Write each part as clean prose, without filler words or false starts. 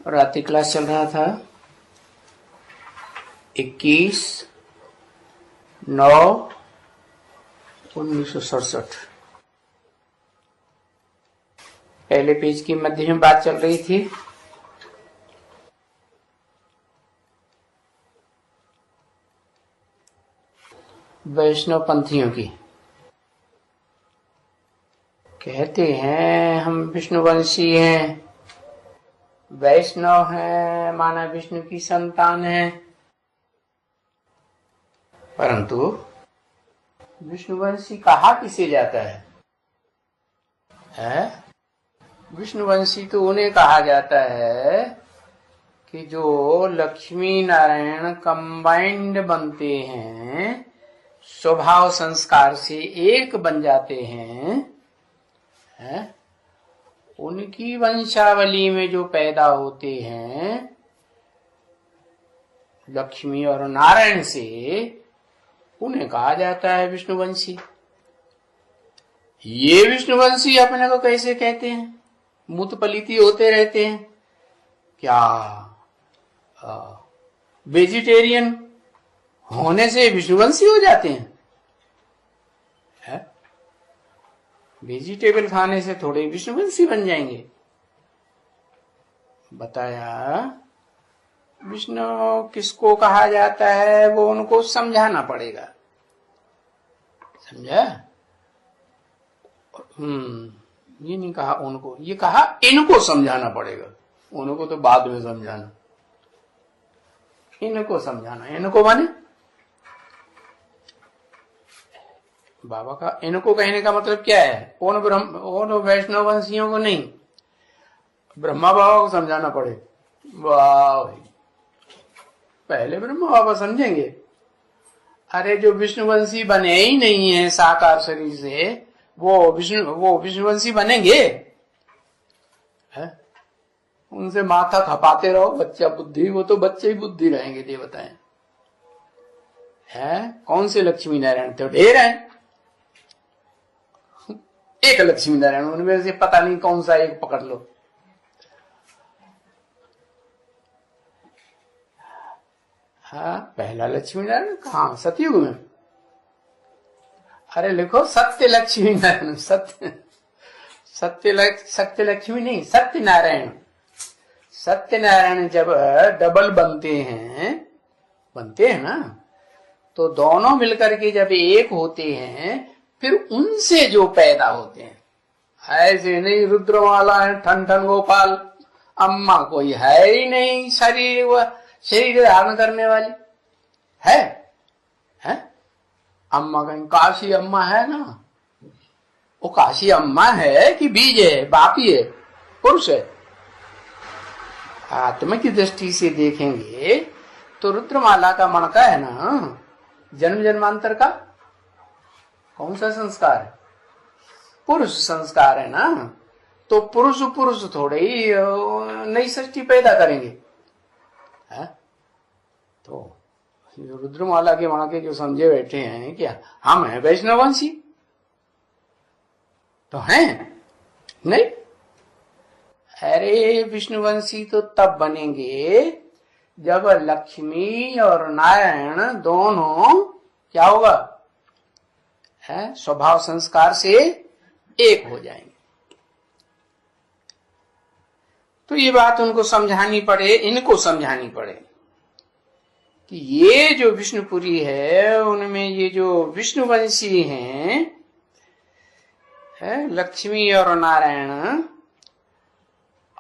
रात्रि क्लास चल रहा था 21/9/1967। पहले पेज की मध्य में बात चल रही थी। वैष्णव पंथियों की। कहते हैं हम विष्णुवंशी हैं, वैष्णव हैं, माना विष्णु की संतान है। परंतु विष्णुवंशी कहा किसे जाता है? विष्णुवंशी तो उन्हें कहा जाता है कि जो लक्ष्मी नारायण कंबाइंड बनते हैं, स्वभाव संस्कार से एक बन जाते हैं, उनकी वंशावली में जो पैदा होते हैं लक्ष्मी और नारायण से, उन्हें कहा जाता है विष्णुवंशी। ये विष्णुवंशी अपने को कैसे कहते हैं? मूतपलीती होते रहते हैं क्या? वेजिटेरियन होने से विष्णुवंशी हो जाते हैं? वेजिटेबल खाने से थोड़े विष्णुवंशी बन जाएंगे? बताया विष्णु किसको कहा जाता है वो उनको समझाना पड़ेगा। समझा? ये नहीं कहा उनको, ये कहा इनको समझाना पड़ेगा। उनको तो बाद में समझाना, इनको समझाना। इनको माने बाबा का इनको कहने का मतलब क्या है? उन वैष्णव वंशियों को नहीं, ब्रह्मा बाबा को समझाना पड़े। वाह भाई, पहले ब्रह्मा बाबा समझेंगे। अरे जो विष्णुवंशी बने ही नहीं है साकार शरीर से, वो विष्णुवंशी बनेंगे? उनसे माथा खपाते रहो, बच्चा बुद्धि, वो तो बच्चे ही बुद्धि रहेंगे देवताएं। कौन से लक्ष्मी नारायण? तो ढेर है। एक लक्ष्मी नारायण, उनमें से पता नहीं कौन सा एक पकड़ लो। पहला लक्ष्मी नारायण कहाँ? सतयुग में। अरे लिखो सत्य लक्ष्मी नारायण। सत्य लक्ष्मी नहीं, सत्य नारायण। सत्य नारायण जब डबल बनते हैं ना, तो दोनों मिलकर के जब एक होते हैं, फिर उनसे जो पैदा होते हैं, ऐसे नहीं रुद्रमाला है ठन ठन गोपाल, अम्मा कोई है ही नहीं शरीर धारण करने वाली है? अम्मा कहीं काशी अम्मा है ना? वो काशी अम्मा है कि बीज है, बापी है, पुरुष है? आत्मा की दृष्टि से देखेंगे तो रुद्रमाला का मणका है ना, जन्म जन्मांतर का कौन सा संस्कार है? पुरुष संस्कार है ना। तो पुरुष थोड़े ही नई सृष्टि पैदा करेंगे। तो रुद्रमाला के मणके जो समझे बैठे हैं क्या हम हैं वैष्णववंशी? तो हैं नहीं। अरे विष्णुवंशी तो तब बनेंगे जब लक्ष्मी और नारायण दोनों क्या होगा? स्वभाव संस्कार से एक हो जाएंगे। तो ये बात उनको समझानी पड़े, इनको समझानी पड़े कि ये जो विष्णुपुरी है, उनमें ये जो विष्णुवंशी हैं, लक्ष्मी और नारायण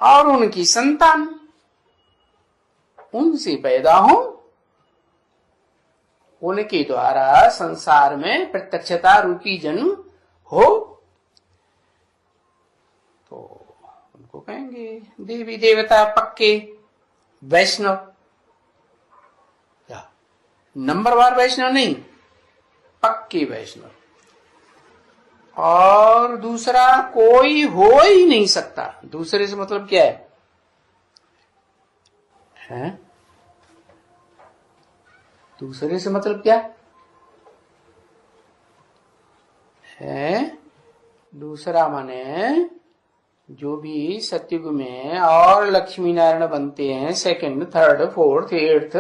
और उनकी संतान, उनसे पैदा हो, उनके द्वारा संसार में प्रत्यक्षता रूपी जन्म हो, तो उनको कहेंगे देवी देवता पक्के वैष्णव। क्या नंबरवार वैष्णव नहीं, पक्के वैष्णव। और दूसरा कोई हो ही नहीं सकता। दूसरे से मतलब क्या है? दूसरे से मतलब क्या है? दूसरा माने जो भी सतयुग में और लक्ष्मी नारायण बनते हैं, सेकंड, थर्ड, फोर्थ, एट्थ,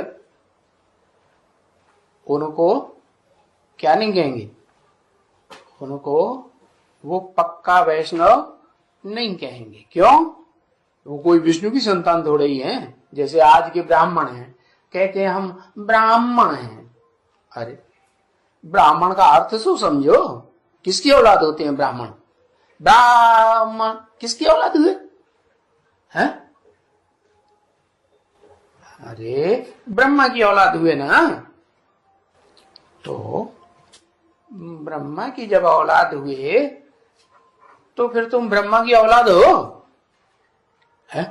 उनको क्या नहीं कहेंगे? उनको वो पक्का वैष्णव नहीं कहेंगे। क्यों? वो कोई विष्णु की संतान थोड़े ही है। जैसे आज के ब्राह्मण हैं, कहते हैं हम ब्राह्मण हैं। अरे ब्राह्मण का अर्थ सो समझो। किसकी औलाद होते हैं ब्राह्मण? ब्राह्मण किसकी औलाद हुए हैं? अरे ब्रह्मा की औलाद हुए ना। तो ब्रह्मा की जब औलाद हुए तो फिर तुम ब्रह्मा की औलाद हो है?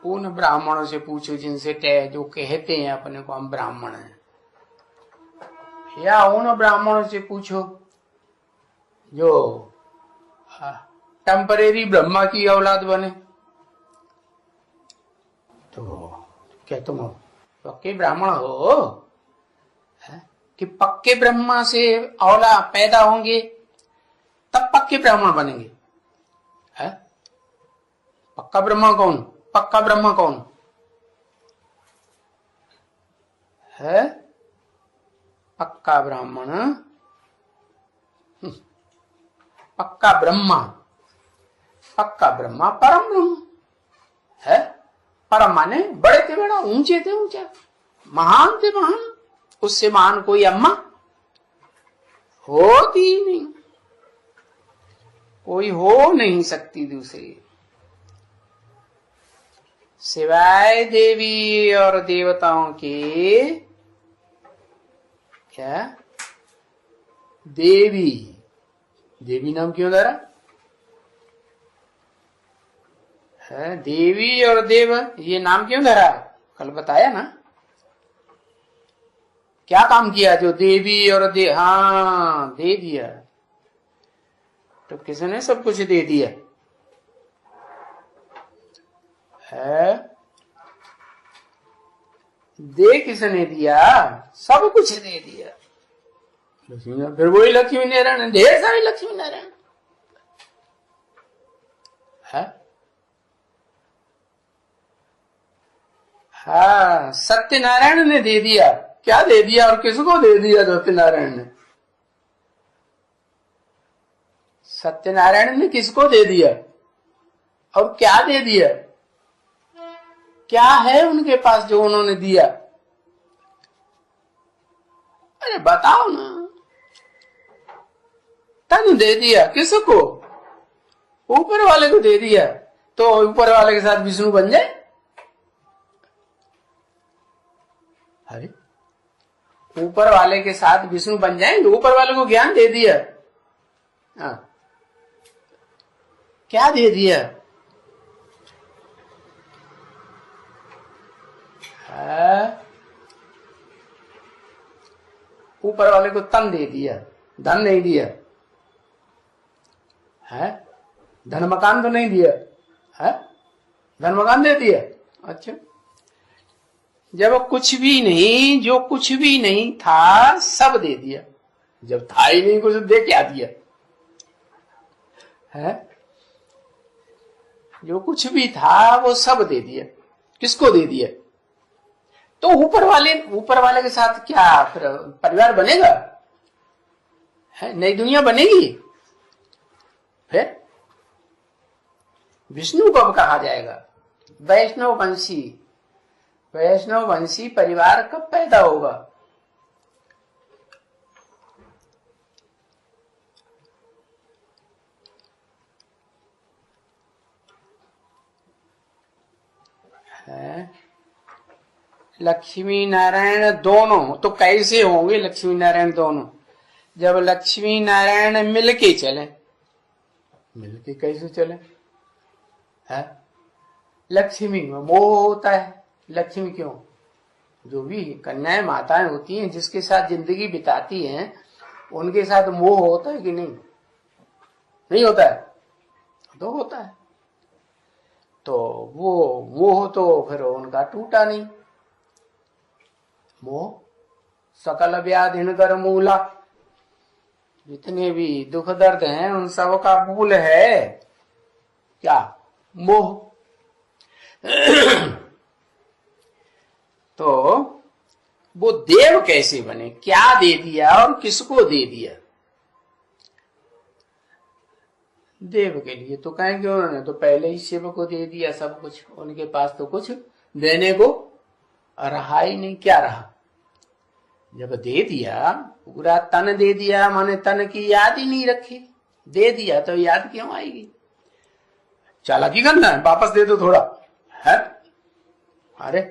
उन ब्राह्मणों से पूछो जिनसे जो कहते हैं अपने को हम ब्राह्मण हैं, या उन ब्राह्मणों से पूछो जो टेम्परेरी ब्रह्मा की औलाद बने। तो क्या तुम पक्के ब्राह्मण हो है? कि पक्के ब्रह्मा से औलाद पैदा होंगे तब पक्के ब्राह्मण बनेंगे है? पक्का ब्रह्मा कौन? पक्का ब्रह्मा कौन है? पक्का ब्राह्मण, पक्का ब्रह्मा, पक्का ब्रह्मा परम ब्रह्म है। परम माने बड़े थे बड़ा, ऊंचे थे ऊंचा, महान थे महान। उससे महान कोई अम्मा होती ही नहीं, कोई हो नहीं सकती दूसरी, सिवाय देवी और देवताओं के। क्या? देवी, देवी नाम क्यों धरा है? देवी और देव ये नाम क्यों धरा? कल बताया ना। क्या काम किया जो देवी और हाँ दे दिया। तो किसने सब कुछ दे दिया है? दे किसने दिया? सब कुछ दे दिया। फिर वही लक्ष्मी नारायण, ढेर सारे लक्ष्मी नारायण है। हाँ, सत्यनारायण ने दे दिया। क्या दे दिया और किसको दे दिया? सत्यनारायण ने। सत्यनारायण ने किसको दे दिया और क्या दे दिया? क्या है उनके पास जो उन्होंने दिया? अरे बताओ ना। तन दे दिया किसको? ऊपर वाले को दे दिया। तो ऊपर वाले के साथ विष्णु बन जाए? अरे ऊपर वाले के साथ विष्णु बन जाएंगे? ऊपर वाले को ज्ञान दे दिया। हाँ, क्या दे दिया? ऊपर वाले को तन दे दिया, धन नहीं दिया है। धन मकान तो नहीं दिया है? धन मकान दे दिया। अच्छा, जब कुछ भी नहीं, जो कुछ भी नहीं था सब दे दिया। जब था ही नहीं कुछ दे क्या दिया है? जो कुछ भी था वो सब दे दिया। किसको दे दिया? तो ऊपर वाले के साथ क्या फिर परिवार बनेगा है? नई दुनिया बनेगी? फिर विष्णु कब कहा जाएगा? वैष्णव वंशी, वैष्णव वंशी परिवार कब पैदा होगा? है? लक्ष्मी नारायण दोनों तो कैसे होंगे? लक्ष्मी नारायण दोनों जब लक्ष्मी नारायण मिलके चले। मिलके कैसे चले है? लक्ष्मी में मोह होता है। लक्ष्मी क्यों? जो भी कन्याएं माताएं होती हैं जिसके साथ जिंदगी बिताती हैं उनके साथ मोह होता है कि नहीं? नहीं होता है? तो होता है। तो वो मोह तो फिर उनका टूटा नहीं। मोह सकल व्याधिन कर मूला, जितने भी दुख दर्द हैं उन सब का मूल है क्या? मोह। तो वो देव कैसे बने, क्या दे दिया और किसको दे दिया? देव के लिए तो कहेंगे उन्होंने तो पहले ही शिव को दे दिया सब कुछ, उनके पास तो कुछ देने को रहा ही नहीं। क्या रहा? जब दे दिया, पूरा तन दे दिया, माने तन की याद ही नहीं रखी। दे दिया तो याद क्यों आएगी? चालाकी करना है, वापस दे दो थोड़ा है। अरे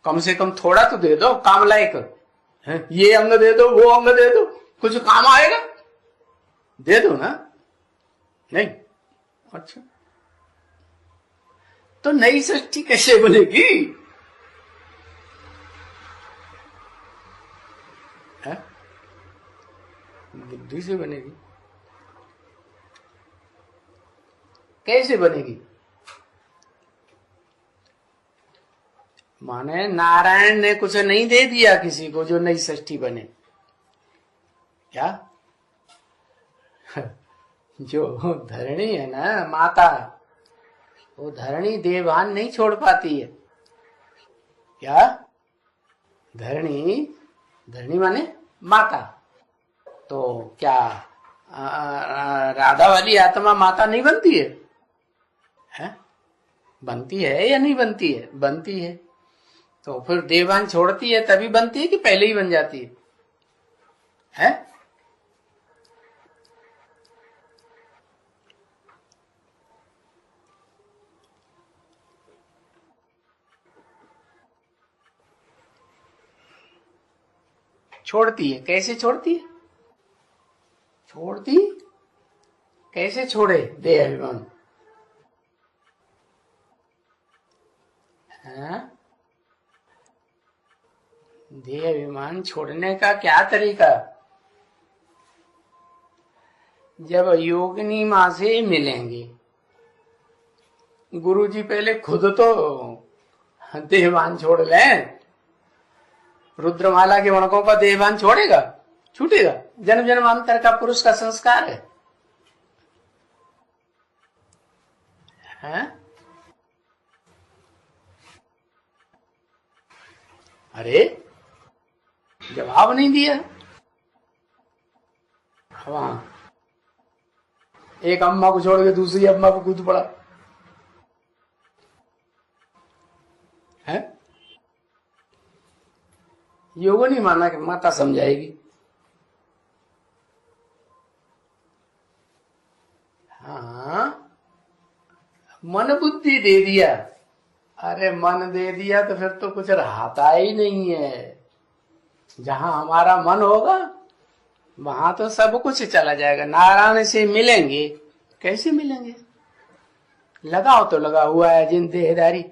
कम से कम थोड़ा तो दे दो, काम लायक है। ये अंग दे दो, वो अंग दे दो, कुछ काम आएगा? दे दो ना। नहीं, अच्छा तो नई सृष्टि कैसे बनेगी? है? बुद्धि से बनेगी। कैसे बनेगी? माने नारायण ने कुछ नहीं दे दिया किसी को जो नई सृष्टि बने क्या? जो धरणी है ना माता, वो धरणी देवान नहीं छोड़ पाती है क्या? धरणी माने माता। तो क्या राधा वाली आत्मा माता नहीं बनती है? है? बनती है या नहीं बनती है? बनती है। तो फिर देवान छोड़ती है तभी बनती है कि पहले ही बन जाती है? है? छोड़ती है। कैसे छोड़ती है? छोड़ती कैसे छोड़े देह अभिमान? देह अभिमान छोड़ने का क्या तरीका? जब योगिनी माँ से मिलेंगे, गुरुजी पहले खुद तो देहभान छोड़ लें। रुद्रमाला के वणकों का देहभान छोड़ेगा? छूटेगा? जन्म जन्मांतर का पुरुष का संस्कार है। हैं? अरे जवाब नहीं दिया। वहां एक अम्मा को छोड़ के दूसरी अम्मा को कूद पड़ा है। योगो नहीं माना कि माता समझाएगी। हाँ, मन बुद्धि दे दिया। अरे मन दे दिया तो फिर तो कुछ रहता ही नहीं है। जहां हमारा मन होगा वहां तो सब कुछ चला जाएगा। नारायण से मिलेंगे, कैसे मिलेंगे? लगाव तो लगा हुआ है जिन देहदारी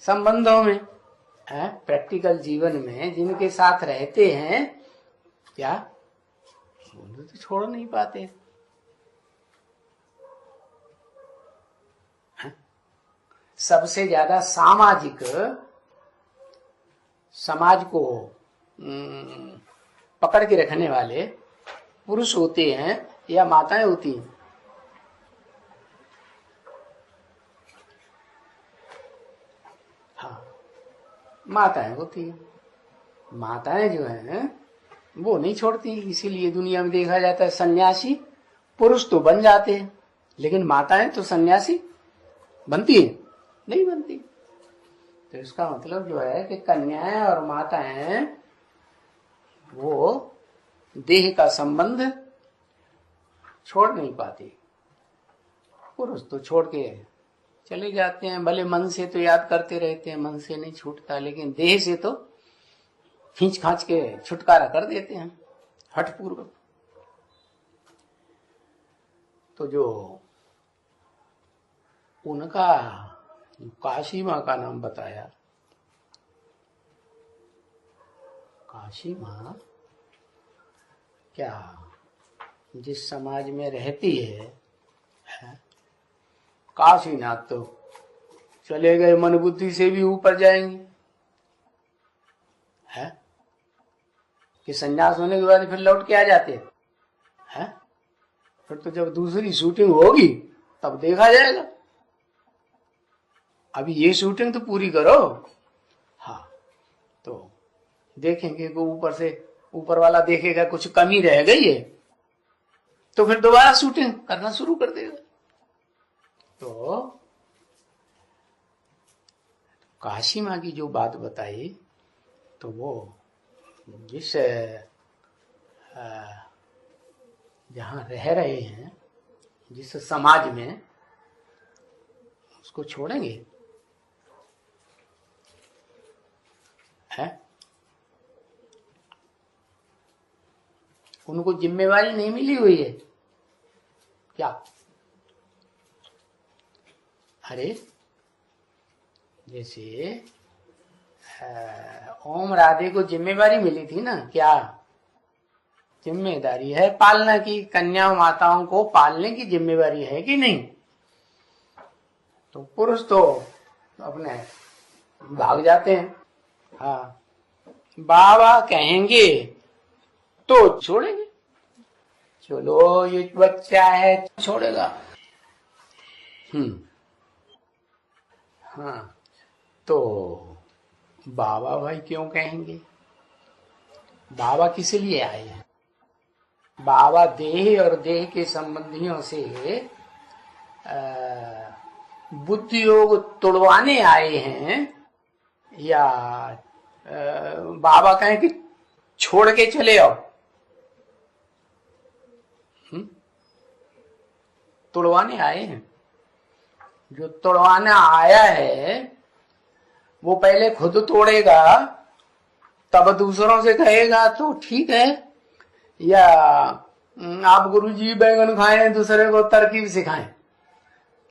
संबंधों में, प्रैक्टिकल जीवन में जिनके साथ रहते हैं, क्या वो तो छोड़ नहीं पाते। सबसे ज्यादा सामाजिक, समाज को पकड़ के रखने वाले पुरुष होते हैं या माताएं होती हैं? हाँ, माताएं होती हैं। माताएं जो हैं वो नहीं छोड़ती। इसीलिए दुनिया में देखा जाता है सन्यासी पुरुष तो बन जाते हैं, लेकिन माताएं तो सन्यासी बनती हैं नहीं बनती। तो इसका मतलब जो है कि कन्याएं और माताएं वो देह का संबंध छोड़ नहीं पाती। पुरुष तो छोड़ के चले जाते हैं, भले मन से तो याद करते रहते हैं, मन से नहीं छूटता, लेकिन देह से तो खींच खांच के छुटकारा कर देते हैं हठपूर्वक। तो जो उनका काशी माँ का नाम बताया, काशी माँ क्या जिस समाज में रहती है, काशीनाथ तो चले गए मन बुद्धि से भी ऊपर जाएंगे, है कि संन्यास होने के बाद फिर लौट के आ जाते हैं? है? फिर तो जब दूसरी शूटिंग होगी तब देखा जाएगा। अभी ये शूटिंग तो पूरी करो। हाँ, तो देखेंगे कि ऊपर से ऊपर वाला देखेगा कुछ कमी रह गई है तो फिर दोबारा शूटिंग करना शुरू कर देगा। तो काशी माँ की जो बात बताई तो वो जिस जहाँ रह रहे हैं, जिस समाज में, उसको छोड़ेंगे है? उनको जिम्मेवारी नहीं मिली हुई है क्या? अरे जैसे ओम राधे को जिम्मेवारी मिली थी ना, क्या जिम्मेदारी है पालना की, कन्या माताओं को पालने की जिम्मेवारी है कि नहीं? तो पुरुष तो अपने भाग जाते हैं। हाँ, बाबा कहेंगे तो छोड़ेंगे, चलो ये बच्चा है छोड़ेगा। हाँ, तो बाबा भाई क्यों कहेंगे? बाबा किस लिए आए हैं? बाबा देह और देह के संबंधियों से बुद्धि योग तोड़वाने आए हैं, या बाबा कहें कि छोड़ के चले आओ? तोड़वाने आए हैं। जो तोड़वाना आया है वो पहले खुद तोड़ेगा तब दूसरों से कहेगा तो ठीक है, या आप गुरुजी बैंगन खाएं दूसरे को तरकीब सिखाएं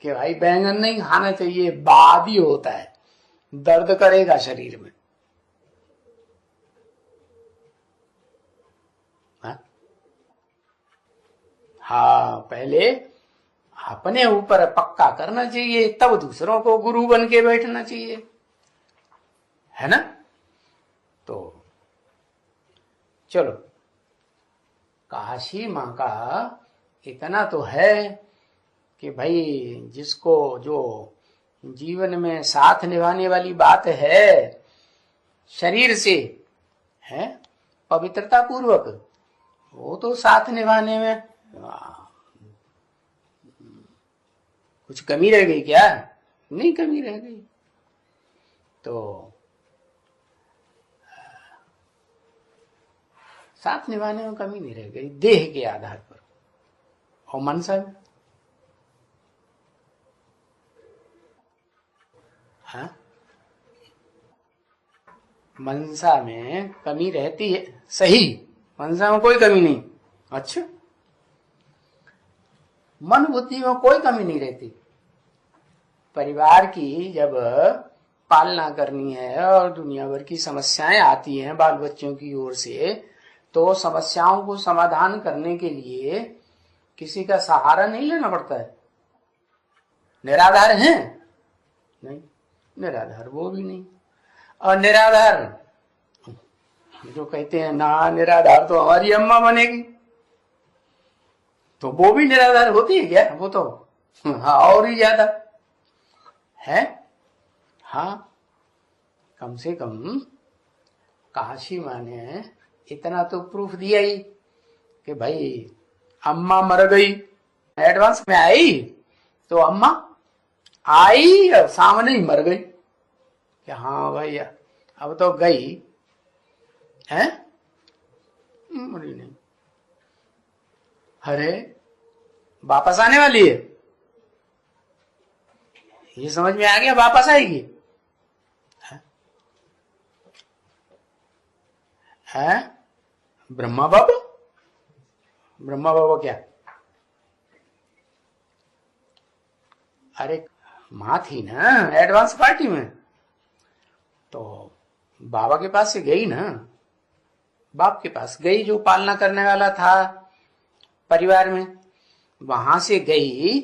कि भाई बैंगन नहीं खाना चाहिए, बाद ही होता है, दर्द करेगा शरीर में। हाँ, पहले अपने ऊपर पक्का करना चाहिए, तब दूसरों को गुरु बन के बैठना चाहिए, है ना? तो चलो, काशी माँ का इतना तो है कि भाई जिसको जो जीवन में साथ निभाने वाली बात है शरीर से, है पवित्रता पूर्वक, वो तो साथ निभाने में कुछ कमी रह गई क्या? नहीं कमी रह गई। तो साथ निभाने में कमी नहीं रह गई देह के आधार पर। और मनसा में, हाँ, मनसा में कमी रहती है, सही, मनसा में कोई कमी नहीं। अच्छा, मन बुद्धि में कोई कमी नहीं रहती। परिवार की जब पालना करनी है और दुनिया भर की समस्याएं आती हैं बाल बच्चों की ओर से, तो समस्याओं को समाधान करने के लिए किसी का सहारा नहीं लेना पड़ता है। निराधार हैं? नहीं, निराधार वो भी नहीं। और निराधार जो कहते हैं ना, निराधार तो हमारी अम्मा बनेगी, तो वो भी निराधार होती है क्या? वो तो हाँ और ही ज्यादा है। हाँ, कम से कम काशी माँ ने इतना तो प्रूफ दिया ही कि भाई अम्मा मर गई, एडवांस में आई तो अम्मा आई और सामने ही मर गई कि हाँ भाई अब तो गई है, मरी नहीं। अरे वापस आने वाली है, ये समझ में आ गया, वापस आएगी है? ब्रह्मा बाबा, ब्रह्मा बाबा क्या? अरे माँ थी ना एडवांस पार्टी में, तो बाबा के पास से गई ना, बाप के पास गई जो पालना करने वाला था परिवार में, वहां से गई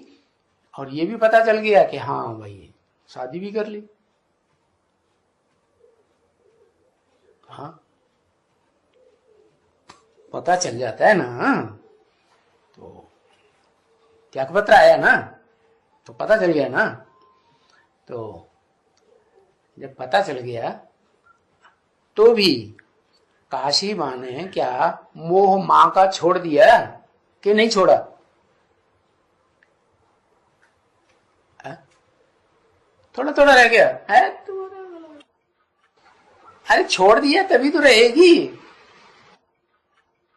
और ये भी पता चल गया कि हाँ भाई शादी भी कर ली। हाँ, पता चल जाता है ना। तो त्याग पत्र आया ना, तो पता चल गया ना। तो जब पता चल गया तो भी काशी माँ ने क्या मोह माँ का छोड़ दिया कि नहीं छोड़ा? थोड़ा थोड़ा रह गया है तो, अरे छोड़ दिया तभी तो रहेगी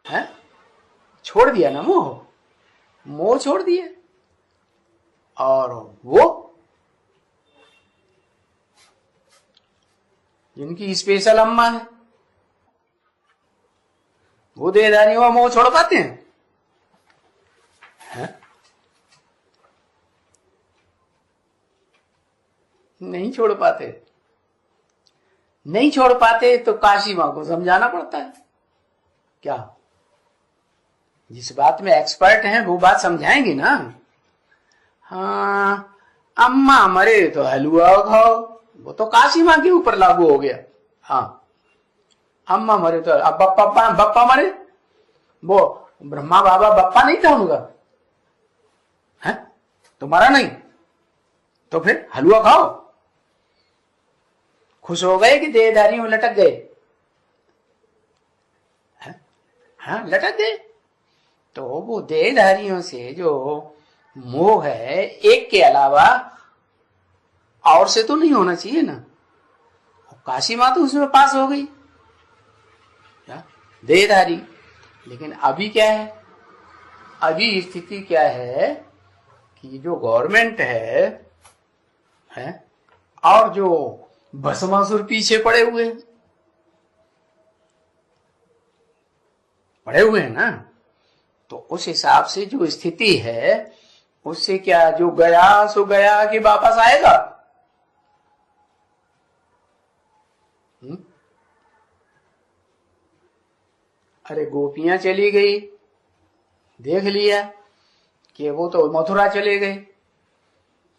है? छोड़ दिया ना मोह, मोह छोड़ दिया। और वो जिनकी स्पेशल अम्मा है, वो देहधारियों का मोह छोड़ पाते हैं? नहीं छोड़ पाते। नहीं छोड़ पाते तो काशी मां को समझाना पड़ता है। क्या जिस बात में एक्सपर्ट हैं वो बात समझाएंगे ना। हाँ, अम्मा मरे तो हलवा खाओ, वो तो काशी मां के ऊपर लागू हो गया। हाँ, अम्मा मरे तो अब बप्पा मरे, वो ब्रह्मा बाबा बप्पा नहीं था उनका, है तो मरा नहीं, तो फिर हलवा खाओ। खुश हो गए कि देहधारी में लटक गए? हाँ, लटक गए। तो वो देहधारियों से जो मोह है, एक के अलावा और से तो नहीं होना चाहिए ना। काशी माँ तो उसमें पास हो गई, देहधारी। लेकिन अभी क्या है, अभी स्थिति क्या है कि जो गवर्नमेंट है और जो भस्मासुर पीछे पड़े हुए हैं ना, तो उस हिसाब से जो स्थिति है उससे क्या, जो गया सो गया कि वापस आएगा? अरे गोपियां चली गई, देख लिया कि वो तो मथुरा चले गए,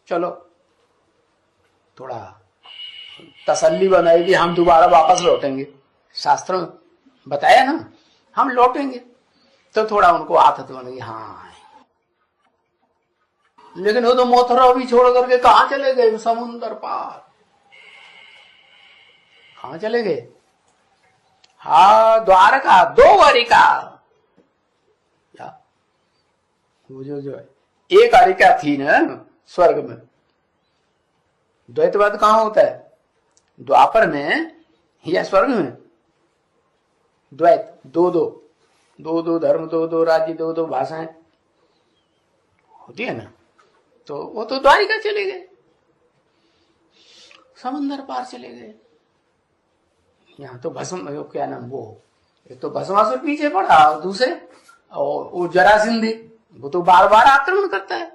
चलो थोड़ा तसल्ली बनाएगी, हम दोबारा वापस लौटेंगे। शास्त्रों में बताया ना, हम लौटेंगे, तो थोड़ा उनको आदत बन गई। हाँ, लेकिन वो तो मथुरा भी छोड़ करके कहां चले गए? समुन्द्र पार। कहां चले गए? हाँ, द्वारका, द्वारिका। वो जो एक अरिका थी ना स्वर्ग में, द्वैतवाद कहां होता है? द्वापर में या स्वर्ग में? द्वैत, दो धर्म, दो राज्य, दो भाषाएं होती है ना। तो वो तो द्वारिका चले गए, समंदर पार चले गए। यहाँ तो भस्म, क्या नाम, वो एक तो भस्मासुर पीछे पड़ा, और दूसरे और वो जरासिंधी, वो तो बार बार आक्रमण करता है।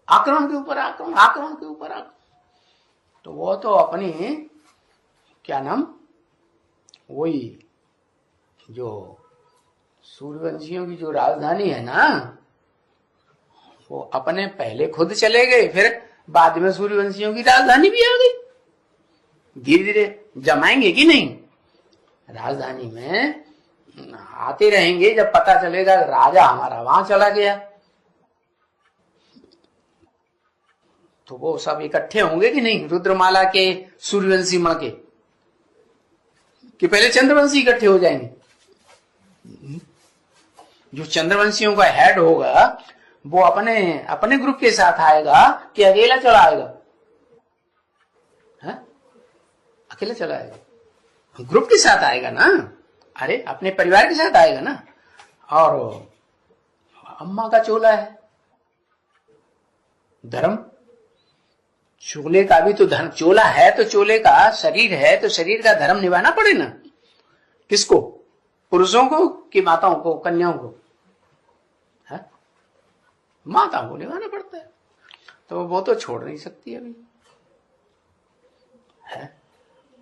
आक्रमण के ऊपर आक्रमण, आक्रमण के ऊपर आक्रमण। तो वो तो अपनी, क्या नाम, वही जो सूर्यवंशियों की जो राजधानी है ना, वो अपने पहले खुद चले गए, फिर बाद में सूर्यवंशियों की राजधानी भी आ गई। धीरे धीरे जमाएंगे कि नहीं? राजधानी में आते रहेंगे, जब पता चलेगा राजा हमारा वहां चला गया, तो वो सब इकट्ठे होंगे कि नहीं? रुद्रमाला के सूर्यवंशी मां के, कि पहले चंद्रवंशी इकट्ठे हो जाएंगे? जो चंद्रवंशियों का हेड होगा वो अपने ग्रुप के साथ आएगा कि अकेला चला आएगा? है? अकेला चला आएगा? ग्रुप के साथ आएगा ना। अरे अपने परिवार के साथ आएगा ना। और अम्मा का चोला है, धर्म, चोले का भी तो धर्म, चोला है तो चोले का शरीर है, तो शरीर का धर्म निभाना पड़े ना। किसको? पुरुषों को कि माताओं को, कन्याओं को? है? माता को निभाना पड़ता है, तो वो तो छोड़ नहीं सकती अभी, है?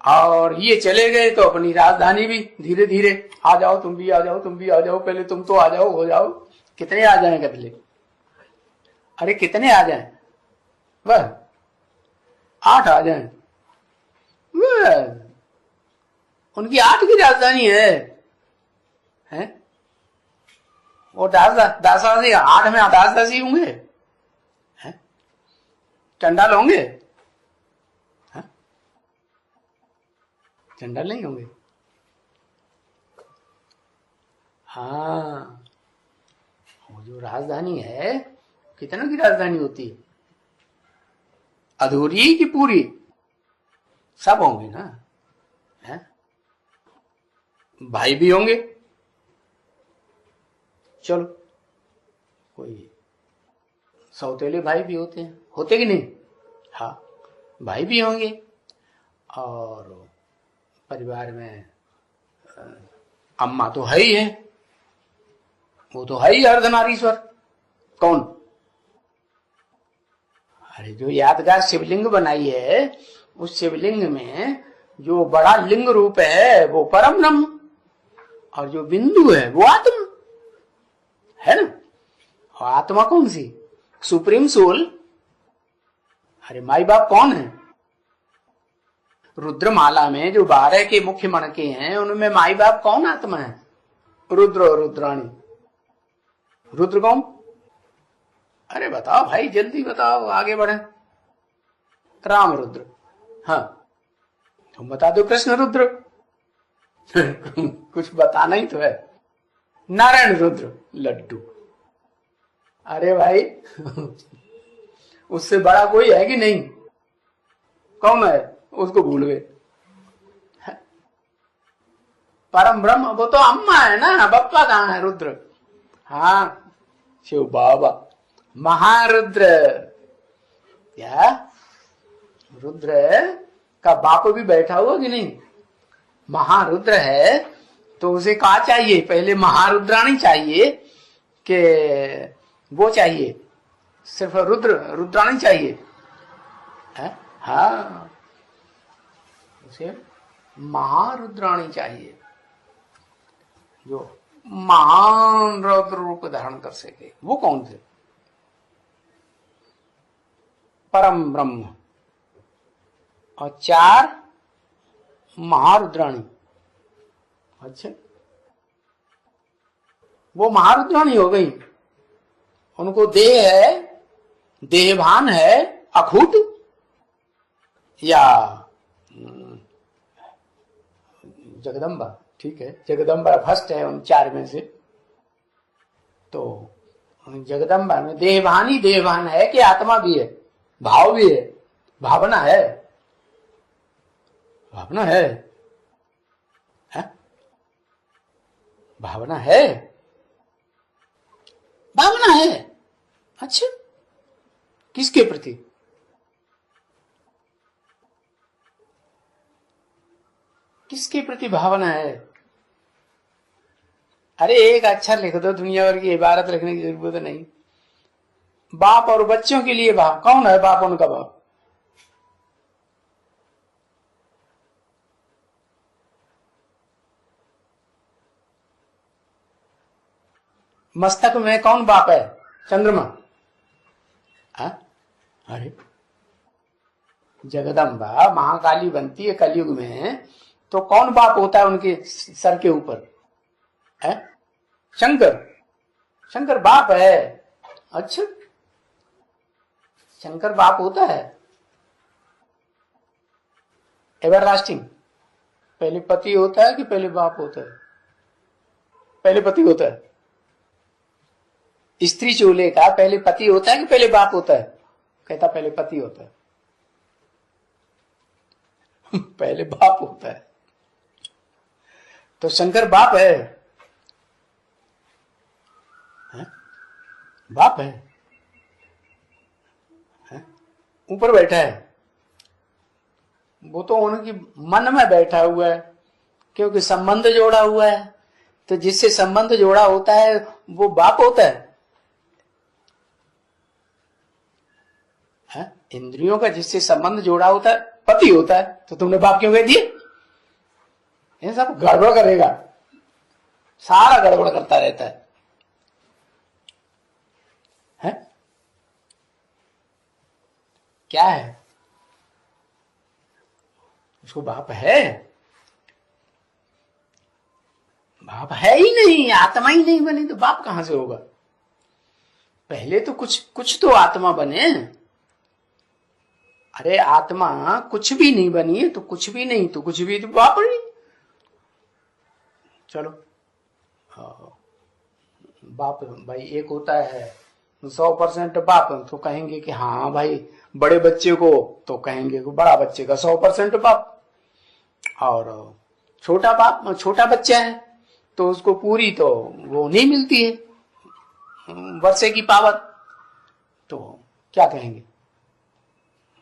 और ये चले गए तो अपनी राजधानी भी धीरे धीरे, आ जाओ तुम भी आ जाओ, तुम भी आ जाओ, पहले तुम तो आ जाओ, हो जाओ। कितने आ जाएंगे पहले? अरे कितने आ जाएं? वह 8 आ जाएं, वह उनकी 8 की राजधानी है। हैं? वो दासदासी 8 में दासदासी होंगे, हैं? चंडाल होंगे, हैं? चंडाल नहीं होंगे। हाँ, वो जो राजधानी है, कितना की राजधानी होती है? अधूरी की पूरी? सब होंगे ना, हैं? भाई भी होंगे, चलो कोई सौतेले भाई भी होते हैं, होते कि नहीं? हाँ, भाई भी होंगे। और परिवार में अम्मा तो है ही है, वो तो है ही अर्धनारीश्वर। कौन? अरे जो यादगार शिवलिंग बनाई है, उस शिवलिंग में जो बड़ा लिंग रूप है वो परम ब्रह्म, और जो बिंदु है वो आत्मा है ना। और आत्मा कौन सी? Supreme soul. अरे माई बाप कौन है? रुद्रमाला में जो 12 के मुख्य मणके हैं, उनमें माई बाप कौन आत्मा है? रुद्र और रुद्राणी। रुद्र कौन? अरे बताओ भाई, जल्दी बताओ, आगे बढ़े। राम रुद्र। हाँ, तुम बता दो कृष्ण रुद्र। कुछ बताना ही तो है। नारायण रुद्र लड्डू। अरे भाई, उससे बड़ा कोई है कि नहीं? कौन है? उसको भूल गए। परम ब्रह्म वो तो अम्मा है ना, बप्पा कहाँ है? रुद्र। हाँ, शिव बाबा महारुद्र। क्या रुद्र का बाप भी बैठा हुआ कि नहीं? महारुद्र है तो उसे कहा चाहिए? पहले महारुद्राणी चाहिए कि वो चाहिए? सिर्फ रुद्राणी चाहिए है? हाँ, उसे महारुद्राणी चाहिए जो महान रौद्र रूप धारण कर सके। वो कौन थे? परम ब्रह्म और 4 महारुद्राणी। अच्छा, वो महारुद्राणी हो गई, उनको देह है, देहभान है अखूट, या जगदम्बा? ठीक है, जगदम्बा फर्स्ट है उन 4 में से। तो जगदम्बा में देहभान ही देहभान है कि आत्मा भी है, भाव भी है, भावना है? भावना है, है? भावना है, भावना है। अच्छा, किसके प्रति? किसके प्रति भावना है? अरे एक अक्षर लिख दो, दुनिया भर की इबारत लिखने की जरूरत नहीं। बाप और बच्चों के लिए भाव। कौन है बाप? उनका बाप मस्तक में कौन बाप है? चंद्रमा। अरे जगदम्बा महाकाली बनती है कलयुग में, तो कौन बाप होता है उनके सर के ऊपर? है शंकर। शंकर बाप है? अच्छा, शंकर बाप होता है? एवरलास्टिंग। पहले पति होता है कि पहले बाप होता है? पहले पति होता है। स्त्री चूल्हे का पहले पति होता है कि पहले बाप होता है? कहता पहले पति होता है। पहले बाप होता है। तो शंकर बाप है? बाप है, ऊपर बैठा है। वो तो उनकी मन में बैठा हुआ है, क्योंकि संबंध जोड़ा हुआ है। तो जिससे संबंध जोड़ा होता है वो बाप होता है। इंद्रियों का जिससे संबंध जोड़ा होता है पति होता है। तो तुमने बाप क्यों कह दिए? ये सब गड़बड़ करेगा, सारा गड़बड़ करता रहता है। क्या है? उसको बाप है? बाप है ही नहीं, आत्मा ही नहीं बनी तो बाप कहां से होगा? पहले तो कुछ तो आत्मा बने। अरे आत्मा कुछ भी नहीं बनी है तो कुछ भी नहीं तो कुछ भी तो बाप नहीं। चलो बाप भाई एक होता है 100% बाप, तो कहेंगे कि हाँ भाई बड़े बच्चे को तो कहेंगे कि बड़ा बच्चे का 100% बाप, और छोटा बच्चा है तो उसको पूरी तो वो नहीं मिलती है वर्षे की पावर, तो क्या कहेंगे?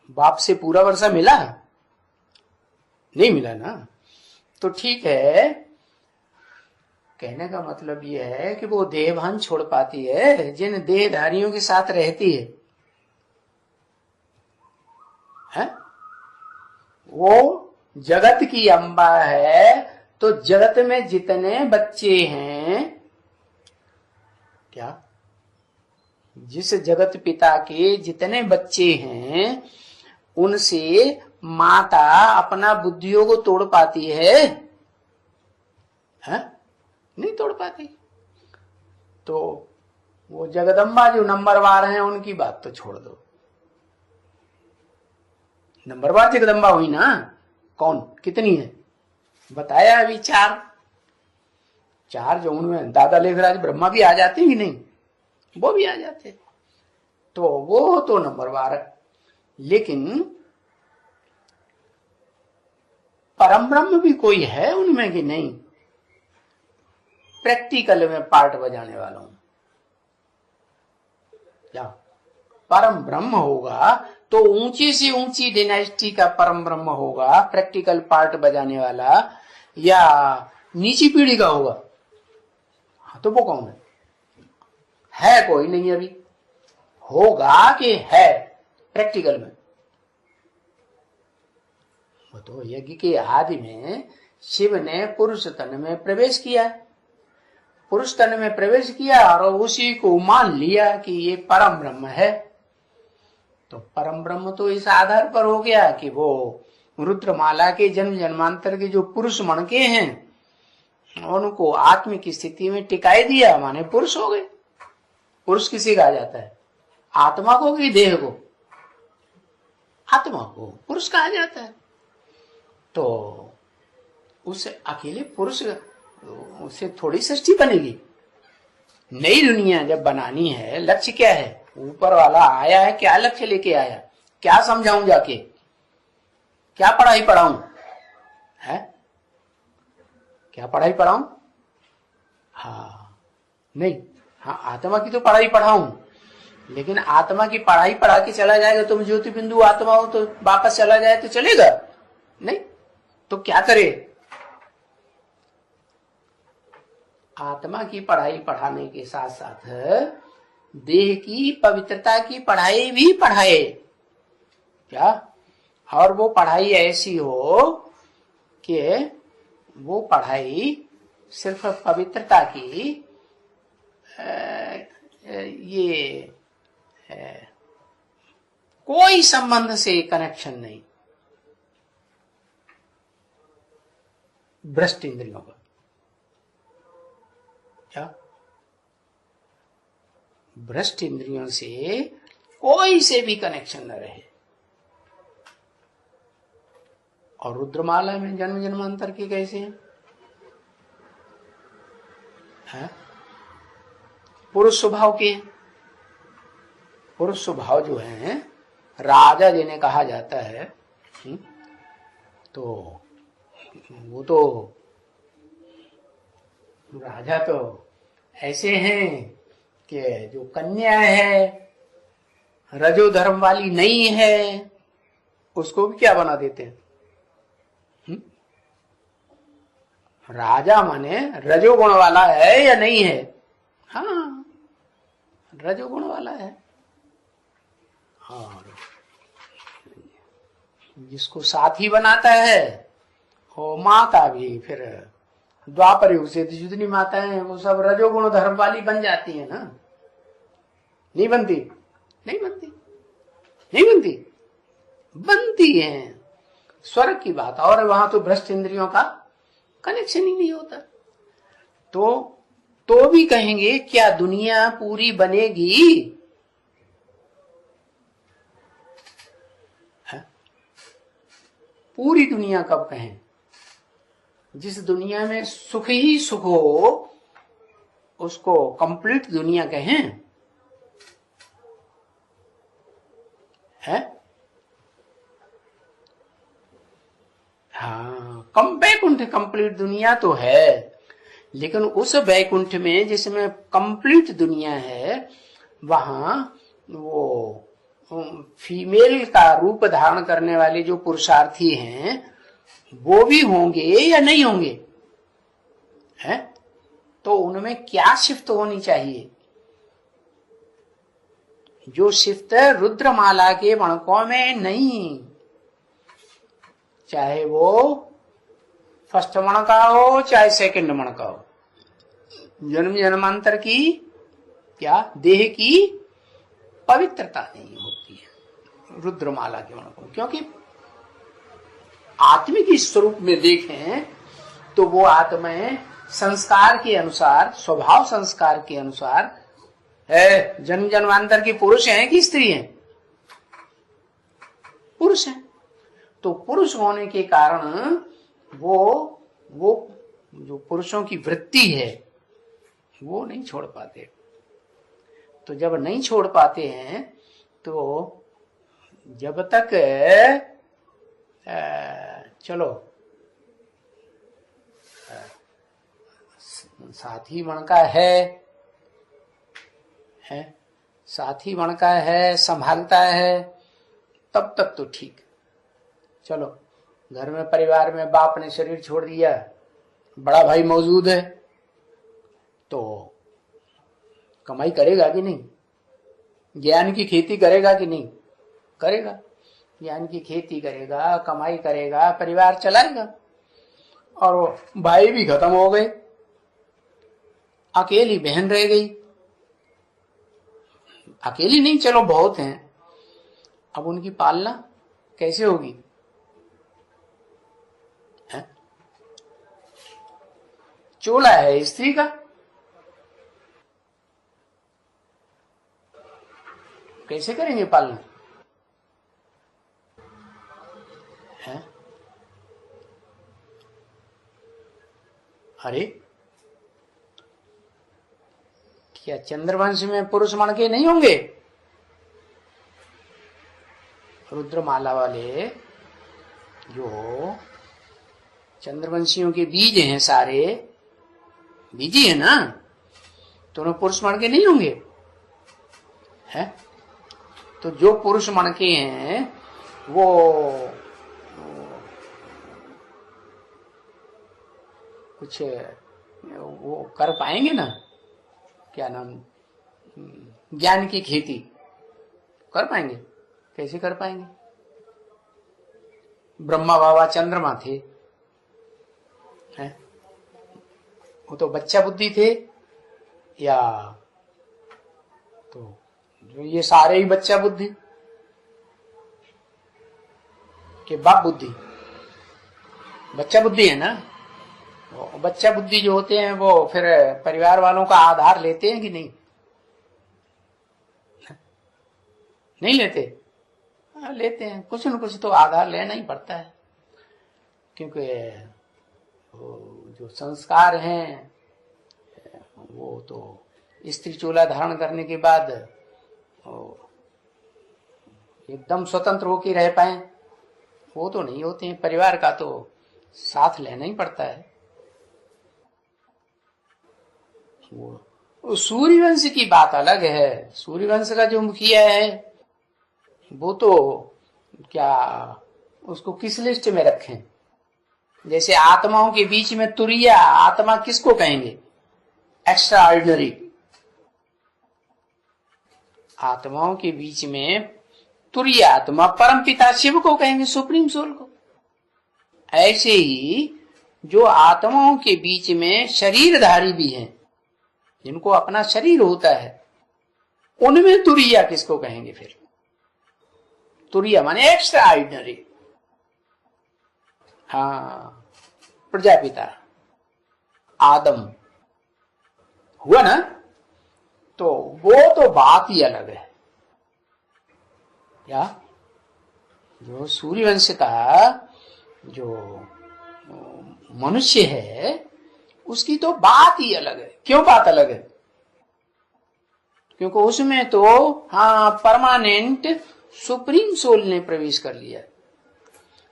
बाप से पूरा वर्षा मिला? नहीं मिला ना। तो ठीक है, कहने का मतलब यह है कि वो देहभान छोड़ पाती है जिन देहधारियों के साथ रहती है? वो जगत की अम्बा है, तो जगत में जितने बच्चे हैं, क्या जिस जगत पिता के जितने बच्चे हैं उनसे माता अपना बुद्धियों को तोड़ पाती है? नहीं तोड़ पाती। तो वो जगदम्बा जो नंबरवार हैं उनकी बात तो छोड़ दो, नंबरवार जगदम्बा हुई ना। कौन कितनी है बताया अभी? चार जो उनमें दादा लेखराज ब्रह्मा भी आ जाते हैं कि नहीं? वो भी आ जाते, तो वो तो नंबरवार है। लेकिन परम ब्रह्म भी कोई है उनमें कि नहीं? प्रैक्टिकल में पार्ट बजाने वालों, क्या परम ब्रह्म होगा तो ऊंची से ऊंची डिनाइस्टी का परम ब्रह्म होगा प्रैक्टिकल पार्ट बजाने वाला, या नीची पीढ़ी का होगा? हाँ, तो वो कौन है कोई नहीं अभी, होगा कि है प्रैक्टिकल में? वो तो यज्ञ के आदि में शिव ने पुरुष तन में प्रवेश किया, पुरुष तन में प्रवेश किया और उसी को मान लिया कि ये परम ब्रह्म है। तो परम ब्रह्म तो इस आधार पर हो गया कि वो रुद्रमाला के जन्म जन्मांतर के जो पुरुष मणके हैं उनको आत्म की स्थिति में टिकाई दिया, माने पुरुष हो गए। पुरुष किसी कहा जाता है? आत्मा को कि देह को? आत्मा को पुरुष कहा जाता है। तो उस अकेले पुरुष उससे थोड़ी सृष्टि बनेगी। नई दुनिया जब बनानी है, लक्ष्य क्या है? ऊपर वाला आया है, क्या लक्ष्य लेके आया? क्या समझाऊं जाके? क्या पढ़ाई पढ़ाऊं? है क्या पढ़ाई पढ़ाऊं? हाँ नहीं, हाँ आत्मा की तो पढ़ाई पढ़ाऊं, लेकिन आत्मा की पढ़ाई पढ़ा के चला जाएगा, तुम ज्योति बिंदु आत्मा हो तो वापस चला जाए तो चलेगा नहीं? तो क्या करे? आत्मा की पढ़ाई पढ़ाने के साथ साथ देह की पवित्रता की पढ़ाई भी पढ़ाए, क्या? और वो पढ़ाई ऐसी हो कि वो पढ़ाई सिर्फ पवित्रता की ये कोई संबंध से कनेक्शन नहीं भ्रष्ट इंद्रियों का, क्या भ्रष्ट इंद्रियों से कोई से भी कनेक्शन न रहे। और रुद्रमाला में जन्म जन्मांतर के कैसे हैं? पुरुष स्वभाव के, पुरुष स्वभाव जो है राजा जिन्हें कहा जाता है, तो वो तो राजा तो ऐसे हैं कि जो कन्या है रजो धर्म वाली नहीं है उसको भी क्या बना देते हैं? राजा माने रजोगुण वाला है या नहीं है? हाँ रजोगुण वाला है। और जिसको साथी बनाता है वो माता भी फिर द्वापर युग से जितनी माताएं हैं वो सब रजोगुण धर्म वाली बन जाती है ना? नहीं बनती? नहीं बनती, नहीं बनती, बनती है। स्वर्ग की बात, और वहां तो भ्रष्ट इंद्रियों का कनेक्शन ही नहीं होता। तो भी कहेंगे क्या दुनिया पूरी बनेगी? है? पूरी दुनिया कब कहें? जिस दुनिया में सुख ही सुख हो उसको कंप्लीट दुनिया कहें? है? हाँ, कम वैकुंठ कंप्लीट दुनिया तो है, लेकिन उस वैकुंठ में जिसमें कंप्लीट दुनिया है वहां वो फीमेल का रूप धारण करने वाले जो पुरुषार्थी हैं वो भी होंगे या नहीं होंगे? है? तो उनमें क्या शिफ्ट होनी चाहिए? जो शिफ्ट रुद्रमाला के मणकों में नहीं, चाहे वो फर्स्ट मण का हो चाहे सेकंड मण का हो, जन्म जन्मांतर की क्या देह की पवित्रता नहीं होती है रुद्रमाला के मणकों, क्योंकि आत्मिक स्वरूप में देखें तो वो आत्माएं संस्कार के अनुसार, स्वभाव संस्कार के अनुसार है। जन्म जन्मांतर की पुरुष हैं कि स्त्री हैं? पुरुष हैं। तो पुरुष होने के कारण वो जो पुरुषों की वृत्ति है वो नहीं छोड़ पाते। तो जब नहीं छोड़ पाते हैं तो जब तक चलो साथी मण का है, साथी मण का है, संभालता है, तब तक तो ठीक। चलो घर में परिवार में बाप ने शरीर छोड़ दिया, बड़ा भाई मौजूद है, तो कमाई करेगा कि नहीं? ज्ञान की खेती करेगा कि नहीं? करेगा। ज्ञान की खेती करेगा, कमाई करेगा, परिवार चलाएगा। और भाई भी खत्म हो गए, अकेली बहन रह गई। अकेली नहीं, चलो बहुत हैं, अब उनकी पालना कैसे होगी? चोला है स्त्री का, कैसे करेंगे पालना? है? अरे क्या चंद्रवंश में पुरुष मणके नहीं होंगे? रुद्रमाला वाले जो चंद्रवंशियों के बीज हैं, सारे बीजी है ना, तो उन्हें पुरुष मणके नहीं होंगे? है? तो जो पुरुष मणके हैं वो कुछ वो कर पाएंगे ना? क्या नाम, ज्ञान की खेती कर पाएंगे? कैसे कर पाएंगे? ब्रह्मा बाबा चंद्रमा थे, हैं? वो तो बच्चा बुद्धि थे, या तो जो ये सारे ही बच्चा बुद्धि के बाप बुद्धि? बच्चा बुद्धि है ना। बच्चा बुद्धि जो होते हैं वो फिर परिवार वालों का आधार लेते हैं कि नहीं? नहीं लेते? लेते हैं, कुछ न कुछ तो आधार लेना ही पड़ता है, क्योंकि जो संस्कार हैं वो तो स्त्री चोला धारण करने के बाद एकदम स्वतंत्र होकर रह पाए, वो तो नहीं होते हैं। परिवार का तो साथ लेना ही पड़ता है। वो सूर्यवंश की बात अलग है। सूर्यवंश का जो मुखिया है वो तो क्या, उसको किस लिस्ट में रखें? जैसे आत्माओं के बीच में तुरिया आत्मा किसको कहेंगे? Extra ordinary. आत्माओं के बीच में तुरीय आत्मा परमपिता शिव को कहेंगे, सुप्रीम सोल को। ऐसे ही जो आत्माओं के बीच में शरीरधारी भी हैं, जिनको अपना शरीर होता है, उनमें तुरीया किसको कहेंगे फिर? तुरीया माने एक्स्ट्रा ऑर्डिनरी। हाँ, प्रजापिता आदम हुआ ना। तो वो तो बात ही अलग है। क्या जो सूर्यवंश का जो मनुष्य है उसकी तो बात ही अलग है। क्यों बात अलग है? क्योंकि उसमें तो हाँ परमानेंट सुप्रीम सोल ने प्रवेश कर लिया।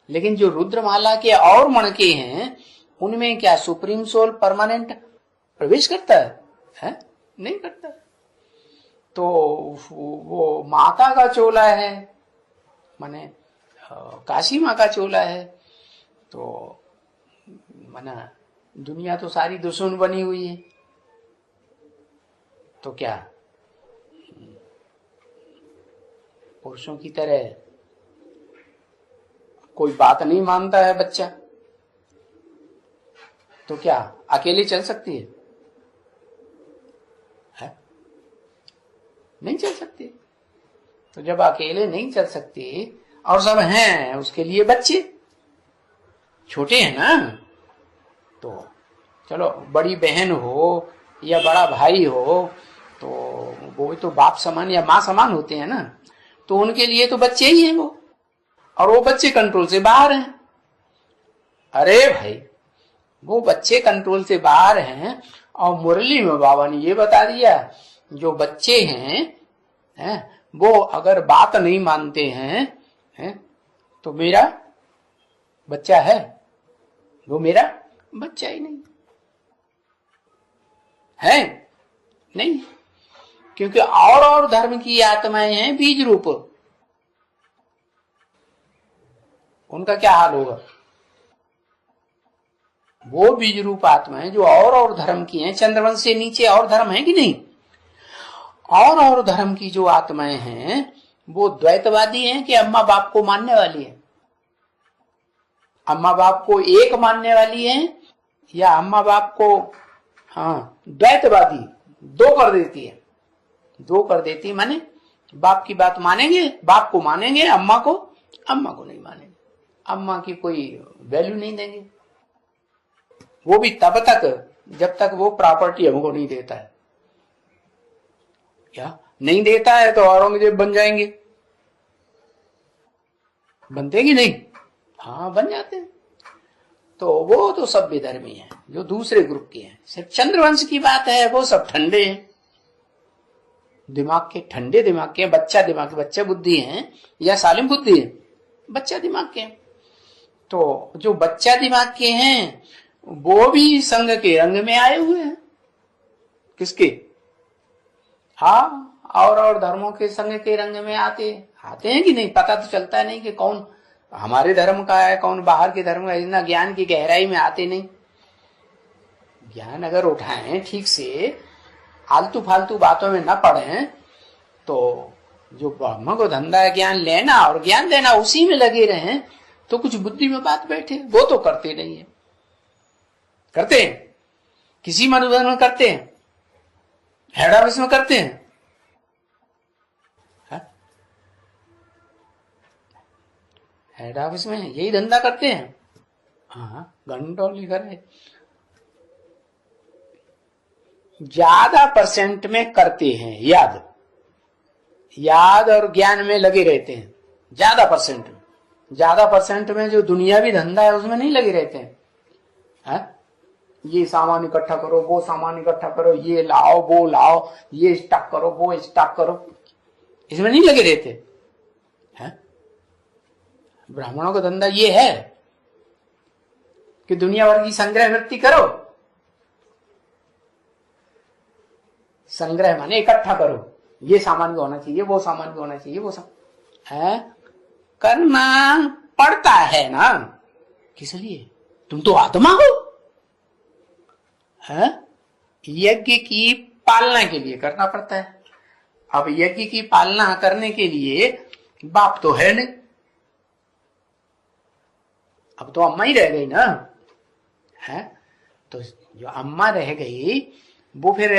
लेकिन जो रुद्रमाला के और मणके हैं उनमें क्या सुप्रीम सोल परमानेंट प्रवेश करता है? नहीं करता। तो वो माता का चोला है, माने काशी माँ का चोला है। तो माना दुनिया तो सारी दुश्मन बनी हुई है। तो क्या पुरुषों की तरह कोई बात नहीं मानता है बच्चा, तो क्या अकेले चल सकती है? नहीं चल सकती। तो जब अकेले नहीं चल सकती और सब हैं उसके लिए बच्चे छोटे हैं ना, तो चलो बड़ी बहन हो या बड़ा भाई हो तो वो भी तो बाप समान या माँ समान होते हैं ना। तो उनके लिए तो बच्चे ही हैं वो, और वो बच्चे कंट्रोल से बाहर हैं। अरे भाई वो बच्चे कंट्रोल से बाहर हैं और मुरली में बाबा ने ये बता दिया जो बच्चे हैं वो अगर बात नहीं मानते हैं तो मेरा बच्चा है, वो मेरा बच्चा ही नहीं है। नहीं, क्योंकि और धर्म की आत्माएं हैं बीज रूप, उनका क्या हाल होगा? वो बीज रूप आत्माएं जो और धर्म की हैं, चंद्रवंश से नीचे और धर्म है कि नहीं? और धर्म की जो आत्माएं हैं वो द्वैतवादी हैं कि अम्मा बाप को मानने वाली है? अम्मा बाप को एक मानने वाली है या अम्मा बाप को हाँ द्वैतवादी दो कर देती है? दो कर देती माने बाप की बात मानेंगे, बाप को मानेंगे, अम्मा को नहीं मानेंगे, अम्मा की कोई वैल्यू नहीं देंगे। वो भी तब तक जब तक वो प्रॉपर्टी हमको नहीं देता है। क्या नहीं देता है तो औरंगजेब बन जाएंगे, बनते कि नहीं? हाँ बन जाते हैं। तो वो तो सब विधर्मी हैं जो दूसरे ग्रुप के हैं। सिर्फ चंद्रवंश की बात है वो सब ठंडे हैं, दिमाग के ठंडे दिमाग के, बच्चा बुद्धि है या सालिम बुद्धि है? बच्चा दिमाग के। तो जो बच्चा दिमाग के हैं वो भी संघ के रंग में आए हुए हैं। किसके? हाँ और धर्मों के संघ के रंग में आते हैं कि नहीं? पता तो चलता नहीं कि कौन हमारे धर्म का है कौन बाहर के धर्म का। इतना ज्ञान की गहराई में आते नहीं। ज्ञान अगर उठाएं ठीक से, आलतू फालतू बातों में न पड़े, तो जो ब्रह्म को धंधा है ज्ञान लेना और ज्ञान देना उसी में लगे रहें तो कुछ बुद्धि में बात बैठे। वो तो करते नहीं है। करते हैं किसी मनुष्य में करते हैं, हेड ऑफिस में करते हैं, हेड ऑफिस में यही धंधा करते हैं। हाँ घंटों लिखा है, ज्यादा परसेंट में करते हैं। याद और ज्ञान में लगे रहते हैं ज्यादा परसेंट में जो दुनियावी धंधा है उसमें नहीं लगे रहते हैं। ये सामान इकट्ठा करो, वो सामान इकट्ठा करो, ये लाओ वो लाओ, ये स्टॉक करो वो स्टॉक करो, इसमें नहीं लगे रहते हैं। ब्राह्मणों का धंधा ये है कि दुनिया भर की संग्रह वृत्ति करो। संग्रह माने इकट्ठा करो, ये सामान भी होना चाहिए, वो सामान भी होना चाहिए, वो है करना पड़ता है ना। किस लिए? तुम तो आत्मा हो। यज्ञ की पालना के लिए करना पड़ता है। अब यज्ञ की पालना करने के लिए बाप तो है नहीं, अब तो अम्मा ही रह गई ना। तो जो अम्मा रह गई वो फिर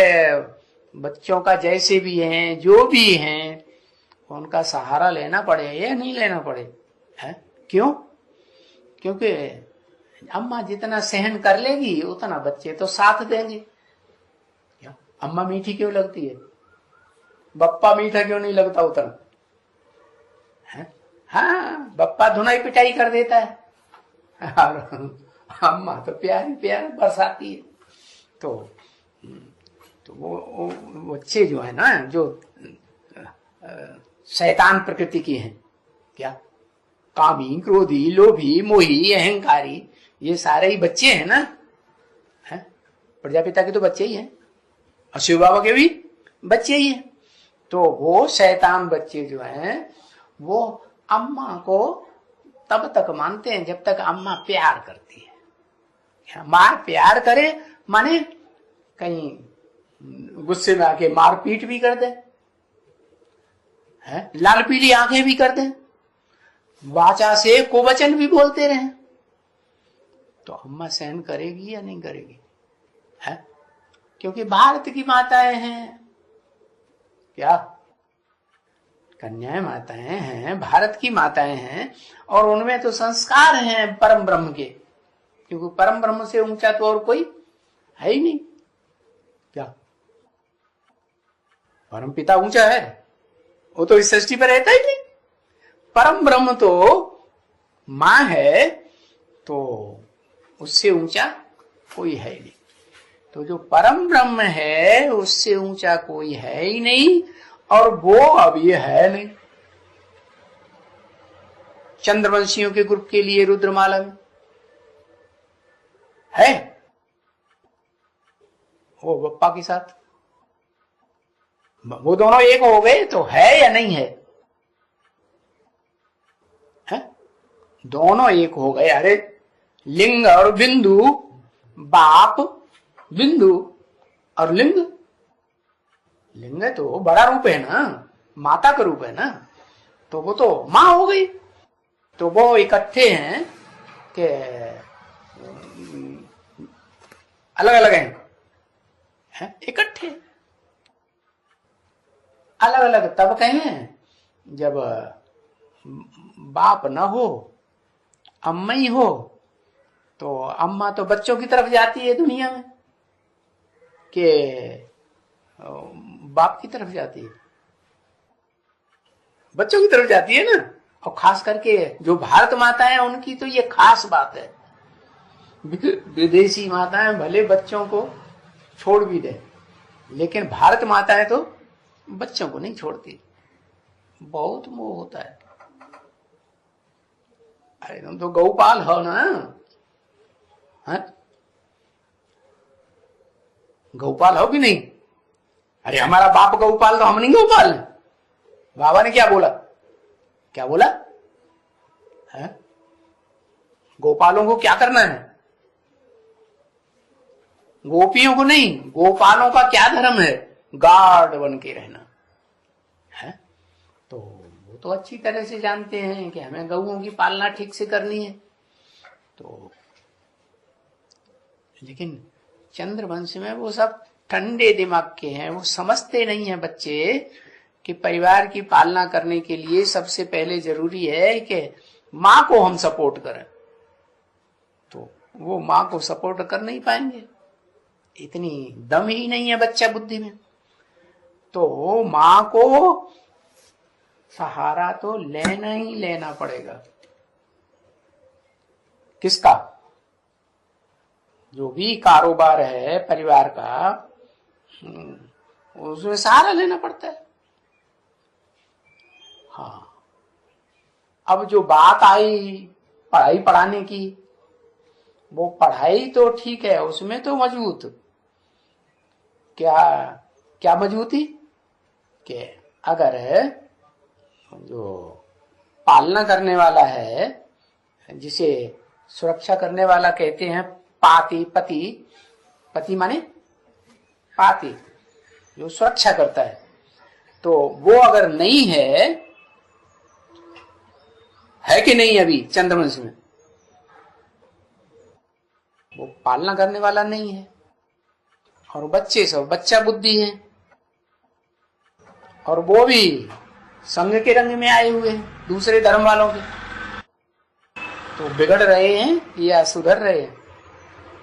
बच्चों का जैसे भी हैं जो भी हैं उनका सहारा लेना पड़े या नहीं लेना पड़े? क्यों? क्योंकि अम्मा जितना सहन कर लेगी उतना बच्चे तो साथ देंगे। अम्मा मीठी क्यों लगती है? बप्पा मीठा क्यों नहीं लगता उतना? हाँ, बप्पा धुनाई पिटाई कर देता है और अम्मा तो प्यारी प्यार बरसाती है। तो वो बच्चे जो है ना, जो शैतान प्रकृति की हैं, क्या कामी, क्रोधी, लोभी, मोही, अहंकारी, ये सारे ही बच्चे हैं ना। है प्रजापिता के तो बच्चे ही हैं, और शिव बाबा के भी बच्चे ही हैं। तो वो शैतान बच्चे जो हैं वो अम्मा को तब तक मानते हैं जब तक अम्मा प्यार करती है। माँ प्यार करे माने कहीं गुस्से में आके मारपीट भी कर दे, है लाल पीली आंखें भी कर दे, वाचा से कुवचन भी बोलते रहे, तो अम्मा सहन करेगी या नहीं करेगी? है क्योंकि भारत की माताएं हैं, क्या कन्याएं माताएं हैं, भारत की माताएं हैं, और उनमें तो संस्कार हैं परम ब्रह्म के, क्योंकि परम ब्रह्म से ऊंचा तो और कोई है ही नहीं। क्या परम पिता ऊंचा है? वो तो इस सृष्टि पर रहता ही नहीं। परम ब्रह्म तो मां है, तो उससे ऊंचा कोई है ही नहीं। तो जो परम ब्रह्म है उससे ऊंचा कोई है ही नहीं, और वो अब ये है नहीं। चंद्रवंशियों के ग्रुप के लिए रुद्रमाला में है वो बप्पा के साथ, वो दोनों एक हो गए तो है या नहीं है? है दोनों एक हो गए। अरे लिंग और बिंदु, बाप बिंदु और लिंग, लिंग तो बड़ा रूप है ना, माता का रूप है ना, तो वो तो मां हो गई। तो वो इकट्ठे हैं कि अलग अलग हैं, इकट्ठे अलग अलग तब कहें जब बाप न हो, अम्मा ही हो। तो अम्मा तो बच्चों की तरफ जाती है दुनिया में, कि बाप की तरफ जाती है, बच्चों की तरफ जाती है ना। और खास करके जो भारत माता है उनकी तो ये खास बात है, विदेशी माताएं भले बच्चों को छोड़ भी दे, लेकिन भारत माता है तो बच्चों को नहीं छोड़ती। बहुत मोह होता है। अरे तुम तो गौपाल हो ना, है? गौपाल हो कि नहीं? अरे हमारा बाप गौपाल तो हम नहीं गौपाल। बाबा ने क्या बोला? क्या बोला है? गोपालों को क्या करना है? गोपियों को नहीं, गोपालों का क्या धर्म है? गार्ड बन के रहना है। तो वो तो अच्छी तरह से जानते हैं कि हमें गौओं की पालना ठीक से करनी है। तो लेकिन चंद्रवंश में वो सब ठंडे दिमाग के हैं, वो समझते नहीं है बच्चे कि परिवार की पालना करने के लिए सबसे पहले जरूरी है कि मां को हम सपोर्ट करें। तो वो मां को सपोर्ट कर नहीं पाएंगे, इतनी दम ही नहीं है बच्चा बुद्धि में। तो मां को सहारा तो लेना ही लेना पड़ेगा। किसका? जो भी कारोबार है परिवार का, उसमें सहारा लेना पड़ता है। हाँ, अब जो बात आई पढ़ाई पढ़ाने की, वो पढ़ाई तो ठीक है, उसमें तो मजबूत क्या क्या मजबूती कि अगर जो पालना करने वाला है, जिसे सुरक्षा करने वाला कहते हैं पाति, पति, पति माने पाति, जो सुरक्षा करता है, तो वो अगर नहीं है कि नहीं अभी चंद्रवंश में, वो पालना करने वाला नहीं है, और बच्चे सब बच्चा बुद्धि है, और वो भी संघ के रंग में आए हुए हैं दूसरे धर्म वालों के। तो बिगड़ रहे हैं या सुधर रहे हैं?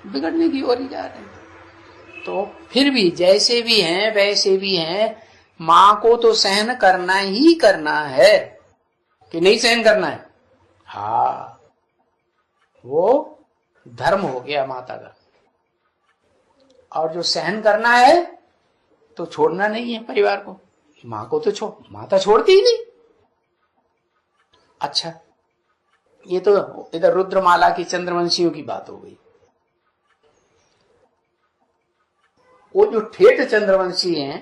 बिगड़ने की ओर ही जा रहे हैं। तो फिर भी जैसे भी हैं वैसे भी हैं, माँ को तो सहन करना ही करना है कि नहीं सहन करना है? हाँ, वो धर्म हो गया माता का। और जो सहन करना है तो छोड़ना नहीं है परिवार को। माँ को तो माता छोड़ती ही नहीं। अच्छा, ये तो इधर रुद्रमाला की चंद्रवंशियों की बात हो गई। वो जो ठेठ चंद्रवंशी हैं,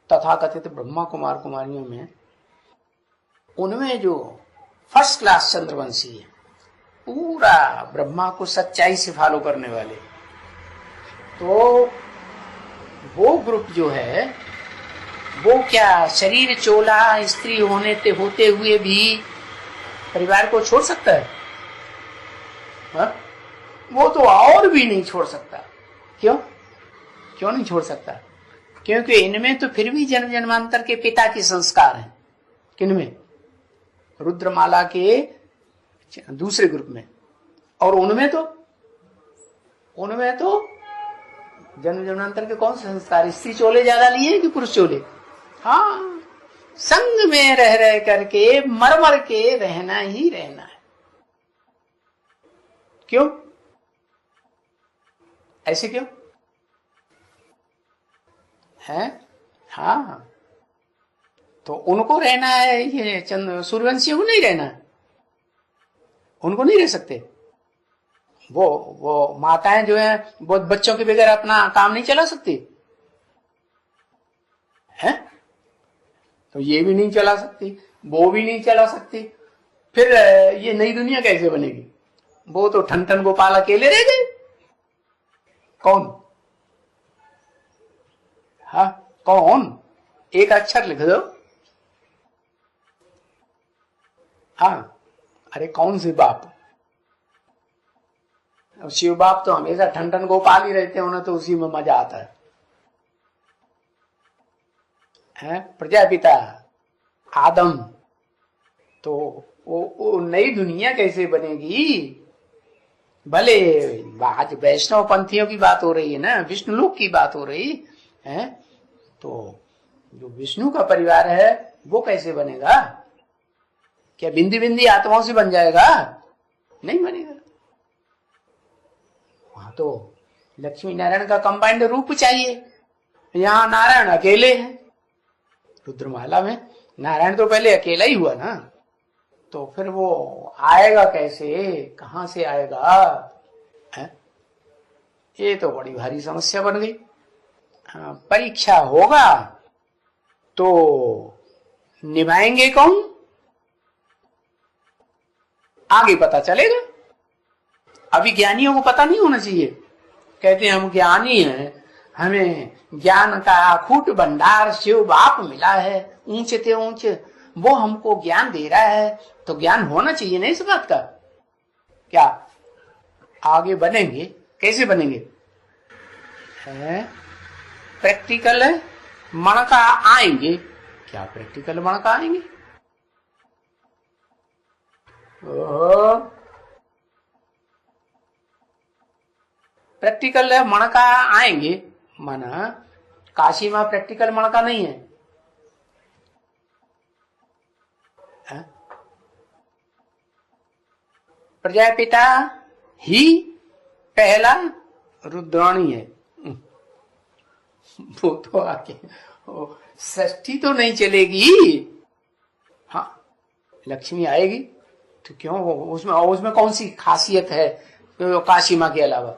तथाकथित ब्रह्मा कुमार कुमारियों में, उनमें जो फर्स्ट क्लास चंद्रवंशी है, पूरा ब्रह्मा को सच्चाई से फॉलो करने वाले, तो वो ग्रुप जो है वो क्या शरीर चोला स्त्री होते हुए भी परिवार को छोड़ सकता है? हा? वो तो और भी नहीं छोड़ सकता। क्यों नहीं छोड़ सकता? क्योंकि इनमें तो फिर भी जन्म जन्मांतर के पिता के संस्कार हैं। किनमें? रुद्रमाला के दूसरे ग्रुप में। और उनमें तो जन्म जन्मांतर के कौन से संस्कार? स्त्री चोले ज्यादा लिए कि पुरुष चोले? हाँ, संग में रह करके मर के रहना ही रहना है। क्यों? ऐसे क्यों है? हाँ, तो उनको रहना है, ये सूर्यवंशियों को नहीं रहना है। उनको नहीं रह सकते। वो माताएं जो हैं वो बच्चों के बगैर अपना काम नहीं चला सकती है? तो ये भी नहीं चला सकती, वो भी नहीं चला सकती, फिर ये नई दुनिया कैसे बनेगी? वो तो ठन गोपाल अकेले रह गए। कौन? हाँ, कौन? एक अक्षर लिख दो। हाँ, अरे कौन से बाप? शिव बाप तो हमेशा ठन गोपाल ही रहते हैं, उन्हें तो उसी में मजा आता है? प्रजापिता आदम, तो वो नई दुनिया कैसे बनेगी? भले आज वैष्णव पंथियों की बात हो रही है ना, विष्णु लोक की बात हो रही है, तो जो विष्णु का परिवार है वो कैसे बनेगा? क्या बिंदी बिंदी आत्माओं से बन जाएगा? नहीं बनेगा। वहां तो लक्ष्मी नारायण का कंबाइंड रूप चाहिए। यहाँ नारायण अकेले हैं। रुद्रमाला में नारायण तो पहले अकेला ही हुआ ना, तो फिर वो आएगा कैसे? कहां से आएगा? है? ये तो बड़ी भारी समस्या बन गई। हाँ, परीक्षा होगा तो निभाएंगे कौन? आगे पता चलेगा। अभी ज्ञानियों को पता नहीं होना चाहिए। कहते हैं हम ज्ञानी हैं, हमें ज्ञान का अखूट भंडार शिव बाप मिला है, ऊंचे ते ऊंचे, वो हमको ज्ञान दे रहा है, तो ज्ञान होना चाहिए ना इस बात का। क्या आगे बनेंगे? कैसे बनेंगे? प्रैक्टिकल मणका आएंगे। क्या प्रैक्टिकल मणका आएंगे? प्रैक्टिकल मणका आएंगे, माना काशी में प्रैक्टिकल मणका नहीं है। प्रजापिता ही पहला रुद्राणी है। वो तो आके सृष्टि तो नहीं चलेगी। हाँ, लक्ष्मी आएगी तो क्यों? उसमें कौन सी खासियत है तो काशी माँ के अलावा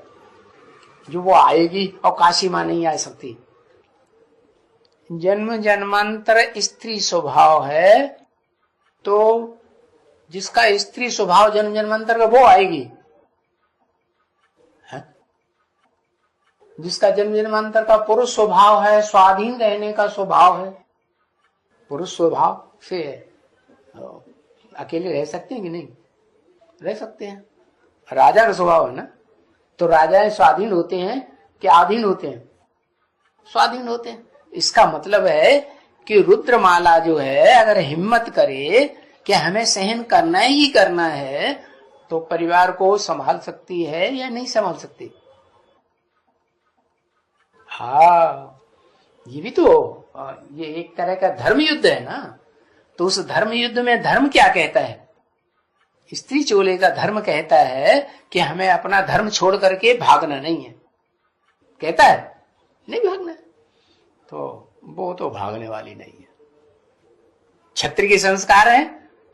जो वो आएगी और काशी माँ नहीं आ सकती? जन्म जन्मांतर स्त्री स्वभाव है, तो जिसका स्त्री स्वभाव जन्म जन्मांतर का वो आएगी है? जिसका जन्म जन्मांतर का पुरुष स्वभाव है, स्वाधीन रहने का स्वभाव है, पुरुष स्वभाव से अकेले रह सकते हैं कि नहीं? रह सकते हैं। राजा का स्वभाव है ना, तो राजाएं स्वाधीन होते हैं कि आधीन होते हैं? स्वाधीन होते हैं। इसका मतलब है कि रुद्रमाला जो है अगर हिम्मत करे कि हमें सहन करना ही करना है, तो परिवार को संभाल सकती है या नहीं संभाल सकती? हाँ, ये भी तो ये एक तरह का धर्म युद्ध है ना। तो उस धर्म युद्ध में धर्म क्या कहता है? स्त्री चोले का धर्म कहता है कि हमें अपना धर्म छोड़ करके भागना नहीं है। कहता है नहीं भागना, तो वो तो भागने वाली नहीं है। क्षत्रिय के संस्कार है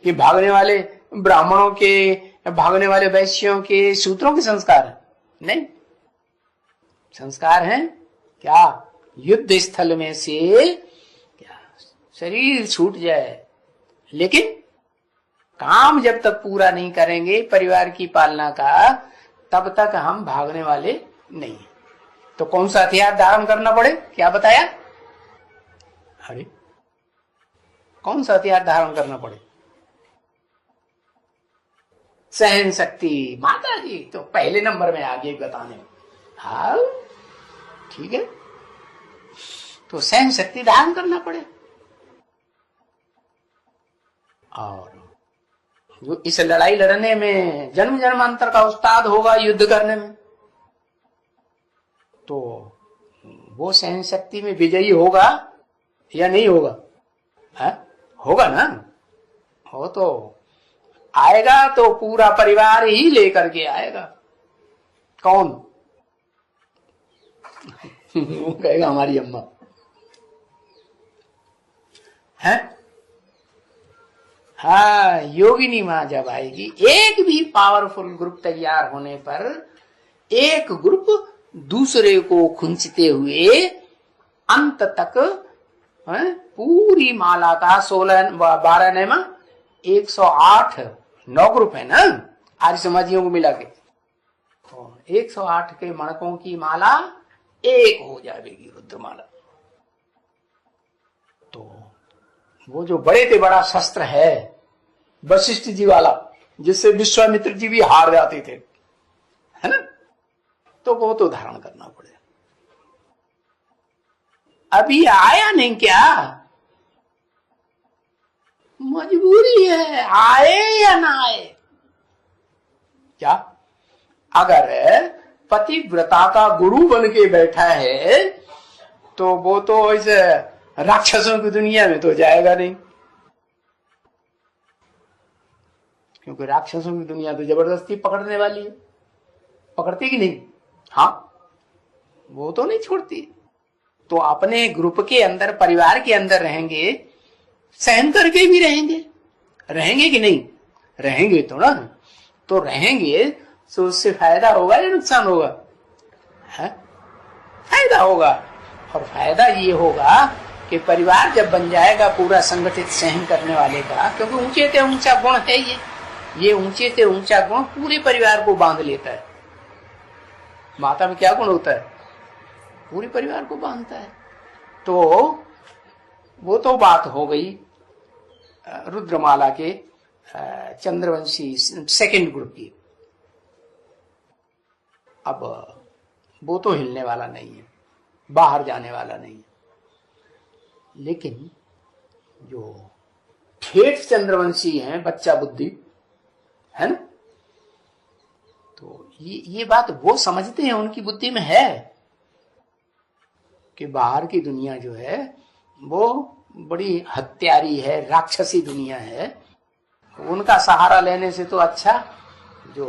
कि भागने वाले ब्राह्मणों के, भागने वाले वैश्यों के, शूद्रों के संस्कार है? नहीं, संस्कार है क्या? युद्ध स्थल में से क्या शरीर छूट जाए, लेकिन काम जब तक पूरा नहीं करेंगे परिवार की पालना का, तब तक हम भागने वाले नहीं। तो कौन सा हथियार धारण करना पड़े, क्या बताया? अरे कौन सा हथियार धारण करना पड़े? सहन शक्ति। माता जी तो पहले नंबर में आगे बताने में। हाँ ठीक है, तो सहन शक्ति धारण करना पड़े। और जो इस लड़ाई लड़ने में जन्म जन्मांतर का उस्ताद होगा युद्ध करने में, तो वो सहन शक्ति में विजयी होगा या नहीं होगा? है? होगा ना। हो तो आएगा तो पूरा परिवार ही लेकर के आएगा। कौन? वो कहेगा हमारी अम्मा है। हाँ, योगिनी माँ जब आएगी, एक भी पावरफुल ग्रुप तैयार होने पर एक ग्रुप दूसरे को खुंचते हुए अंत तक पूरी माला का 16 12 नेमा 108 9 ग्रुप है ना आर्य समाजियों को मिला के, 108 के मणकों की माला एक हो जाएगी रुद्रमाला। तो वो जो बड़े से बड़ा शस्त्र है वशिष्ठ जी वाला, जिससे विश्वामित्र जी भी हार जाते थे, है ना, तो वो तो धारण करना पड़े। अभी आया नहीं क्या? मजबूरी है, आए या ना आए। क्या अगर पतिव्रता का गुरु बन के बैठा है तो वो तो इस राक्षसों की दुनिया में तो जाएगा नहीं, क्योंकि राक्षसों की दुनिया तो जबरदस्ती पकड़ने वाली है। पकड़ती कि नहीं? हाँ, वो तो नहीं छोड़ती। तो अपने ग्रुप के अंदर, परिवार के अंदर रहेंगे, सहन करके भी रहेंगे। रहेंगे कि नहीं? रहेंगे तो ना। तो रहेंगे तो उससे फायदा होगा या नुकसान होगा? है? फायदा होगा। और फायदा ये होगा कि परिवार जब बन जाएगा पूरा संगठित सहन करने वाले का, क्योंकि ऊंचे से ऊंचा गुण है ये ऊंचे से ऊंचा गुण पूरे परिवार को बांध लेता है। माता में क्या गुण होता है? पूरे परिवार को बांधता है। तो वो तो बात हो गई रुद्रमाला के चंद्रवंशी सेकंड ग्रुप की। अब वो तो हिलने वाला नहीं है, बाहर जाने वाला नहीं है। लेकिन जो ठेठ चंद्रवंशी हैं, बच्चा बुद्धि है ना, तो ये बात वो समझते हैं, उनकी बुद्धि में है कि बाहर की दुनिया जो है वो बड़ी हत्यारी है, राक्षसी दुनिया है। उनका सहारा लेने से तो अच्छा जो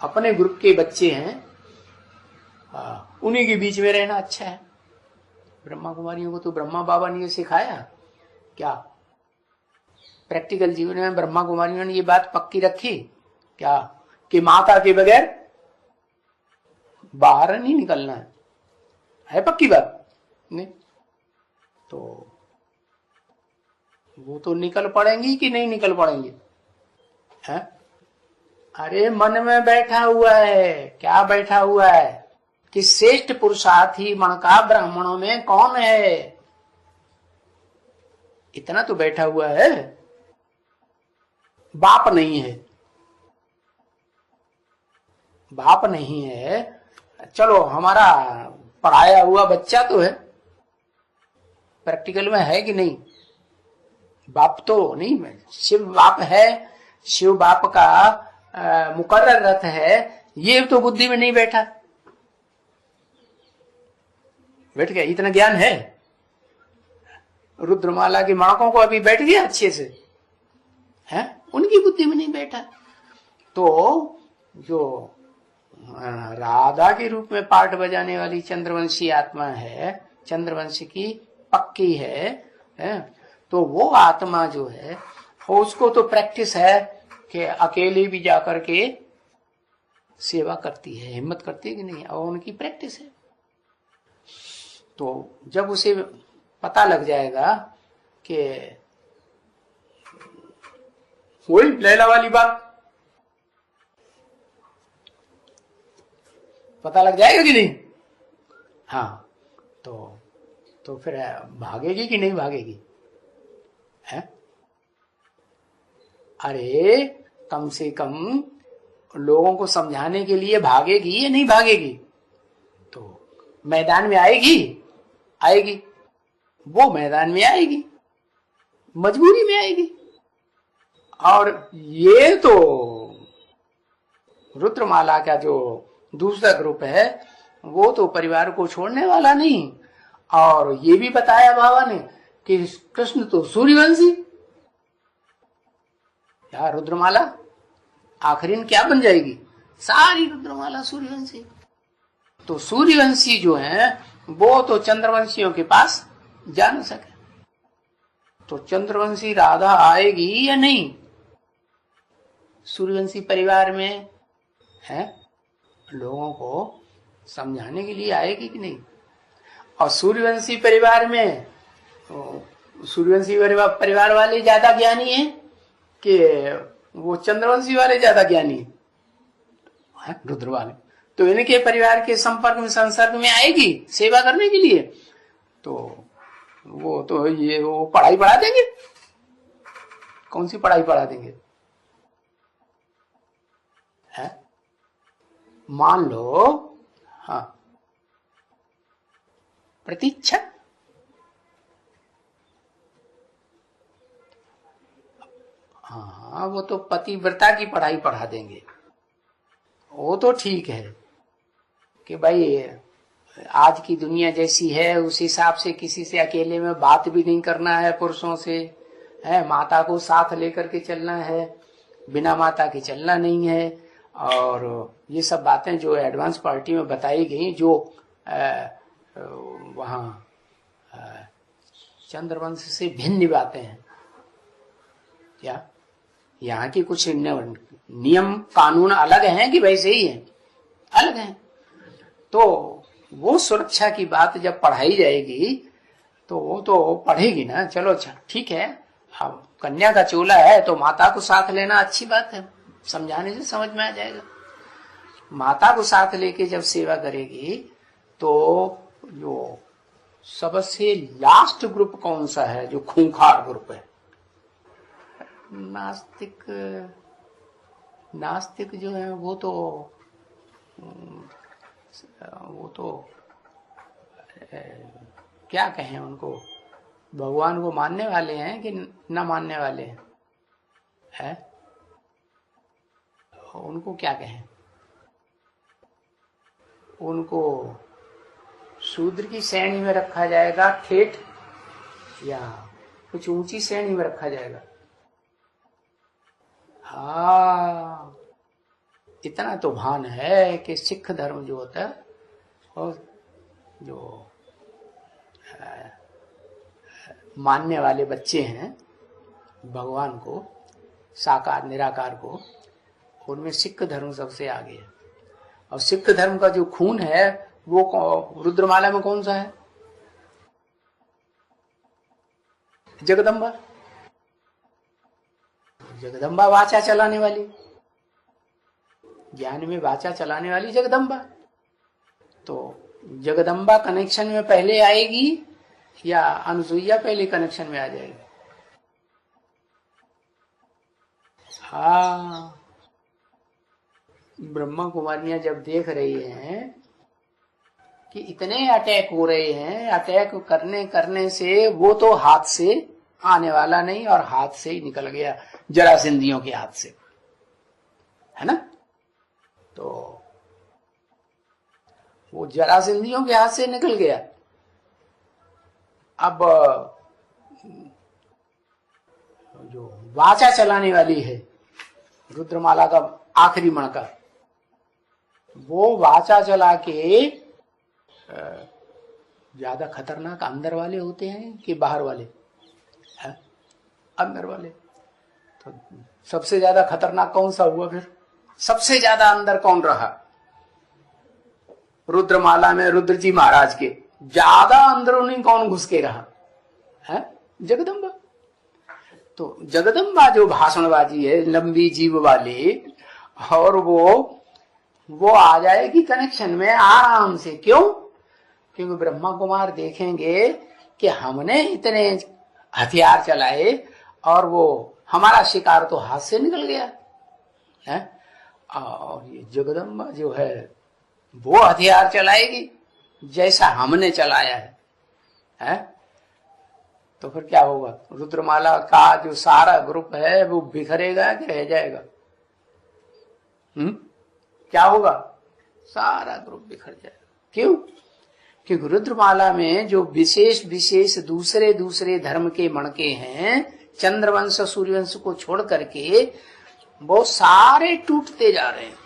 अपने ग्रुप के बच्चे हैं उन्हीं के बीच में रहना अच्छा है। ब्रह्मा कुमारियों को तो ब्रह्मा बाबा ने ये सिखाया क्या? प्रैक्टिकल जीवन में ब्रह्मा कुमारियों ने ये बात पक्की रखी क्या कि माता के बगैर बाहर नहीं निकलना है पक्की बात नहीं? तो वो तो निकल पड़ेंगी कि नहीं निकल पड़ेंगे? है? अरे मन में बैठा हुआ है। क्या बैठा हुआ है? कि श्रेष्ठ पुरुषार्थी मन का ब्राह्मणों में कौन है? इतना तो बैठा हुआ है। बाप नहीं है, बाप नहीं है। चलो हमारा पढ़ाया हुआ बच्चा तो है, प्रैक्टिकल में है कि नहीं? बाप तो नहीं, शिव बाप है, शिव बाप का मुकर्रर रथ है, ये तो बुद्धि में नहीं बैठा। बैठ गया, इतना ज्ञान है रुद्रमाला की माकों को, अभी बैठ गया अच्छे से, है उनकी बुद्धि में नहीं बैठा। तो जो राधा के रूप में पाठ बजाने वाली चंद्रवंशी आत्मा है, चंद्रवंशी की पक्की है, तो वो आत्मा जो है उसको तो प्रैक्टिस है कि अकेले भी जाकर के सेवा करती है, हिम्मत करती है कि नहीं, और उनकी प्रैक्टिस है। तो जब उसे पता लग जाएगा कि वही लैला वाली बात पता लग जाएगा कि नहीं, हाँ, तो फिर भागेगी कि नहीं भागेगी, है? अरे कम से कम लोगों को समझाने के लिए भागेगी या नहीं भागेगी? तो मैदान में आएगी, वो मैदान में आएगी, मजबूरी में आएगी। और ये तो रुद्रमाला का जो दूसरा ग्रुप है वो तो परिवार को छोड़ने वाला नहीं। और ये भी बताया बाबा ने कि कृष्ण तो सूर्यवंशी, यार रुद्रमाला आखिरी क्या बन जाएगी, सारी रुद्रमाला सूर्यवंशी। तो सूर्यवंशी जो है वो तो चंद्रवंशियों के पास जा न सके, तो चंद्रवंशी राधा आएगी या नहीं सूर्यवंशी परिवार में, है? लोगों को समझाने के लिए आएगी कि नहीं? और सूर्यवंशी परिवार में सूर्यवंशी परिवार वाले ज्यादा ज्ञानी हैं कि वो चंद्रवंशी वाले ज्यादा ज्ञानी हैं, रुद्र वाले? तो इनके परिवार के संपर्क में, संसर्ग में आएगी सेवा करने के लिए, तो वो पढ़ाई पढ़ा देंगे। कौन सी पढ़ाई पढ़ा देंगे, है? मान लो, हाँ, प्रतीक्षा, हाँ, वो तो पतिव्रता की पढ़ाई पढ़ा देंगे, वो तो ठीक है कि भाई आज की दुनिया जैसी है उस हिसाब से किसी से अकेले में बात भी नहीं करना है, पुरुषों से, है, माता को साथ लेकर के चलना है, बिना माता के चलना नहीं है। और ये सब बातें जो एडवांस पार्टी में बताई गई, जो वहाँ चंद्रवंश से भिन्न बातें हैं, क्या यहाँ की कुछ नियम कानून अलग हैं कि वैसे ही हैं, अलग हैं। तो वो सुरक्षा की बात जब पढ़ाई जाएगी तो वो तो पढ़ेगी ना, चलो ठीक है, अब कन्या का चोला है तो माता को साथ लेना अच्छी बात है, समझाने से समझ में आ जाएगा। माता को साथ लेके जब सेवा करेगी तो जो सबसे लास्ट ग्रुप कौन सा है, जो खूंखार ग्रुप है, नास्तिक जो है वो तो क्या कहें उनको, भगवान को मानने वाले हैं कि न मानने वाले हैं, उनको क्या कहें? उनको शूद्र की श्रेणी में रखा जाएगा ठेठ, या कुछ ऊंची श्रेणी में रखा जाएगा? हाँ, इतना तो भान है कि सिख धर्म जो होता है और जो मानने वाले बच्चे हैं भगवान को, साकार निराकार को, उनमें सिख धर्म सबसे आगे है। और सिख धर्म का जो खून है वो रुद्रमाला में कौन सा है? जगदम्बा। जगदम्बा वाचा चलाने वाली, ज्ञान में वाचा चलाने वाली जगदम्बा। तो जगदम्बा कनेक्शन में पहले आएगी या अनुसुईया पहले कनेक्शन में आ जाएगी? हाँ, ब्रह्मा कुमारियां जब देख रही हैं कि इतने अटैक हो रहे हैं, अटैक करने से वो तो हाथ से आने वाला नहीं, और हाथ से ही निकल गया जरासिंधियों के हाथ से, है ना? तो वो जरासिंधियों के हाथ से निकल गया, अब जो वाचा चलाने वाली है रुद्रमाला का आखिरी मणका, वो वाचा चला के ज्यादा खतरनाक अंदर वाले होते हैं कि बाहर वाले? है? अंदर वाले। तो सबसे ज्यादा खतरनाक कौन सा हुआ फिर? सबसे ज्यादा अंदर कौन रहा? रुद्रमाला में रुद्र जी महाराज के ज्यादा अंदरूनी कौन घुस के रहा? है? जगदम्बा। तो जगदम्बा जो भाषणबाजी है लंबी जीव वाली, और वो आ जाएगी कनेक्शन में आराम से। क्यों? क्योंकि ब्रह्मा कुमार देखेंगे कि हमने इतने हथियार चलाए और वो हमारा शिकार तो हाथ से निकल गया है, और ये जगदम्बा जो है वो हथियार चलाएगी जैसा हमने चलाया है? तो फिर क्या होगा? रुद्रमाला का जो सारा ग्रुप है वो बिखरेगा कि रह जाएगा? क्या होगा? सारा ग्रुप बिखर जाएगा। क्यों? क्योंकि रुद्रमाला में जो विशेष विशेष दूसरे दूसरे धर्म के मणके हैं, चंद्रवंश सूर्यवंश को छोड़ करके, वो सारे टूटते जा रहे हैं।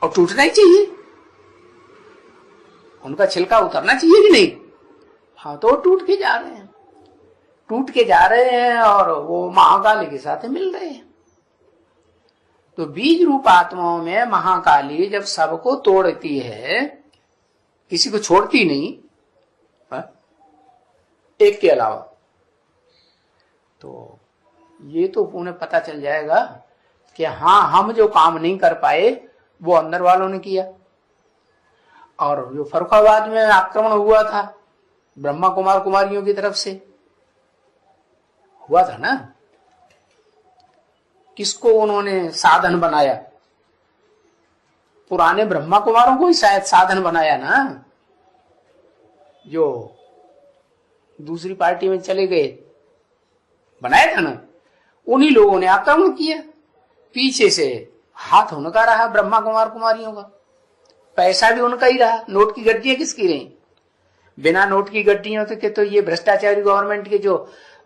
और टूटना ही चाहिए, उनका छिलका उतरना चाहिए कि नहीं? हाँ, तो टूट के जा रहे हैं, टूट के जा रहे हैं और वो महाकाली के साथ मिल रहे हैं। तो बीज रूप आत्माओं में महाकाली जब सबको तोड़ती है, किसी को छोड़ती नहीं एक के अलावा, तो ये तो उन्हें पता चल जाएगा कि हाँ, हम जो काम नहीं कर पाए वो अंदर वालों ने किया। और जो फर्रुखाबाद में आक्रमण हुआ था ब्रह्मा कुमार कुमारियों की तरफ से, हुआ था ना, किसको उन्होंने साधन बनाया? पुराने ब्रह्मा कुमारों को ही शायद साधन बनाया ना, जो दूसरी पार्टी में चले गए, बनाया था ना। उन्हीं लोगों ने आक्रमण किया, पीछे से हाथ उनका रहा ब्रह्मा कुमार कुमारियों का, पैसा भी उनका ही रहा। नोट की गड्डियां किसकी रही? बिना नोट की गड्डियों के तो ये भ्रष्टाचारी गवर्नमेंट के जो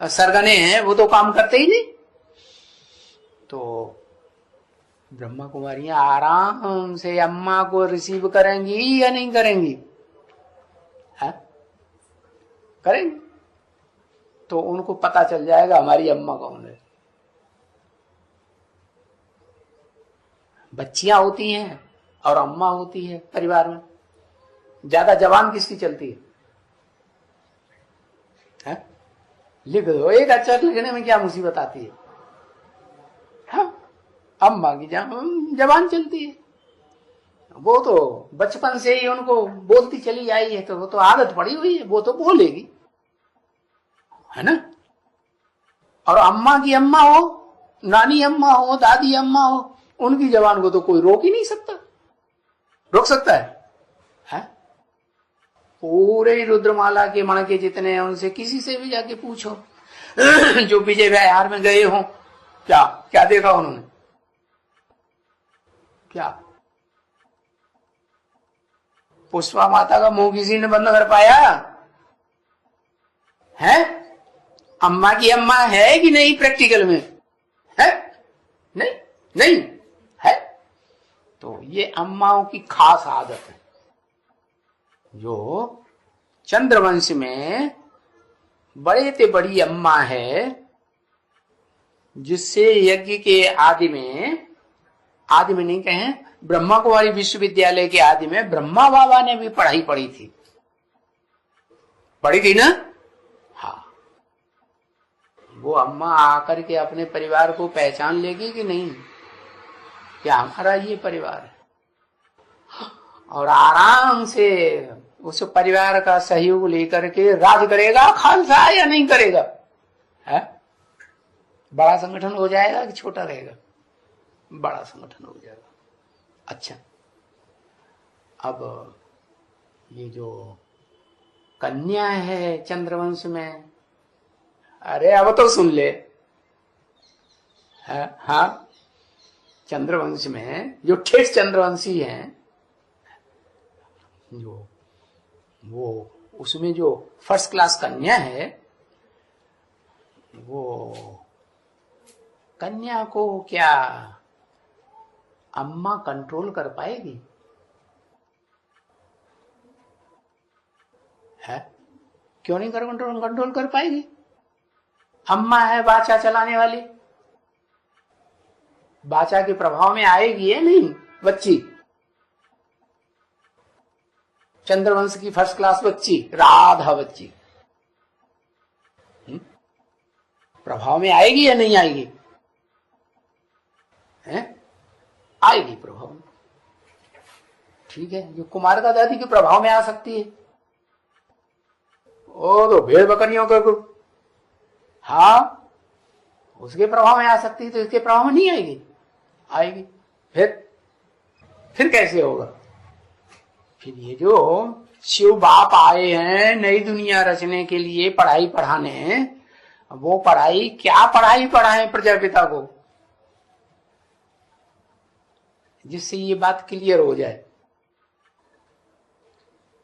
सरगने हैं वो तो काम करते ही नहीं। तो ब्रह्मा कुमारियां आराम से अम्मा को रिसीव करेंगी या नहीं करेंगी? है? करेंगी। तो उनको पता चल जाएगा हमारी अम्मा कौन है। बच्चियां होती हैं और अम्मा होती है परिवार में। ज्यादा जबान किसकी चलती है? लिख दो, एक अक्षर लिखने में क्या मुसीबत आती है? हाँ, अम्मा की जबान चलती है। वो तो बचपन से ही उनको बोलती चली आई है, तो वो तो आदत पड़ी हुई है, वो तो बोलेगी, है ना। और अम्मा की अम्मा हो, नानी अम्मा हो, दादी अम्मा हो, उनकी जबान को तो कोई रोक ही नहीं सकता। रोक सकता है? पूरे रुद्रमाला के मणके जितने हैं उनसे किसी से भी जाके पूछो जो विजय विहार में गए हो, क्या क्या देखा उन्होंने? क्या पुष्पा माता का मुंह किसी ने बंद कर पाया है? अम्मा की अम्मा है कि नहीं प्रैक्टिकल में? है? नहीं, नहीं है। तो ये अम्माओं की खास आदत है। जो चंद्रवंश में बड़े ते बड़ी अम्मा है, जिससे यज्ञ के आदि में नहीं कहें, ब्रह्मा कुमारी विश्वविद्यालय के आदि में ब्रह्मा बाबा ने भी पढ़ाई पढ़ी थी। पढ़ी थी ना? हाँ। वो अम्मा आकर के अपने परिवार को पहचान लेगी कि नहीं, क्या हमारा ये परिवार है, और आराम से उस परिवार का सहयोग लेकर के राज करेगा खालसा, या नहीं करेगा? है? बड़ा संगठन हो जाएगा कि छोटा रहेगा? बड़ा संगठन हो जाएगा। अच्छा, अब ये जो कन्या है चंद्रवंश में, अरे अब तो सुन ले। हाँ, चंद्रवंश में जो ठेठ चंद्रवंशी हैं, जो वो उसमें जो फर्स्ट क्लास कन्या है, वो कन्या को क्या अम्मा कंट्रोल कर पाएगी? है क्यों नहीं कंट्रोल कर पाएगी? अम्मा है बाचा चलाने वाली, बाचा के प्रभाव में आएगी या नहीं बच्ची? चंद्रवंश की फर्स्ट क्लास बच्ची राधा बच्ची प्रभाव में आएगी या नहीं आएगी? है? आएगी प्रभाव में। ठीक है, जो कुमार का दादी के प्रभाव में आ सकती है, वो तो भेड़ बकरियों का ग्रुप, हाँ उसके प्रभाव में आ सकती है, तो इसके प्रभाव में नहीं आएगी? आएगी। फिर कैसे होगा? फिर ये जो शिव बाप आए हैं नई दुनिया रचने के लिए, पढ़ाई पढ़ाने, वो पढ़ाई क्या पढ़ाई पढ़ाए प्रजापिता को, जिससे ये बात क्लियर हो जाए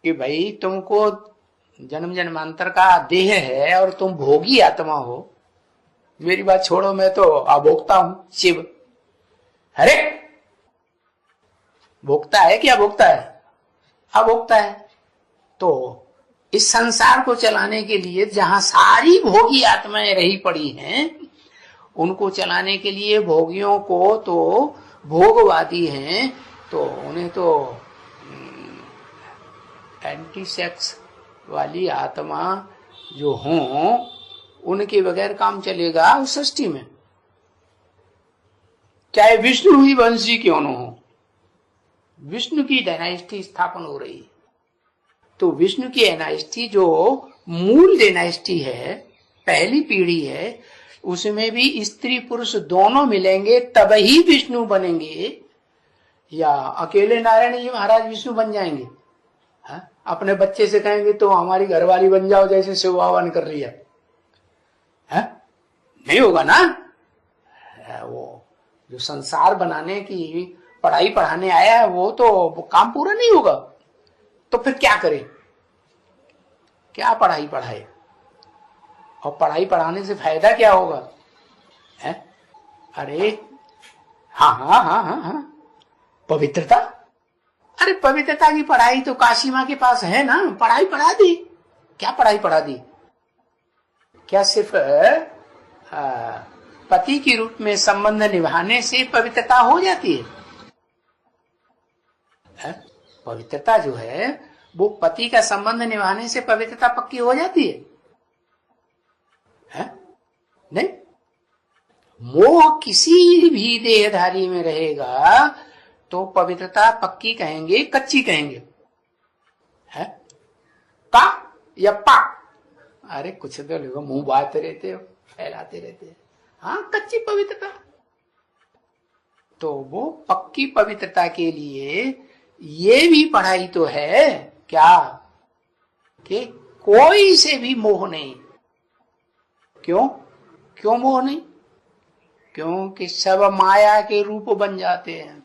कि भाई तुमको जन्म जन्मांतर का देह है और तुम भोगी आत्मा हो। मेरी बात छोड़ो, मैं तो अभोक्ता हूं शिव। अरे भोक्ता है क्या? भोक्ता है, अभोक्ता है। तो इस संसार को चलाने के लिए जहां सारी भोगी आत्माएं रही पड़ी हैं, उनको चलाने के लिए भोगियों को तो भोगवादी हैं, तो उन्हें तो एंटी सेक्स वाली आत्मा जो हों, उनके बगैर काम चलेगा उस सृष्टि में, चाहे विष्णु ही वंशी क्यों न हो। विष्णु की डायनास्टी स्थापन हो रही है, तो विष्णु की डायनास्टी जो मूल डायनास्टी है, पहली पीढ़ी है, उसमें भी स्त्री पुरुष दोनों मिलेंगे तब ही विष्णु बनेंगे, या अकेले नारायण जी महाराज विष्णु बन जाएंगे? हा? अपने बच्चे से कहेंगे तो हमारी घरवाली बन जाओ जैसे शिव बाबा ने कर लिया, है? नहीं होगा ना। वो जो संसार बनाने की पढ़ाई पढ़ाने आया है, वो तो काम पूरा नहीं होगा। तो फिर क्या करे? क्या पढ़ाई पढ़ाए? और पढ़ाई पढ़ाने से फायदा क्या होगा? है? अरे हाँ, पवित्रता। अरे पवित्रता की पढ़ाई तो काशी माँ के पास है ना, पढ़ाई पढ़ा दी। क्या पढ़ाई पढ़ा दी? क्या सिर्फ पति के रूप में संबंध निभाने से पवित्रता हो जाती है? पवित्रता जो है वो पति का संबंध निभाने से पवित्रता पक्की हो जाती है? नहीं। मोह किसी भी देहधारी में रहेगा तो पवित्रता पक्की कहेंगे, कच्ची कहेंगे? है? का या पा? अरे कुछ तो लोग मुंह बाते रहते हो, फैलाते रहते हैं। हाँ, कच्ची पवित्रता। तो वो पक्की पवित्रता के लिए ये भी पढ़ाई तो है क्या कि कोई से भी मोह नहीं। क्यों मोह नहीं? क्योंकि सब माया के रूप बन जाते हैं,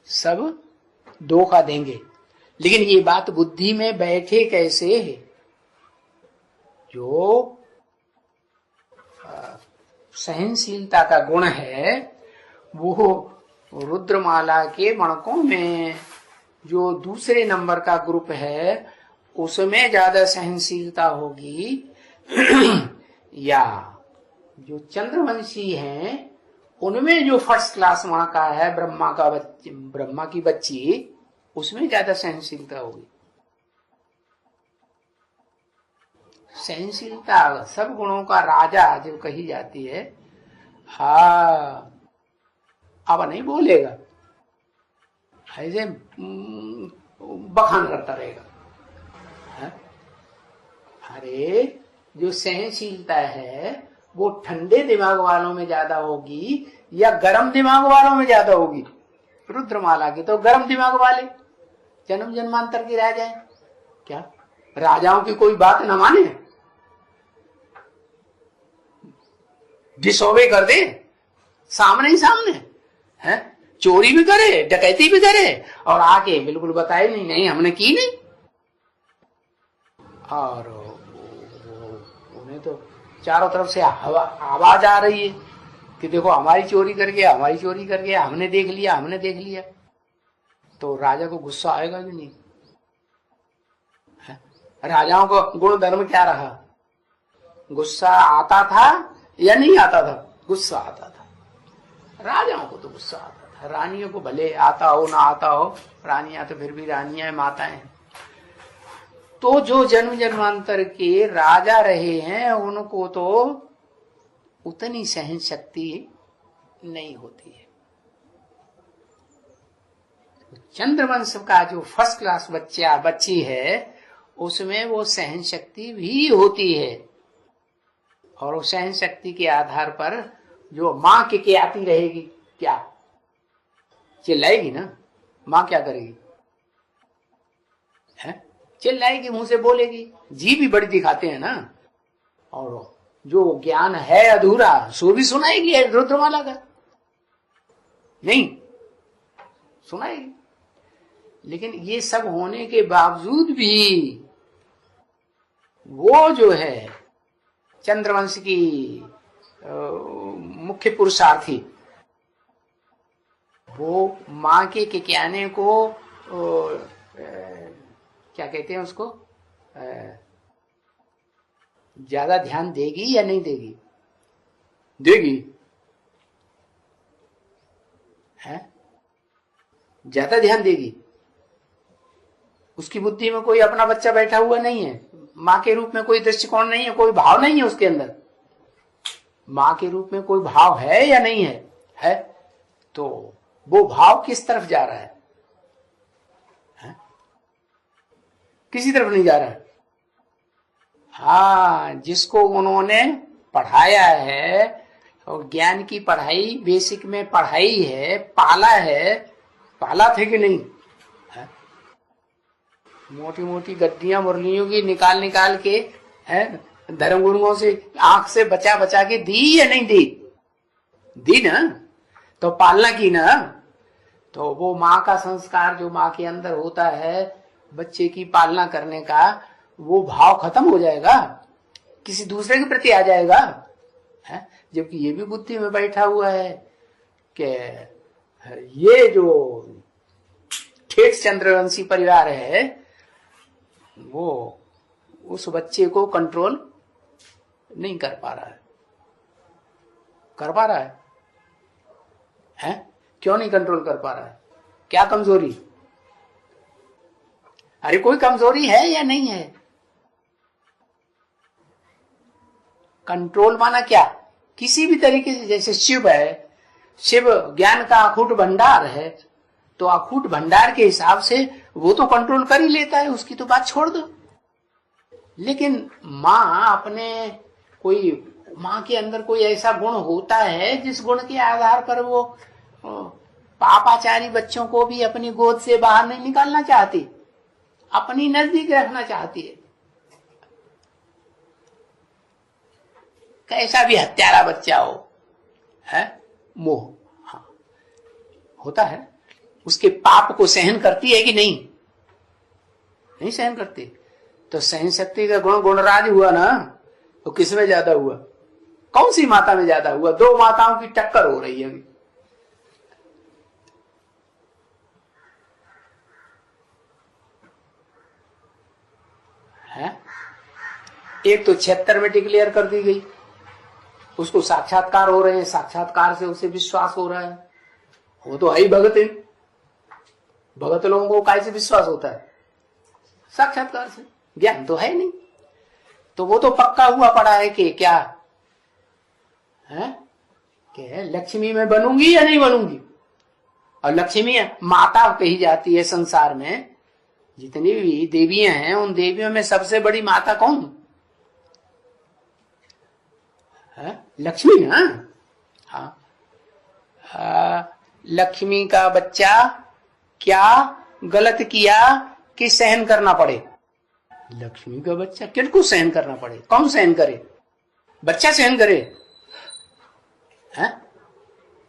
सब धोखा देंगे। लेकिन ये बात बुद्धि में बैठे कैसे है? जो सहनशीलता का गुण है, वो रुद्रमाला के मणकों में जो दूसरे नंबर का ग्रुप है, उसमें ज्यादा सहनशीलता होगी, या जो चंद्रवंशी हैं उनमें जो फर्स्ट क्लास माँ का है, ब्रह्मा की बच्ची, उसमें ज्यादा सहनशीलता होगी। सहनशीलता सब गुणों का राजा जो कही जाती है। हाँ, अब नहीं बोलेगा, ऐसे बखान करता रहेगा। अरे जो सहनशीलता है वो ठंडे दिमाग वालों में ज्यादा होगी या गर्म दिमाग वालों में ज्यादा होगी? रुद्रमाला के तो गर्म दिमाग वाले जन्म जन्मांतर के राजा हैं। क्या राजाओं की कोई बात न माने, डिसोबे कर दे सामने ही सामने, है? चोरी भी करे, डकैती भी करे, और आके बिल्कुल बताए नहीं, नहीं हमने की नहीं। और उन्हें तो चारों तरफ से आवाज आ रही है कि देखो हमारी चोरी कर गया, हमारी चोरी कर गया, हमने देख लिया, हमने देख लिया। तो राजा को गुस्सा आएगा कि नहीं? राजाओं को गुण धर्म क्या रहा? गुस्सा आता था या नहीं आता था? गुस्सा आता था। राजाओं को तो गुस्सा आता था, रानियों को भले आता हो ना आता हो, रानियां तो फिर भी रानियां माताएं। तो जो जन्म जन्मांतर के राजा रहे हैं उनको तो उतनी सहन शक्ति नहीं होती है। चंद्रवंश का जो फर्स्ट क्लास बच्ची है उसमें वो सहन शक्ति भी होती है, और वो सहन शक्ति के आधार पर जो माँ के आती रहेगी, क्या चिल्लाएगी ना? माँ क्या करेगी? है चिल्लाएगी, मुंह से बोलेगी, जी भी बड़ी दिखाते हैं ना। और जो ज्ञान है अधूरा सो भी सुनाएगी रुद्रमाला का, नहीं सुनाएगी। लेकिन ये सब होने के बावजूद भी वो जो है चंद्रवंश की मुख्य पुरुषार्थी, वो माँ के कहने को क्या कहते हैं उसको, ज्यादा ध्यान देगी या नहीं देगी? देगी, है ज्यादा ध्यान देगी। उसकी बुद्धि में कोई अपना बच्चा बैठा हुआ नहीं है, माँ के रूप में कोई दृष्टिकोण नहीं है, कोई भाव नहीं है उसके अंदर। माँ के रूप में कोई भाव है या नहीं है? है। तो वो भाव किस तरफ जा रहा है? किसी तरफ नहीं जा रहा है। हाँ, जिसको उन्होंने पढ़ाया है और ज्ञान की पढ़ाई बेसिक में पढ़ाई है, पाला है, पाला थे कि नहीं? मोटी मोटी गद्दियां मुरलियों की निकाल निकाल के धर्म गुरुओं से आंख से बचा बचा के दी या नहीं दी? दी ना, तो पालना की ना। तो वो माँ का संस्कार जो माँ के अंदर होता है बच्चे की पालना करने का, वो भाव खत्म हो जाएगा, किसी दूसरे के प्रति आ जाएगा। है जबकि ये भी बुद्धि में बैठा हुआ है कि ये जो ठेठ चंद्रवंशी परिवार है वो उस बच्चे को कंट्रोल नहीं कर पा रहा है। कर पा रहा है? क्यों नहीं कंट्रोल कर पा रहा है? क्या कमजोरी? अरे कोई कमजोरी है या नहीं है? कंट्रोल माना क्या? किसी भी तरीके से, जैसे शिव है, शिव ज्ञान का अखूट भंडार है, तो अखूट भंडार के हिसाब से वो तो कंट्रोल कर ही लेता है, उसकी तो बात छोड़ दो। लेकिन माँ अपने कोई, माँ के अंदर कोई ऐसा गुण होता है जिस गुण के आधार पर वो पापाचारी बच्चों को भी अपनी गोद से बाहर नहीं निकालना चाहती, अपनी नजदीक रखना चाहती है। कैसा भी हत्यारा बच्चा हो, है मोह, हाँ होता है। उसके पाप को सहन करती है कि नहीं? नहीं सहन करती। तो सहन शक्ति का गुण गुणराज हुआ ना, तो किसमें ज्यादा हुआ? कौन सी माता में ज्यादा हुआ? दो माताओं की टक्कर हो रही है अभी। है एक तो 76 में डिक्लेयर कर दी गई, उसको साक्षात्कार हो रहे हैं, साक्षात्कार से उसे विश्वास हो रहा है। वो तो है ही भगत है, भगत लोगों को कैसे विश्वास होता है? साक्षात्कार से। ज्ञान तो है नहीं, तो वो तो पक्का हुआ पड़ा है कि क्या है कि लक्ष्मी में बनूंगी या नहीं बनूंगी। और लक्ष्मी माता कही जाती है संसार में, जितनी भी देवियां हैं उन देवियों में सबसे बड़ी माता कौन है? लक्ष्मी ना। हाँ, लक्ष्मी का बच्चा क्या गलत किया कि सहन करना पड़े? लक्ष्मी का बच्चा किसको सहन करना पड़े? कौन सहन करे? बच्चा सहन करे? है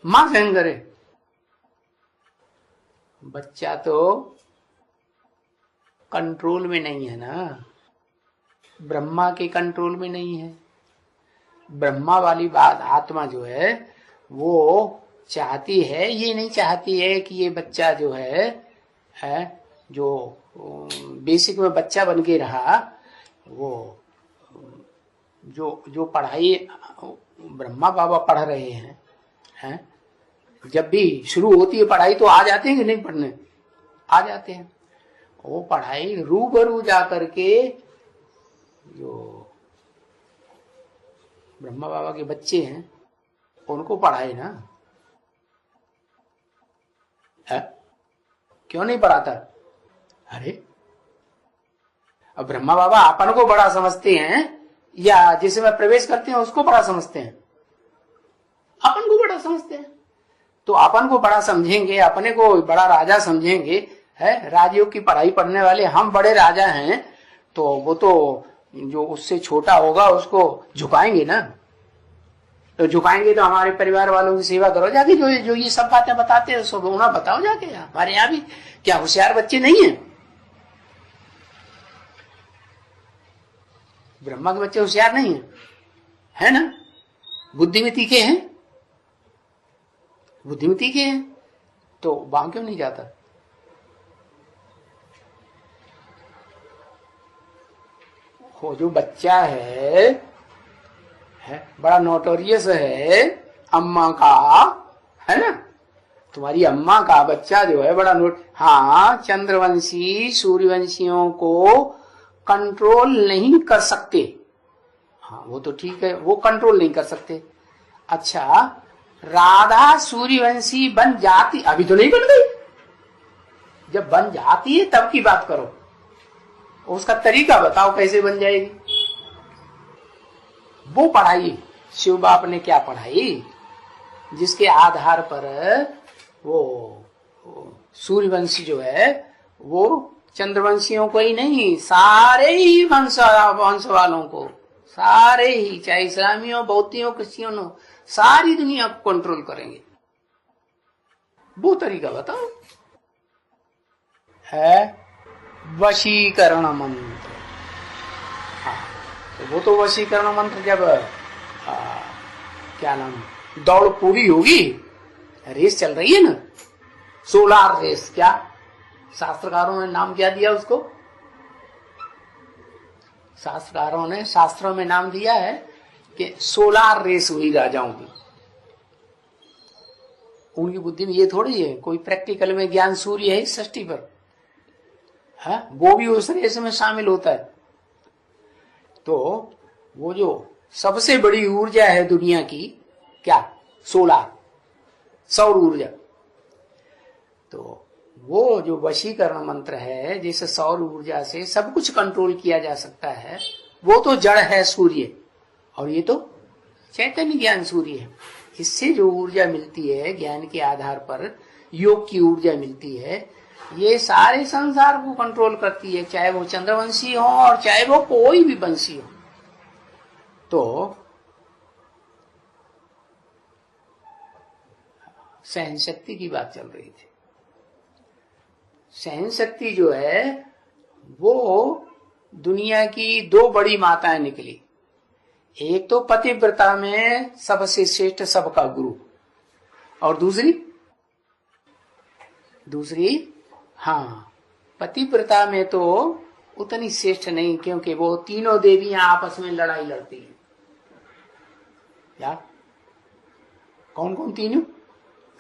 मां सहन करे? बच्चा तो कंट्रोल में नहीं है ना, ब्रह्मा के कंट्रोल में नहीं है। ब्रह्मा वाली बात आत्मा जो है वो चाहती है, ये नहीं चाहती है कि ये बच्चा जो है जो बेसिक में बच्चा बन के रहा, वो जो जो पढ़ाई ब्रह्मा बाबा पढ़ रहे हैं, जब भी शुरू होती है पढ़ाई तो आ जाते हैं कि नहीं पढ़ने, आ जाते हैं। वो पढ़ाई रूबरू जा करके जो ब्रह्मा बाबा के बच्चे हैं उनको पढ़ाए ना, है? क्यों नहीं पढ़ाता? अरे अब ब्रह्मा बाबा अपन को बड़ा समझते हैं या जिसमें प्रवेश करते हैं उसको बड़ा समझते हैं? अपन को बड़ा समझते हैं। तो अपन को बड़ा समझेंगे, अपने को बड़ा राजा समझेंगे, है? राजयोग की पढ़ाई पढ़ने वाले हम बड़े राजा हैं, तो वो तो जो उससे छोटा होगा उसको झुकाएंगे ना। तो झुकाएंगे तो हमारे परिवार वालों की सेवा करो जाके, जो जो ये सब बातें बताते हैं सब उन्हें बताओ जाके। हमारे यहाँ भी क्या होशियार बच्चे नहीं है? ब्रह्मा के बच्चे होशियार नहीं है ना? बुद्धि में तीखे हैं, बुद्धि में तीखे हैं, तो वहां क्यों नहीं जाता? वो जो बच्चा है बड़ा नोटोरियस है अम्मा का, है ना? तुम्हारी अम्मा का बच्चा जो है बड़ा हाँ, चंद्रवंशी सूर्यवंशियों को कंट्रोल नहीं कर सकते। हाँ वो तो ठीक है, वो कंट्रोल नहीं कर सकते। अच्छा, राधा सूर्यवंशी बन जाती, अभी तो नहीं बन गई, जब बन जाती है तब की बात करो, उसका तरीका बताओ कैसे बन जाएगी। वो पढ़ाई शिव बाप ने क्या पढ़ाई, जिसके आधार पर वो सूर्यवंशी जो है वो चंद्रवंशियों को ही नहीं, सारे ही वंश वालों को, सारे ही, चाहे इस्लामियों बौद्धियों क्रिश्चियनों, सारी दुनिया को कंट्रोल करेंगे। वो तरीका बताओ। है वशीकरण मंत्र। हाँ, तो वो तो वशीकरण मंत्र जब क्या नाम, दौड़ पूरी होगी, रेस चल रही है ना, सोलार रेस, क्या शास्त्रकारों ने नाम क्या दिया उसको? शास्त्रकारों ने शास्त्रों में नाम दिया है कि सोलार रेस हुई राजाओं की। उनकी बुद्धि में ये थोड़ी है कोई प्रैक्टिकल में ज्ञान सूर्य है इस सृष्टि पर, है? वो भी उस रेस में शामिल होता है। तो वो जो सबसे बड़ी ऊर्जा है दुनिया की, क्या? सोलार, सौर ऊर्जा। तो वो जो वशीकरण मंत्र है, जिस सौर ऊर्जा से सब कुछ कंट्रोल किया जा सकता है, वो तो जड़ है सूर्य, और ये तो चैतन्य ज्ञान सूर्य है। इससे जो ऊर्जा मिलती है ज्ञान के आधार पर, योग की ऊर्जा मिलती है, ये सारे संसार को कंट्रोल करती है, चाहे वो चंद्रवंशी हो और चाहे वो कोई भी वंशी हो। तो सहन शक्ति की बात चल रही थी। सहन शक्ति जो है वो दुनिया की दो बड़ी माताएं निकली। एक तो पतिव्रता में सबसे श्रेष्ठ, सबका गुरु, और दूसरी हाँ, पतिव्रता में तो उतनी श्रेष्ठ नहीं, क्योंकि वो तीनों देवियां आपस में लड़ाई लड़ती हैं। यार कौन कौन तीनों?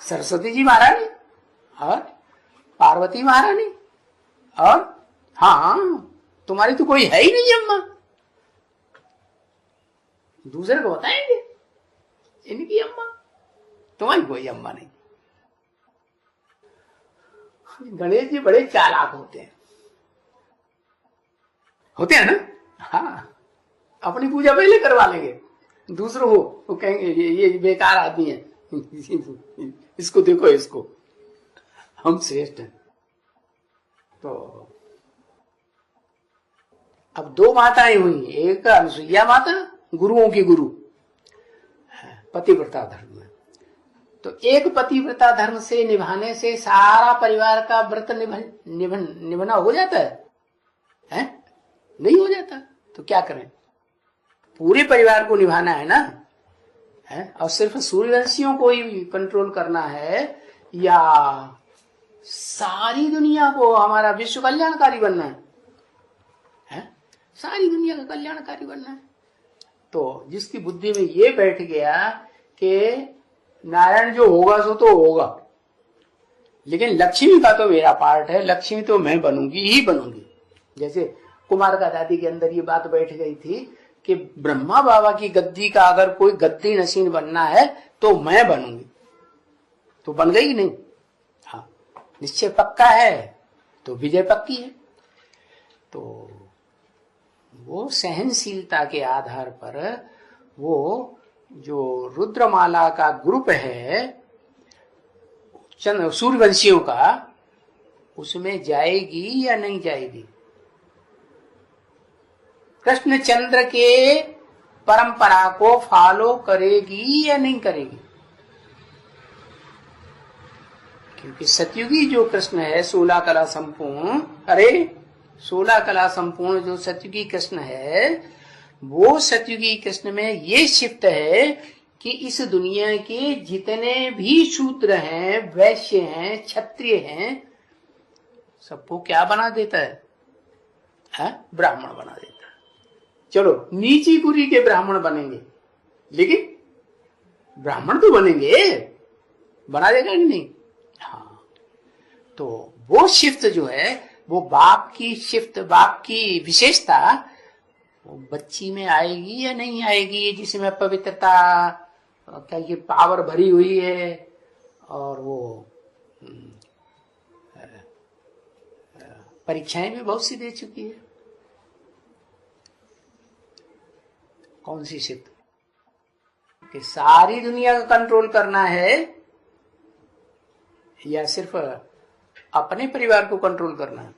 सरस्वती जी महारानी और पार्वती महारानी, और हाँ तुम्हारी तो कोई है ही नहीं अम्मा, दूसरे को बताएंगे इनकी अम्मा, तुम्हारी कोई अम्मा नहीं। गणेश जी बड़े चालाक होते हैं ना। हाँ, अपनी पूजा पहले करवा लेंगे, दूसरों को वो कहेंगे ये बेकार आदमी है, इसको देखो, इसको हम श्रेष्ठ हैं। तो अब दो माताएं हुई, एक अनसुईया माता, गुरुओं की गुरु, पतिव्रता धर्म में, तो एक पतिव्रता धर्म से निभाने से सारा परिवार का व्रत निभना हो जाता है? नहीं हो जाता। तो क्या करें? पूरे परिवार को निभाना है ना, है? और सिर्फ सूर्यवंशियों को ही कंट्रोल करना है या सारी दुनिया को हमारा विश्व कल्याणकारी बनना है? सारी दुनिया का कल्याणकारी बनना है। तो जिसकी बुद्धि में ये बैठ गया कि नारायण जो होगा सो तो होगा, लेकिन लक्ष्मी का तो मेरा पार्ट है, लक्ष्मी तो मैं बनूंगी ही बनूंगी। जैसे कुमार का दादी के अंदर ये बात बैठ गई थी कि ब्रह्मा बाबा की गद्दी का अगर कोई गद्दी नशीन बनना है तो मैं बनूंगी। तो बन गई नहीं? हाँ, निश्चय पक्का है तो विजय पक्की है। तो वो सहनशीलता के आधार पर वो जो रुद्रमाला का ग्रुप है सूर्यवंशियों का, उसमें जाएगी या नहीं जाएगी? कृष्ण चंद्र के परंपरा को फॉलो करेगी या नहीं करेगी? क्योंकि सतयुगी जो कृष्ण है 16 कला संपूर्ण, 16 कला संपूर्ण जो सतयुगी कृष्ण है, वो सतयुगी कृष्ण में ये शिफ्ट है कि इस दुनिया के जितने भी शूद्र हैं, वैश्य हैं, क्षत्रिय हैं, सबको क्या बना देता है? ब्राह्मण बना देता है। चलो नीची कुरी के ब्राह्मण बनेंगे, लेकिन ब्राह्मण तो बनेंगे, बना देगा कि नहीं? हाँ, तो वो शिफ्ट जो है, वो बाप की शिफ्ट, बाप की विशेषता वो बच्ची में आएगी या नहीं आएगी, जिसमें पवित्रता क्या ये पावर भरी हुई है और वो परीक्षाएं भी बहुत सी दे चुकी है। कौन सी शिफ्ट? कि सारी दुनिया का कंट्रोल करना है या सिर्फ अपने परिवार को कंट्रोल करना है?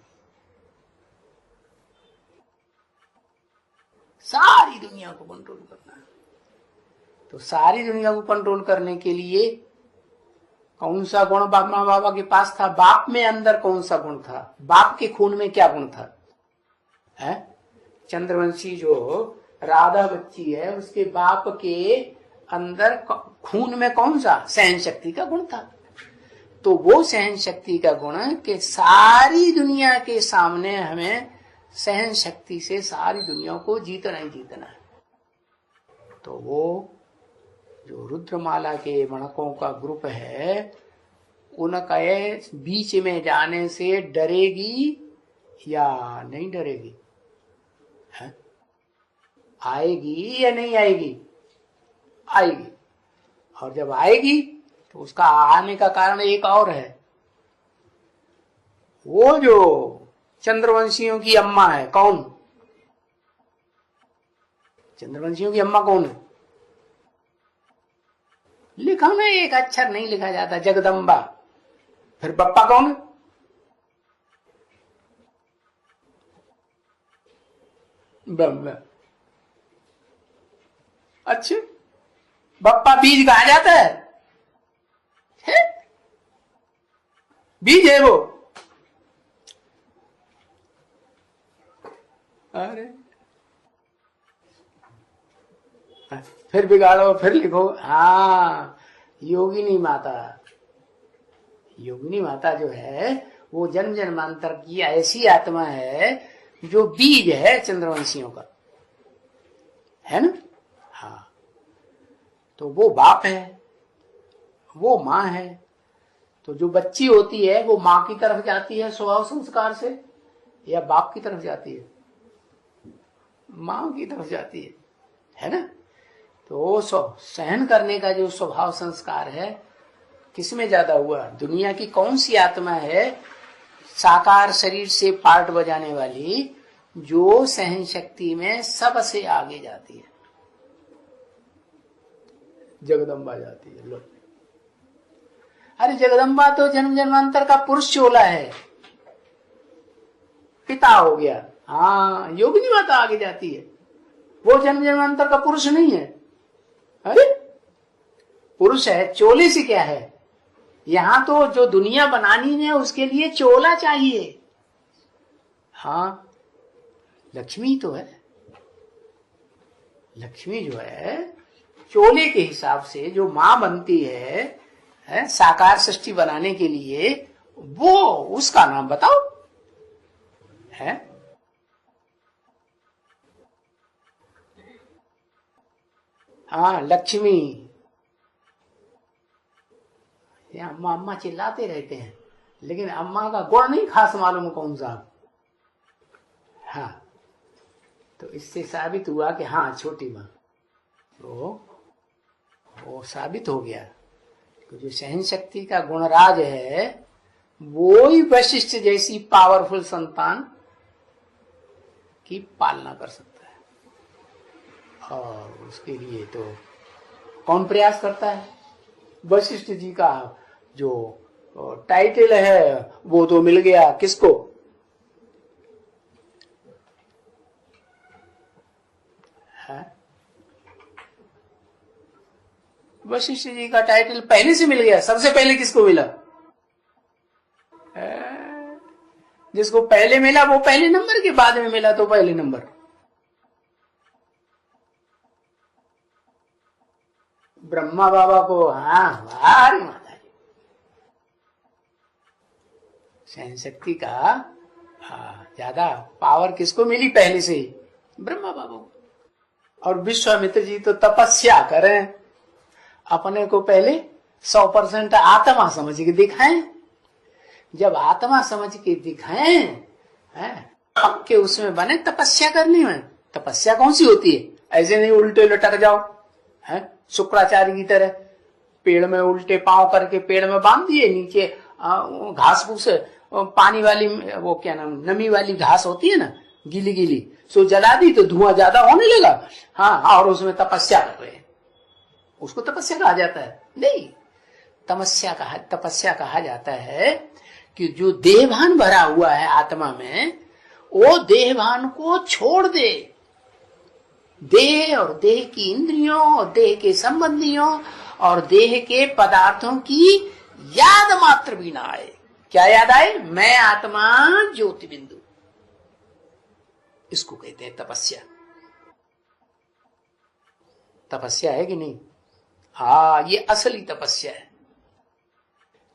सारी दुनिया को कंट्रोल करना है। तो सारी दुनिया को कंट्रोल करने के लिए कौन सा गुण बाबा बाबा के पास था? बाप में अंदर कौन सा गुण था? बाप के खून में क्या गुण था? चंद्रवंशी जो राधा बच्ची है, उसके बाप के अंदर खून में कौन सा? सहन शक्ति का गुण था। तो वो सहन शक्ति का गुण कि सारी दुनिया के सामने हमें सहन शक्ति से सारी दुनिया को जीतना ही जीतना है। तो वो जो रुद्रमाला के मणकों का ग्रुप है, उनका बीच में जाने से डरेगी या नहीं डरेगी? है? आएगी या नहीं आएगी? आएगी। और जब आएगी तो उसका आने का कारण एक और है। वो जो चंद्रवंशियों की अम्मा है, कौन? चंद्रवंशियों की अम्मा कौन है? लिखा ना, एक अक्षर नहीं लिखा जाता, जगदम्बा। फिर बप्पा कौन? ब्रह्मा। अच्छा, बप्पा बीज कहा जाता है? बीज है वो। अरे फिर बिगाड़ो, फिर लिखो। हाँ, योगिनी माता, योगिनी माता जो है वो जन्म जन्मांतर की ऐसी आत्मा है जो बीज है चंद्रवंशियों का, है ना? हाँ, तो वो बाप है, वो माँ है। तो जो बच्ची होती है वो माँ की तरफ जाती है स्वभाव संस्कार से, या बाप की तरफ जाती है? माँ की तरफ जाती है ना? तो सहन करने का जो स्वभाव संस्कार है किसमें ज्यादा हुआ? दुनिया की कौन सी आत्मा है साकार शरीर से पार्ट बजाने वाली जो सहन शक्ति में सबसे आगे जाती है? जगदम्बा जाती है। लो, अरे जगदम्बा तो जन्म जन्मांतर का पुरुष चोला है, पिता हो गया। हाँ, योगिनी माता आगे जाती है, वो जन्म जन्मांतर का पुरुष नहीं है। अरे पुरुष है, चोले से क्या है? यहां तो जो दुनिया बनानी है उसके लिए चोला चाहिए। हाँ, लक्ष्मी तो है, लक्ष्मी जो है चोले के हिसाब से जो मां बनती है साकार सृष्टि बनाने के लिए, वो उसका नाम बताओ है। हाँ, लक्ष्मी। ये अम्मा अम्मा चिल्लाते रहते हैं, लेकिन अम्मा का गुण नहीं खास मालूम कौन सा। हाँ, तो इससे साबित हुआ कि हाँ छोटी माँ, तो वो साबित हो गया कि जो सहन शक्ति का गुणराज है वो ही वशिष्ठ जैसी पावरफुल संतान की पालना कर सकता है। और उसके लिए तो कौन प्रयास करता है? वशिष्ठ जी का जो टाइटल है वो तो मिल गया किसको? है? वशिष्ठ जी का टाइटल पहले से मिल गया। सबसे पहले किसको मिला? जिसको पहले मिला वो पहले नंबर के बाद में मिला तो पहले नंबर। ब्रह्मा बाबा को। हाँ, भारी माता जी सहन शक्ति का ज्यादा पावर किसको मिली पहले से ही? ब्रह्मा बाबा को। और विश्वामित्र जी तो तपस्या करें, अपने को पहले 100% आत्मा समझ के दिखाएं। जब आत्मा समझ के दिखाएं, पक्के उसमें बने तपस्या करने में। तपस्या कौन सी होती है? ऐसे नहीं उल्टे लटक जाओ, है शुक्राचार्य की तरह पेड़ में उल्टे पांव करके पेड़ में बांध दिए, नीचे घास फूस पानी वाली, वो क्या नाम, नमी वाली घास होती है ना, गीली गीली, सो जला दी तो धुआं ज्यादा होने लगा। हाँ, और उसमें तपस्या कर रहे हैं, उसको तपस्या कहा जाता है? नहीं, तपस्या कहा जाता है कि जो देहभान भरा हुआ है आत्मा में, वो देहभान को छोड़ दे। देह और देह की इंद्रियों और देह के संबंधियों और देह के पदार्थों की याद मात्र भी ना आए। क्या याद आए? मैं आत्मा ज्योति बिंदु। इसको कहते हैं तपस्या। तपस्या है कि नहीं? हाँ, ये असली तपस्या है।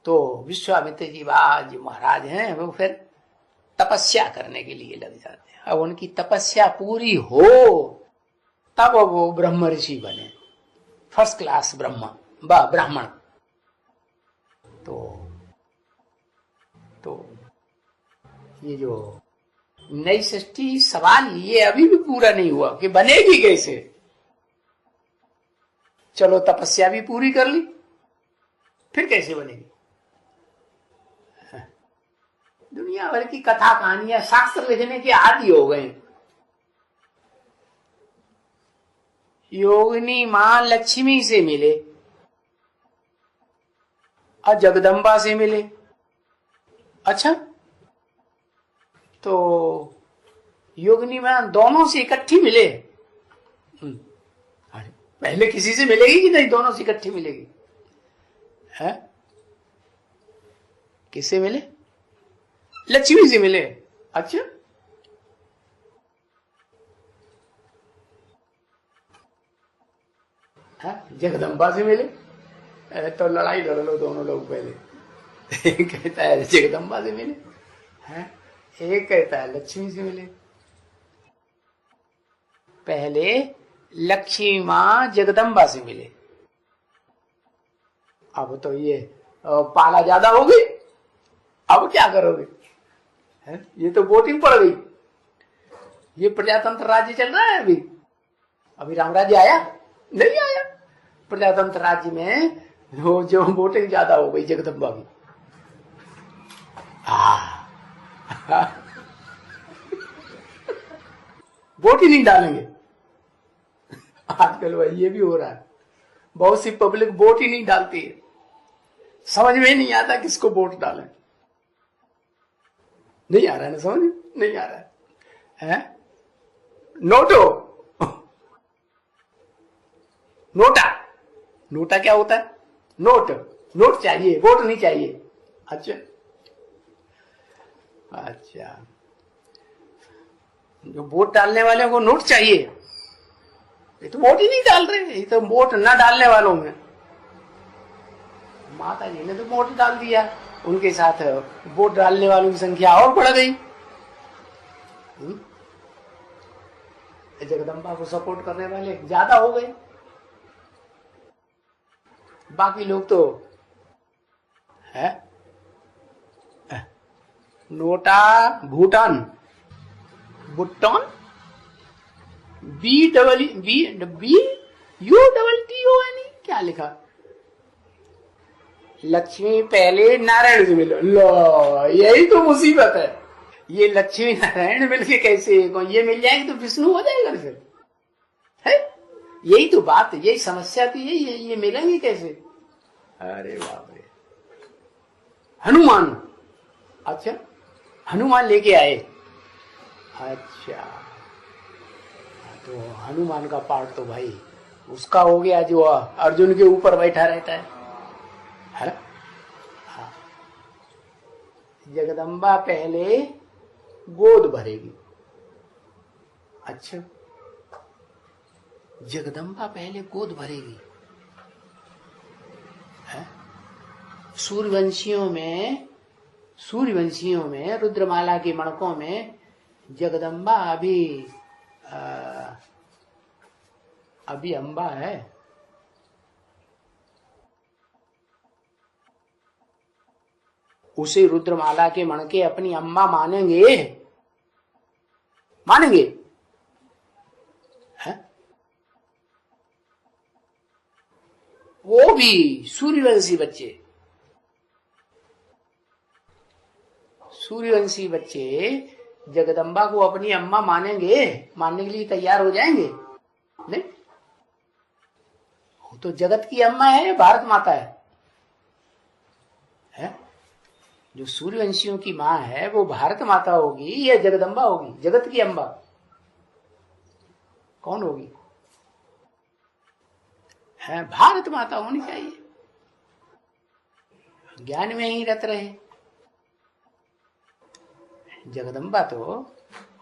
तो विश्वामित्र जी महाराज हैं, वो फिर तपस्या करने के लिए लग जाते हैं। अब उनकी तपस्या पूरी हो तब वो ब्रह्म ऋषि बने, फर्स्ट क्लास ब्राह्मण। तो ये जो नई सृष्टि सवाल ये अभी भी पूरा नहीं हुआ कि बनेगी कैसे। चलो तपस्या भी पूरी कर ली, फिर कैसे बनेगी? दुनिया भर की कथा कहानियां शास्त्र लिखने के आदी हो गए। योगिनी मां लक्ष्मी से मिले और जगदम्बा से मिले। अच्छा, तो योगिनी मां दोनों से इकट्ठी मिले? पहले किसी से मिलेगी कि नहीं? दोनों से इकट्ठी मिलेगी? है? किससे मिले? लक्ष्मी से मिले। अच्छा, जगदम्बा से मिले? तो लड़ाई लड़ लो दोनों लोग पहले। एक कहता है जगदम्बा से मिले, एक कहता है लक्ष्मी से मिले। पहले लक्ष्मी मां जगदम्बा से मिले। अब तो ये पाला ज्यादा हो गई, अब क्या करोगे? ये तो वोटिंग पड़ गई। ये प्रजातंत्र राज्य चल रहा है अभी राम राज्य आया नहीं आया। प्रजातंत्र राज्य में जो वोटिंग ज्यादा हो गई जगदम्बा की। वोट ही नहीं डालेंगे आजकल। भाई ये भी हो रहा है, बहुत सी पब्लिक वोट ही नहीं डालती है। समझ में नहीं आता किसको वोट डालें। नहीं आ रहा है ना, समझ नहीं आ रहा है? नोटा नोटा क्या होता है? नोट। नोट चाहिए, वोट नहीं चाहिए। अच्छा अच्छा, जो वोट डालने वाले को नोट चाहिए, ये तो वोट ही नहीं डाल रहे, ये तो वोट न डालने वालों में। माता जी ने तो वोट डाल दिया, उनके साथ वोट डालने वालों की संख्या और बढ़ गई। जगदम्बा को सपोर्ट करने वाले ज्यादा हो गए, बाकी लोग तो है नोटा भूटान, भूटान, BBUTTON, क्या लिखा? लक्ष्मी पहले नारायण से मिलो। लो, यही तो मुसीबत है। ये लक्ष्मी नारायण मिलके कैसे, ये मिल जाएंगे तो विष्णु हो जाएगा फिर, है? यही तो बात, यही समस्या थी, ये मिलेंगे कैसे? अरे बाप रे। हनुमान, अच्छा हनुमान लेके आए। अच्छा, तो हनुमान का पार्ट तो भाई उसका हो गया जो अर्जुन के ऊपर बैठा रहता है। हाँ। जगदम्बा पहले गोद भरेगी। अच्छा, जगदम्बा पहले गोद भरेगी। सूर्यवंशियों में रुद्रमाला के मणकों में जगदम्बा अभी अम्बा है। उसे रुद्रमाला के मणके अपनी अम्मा मानेंगे, मानेंगे है? वो भी सूर्यवंशी बच्चे, सूर्यवंशी बच्चे जगदम्बा को अपनी अम्मा मानेंगे, मानने के लिए तैयार हो जाएंगे? नहीं, वो तो जगत की अम्मा है, भारत माता है? जो सूर्यवंशियों की माँ है वो भारत माता होगी या जगदम्बा होगी? जगत की अम्बा कौन होगी? है भारत माता होनी चाहिए। ज्ञान में ही रत रहे। जगदम्बा तो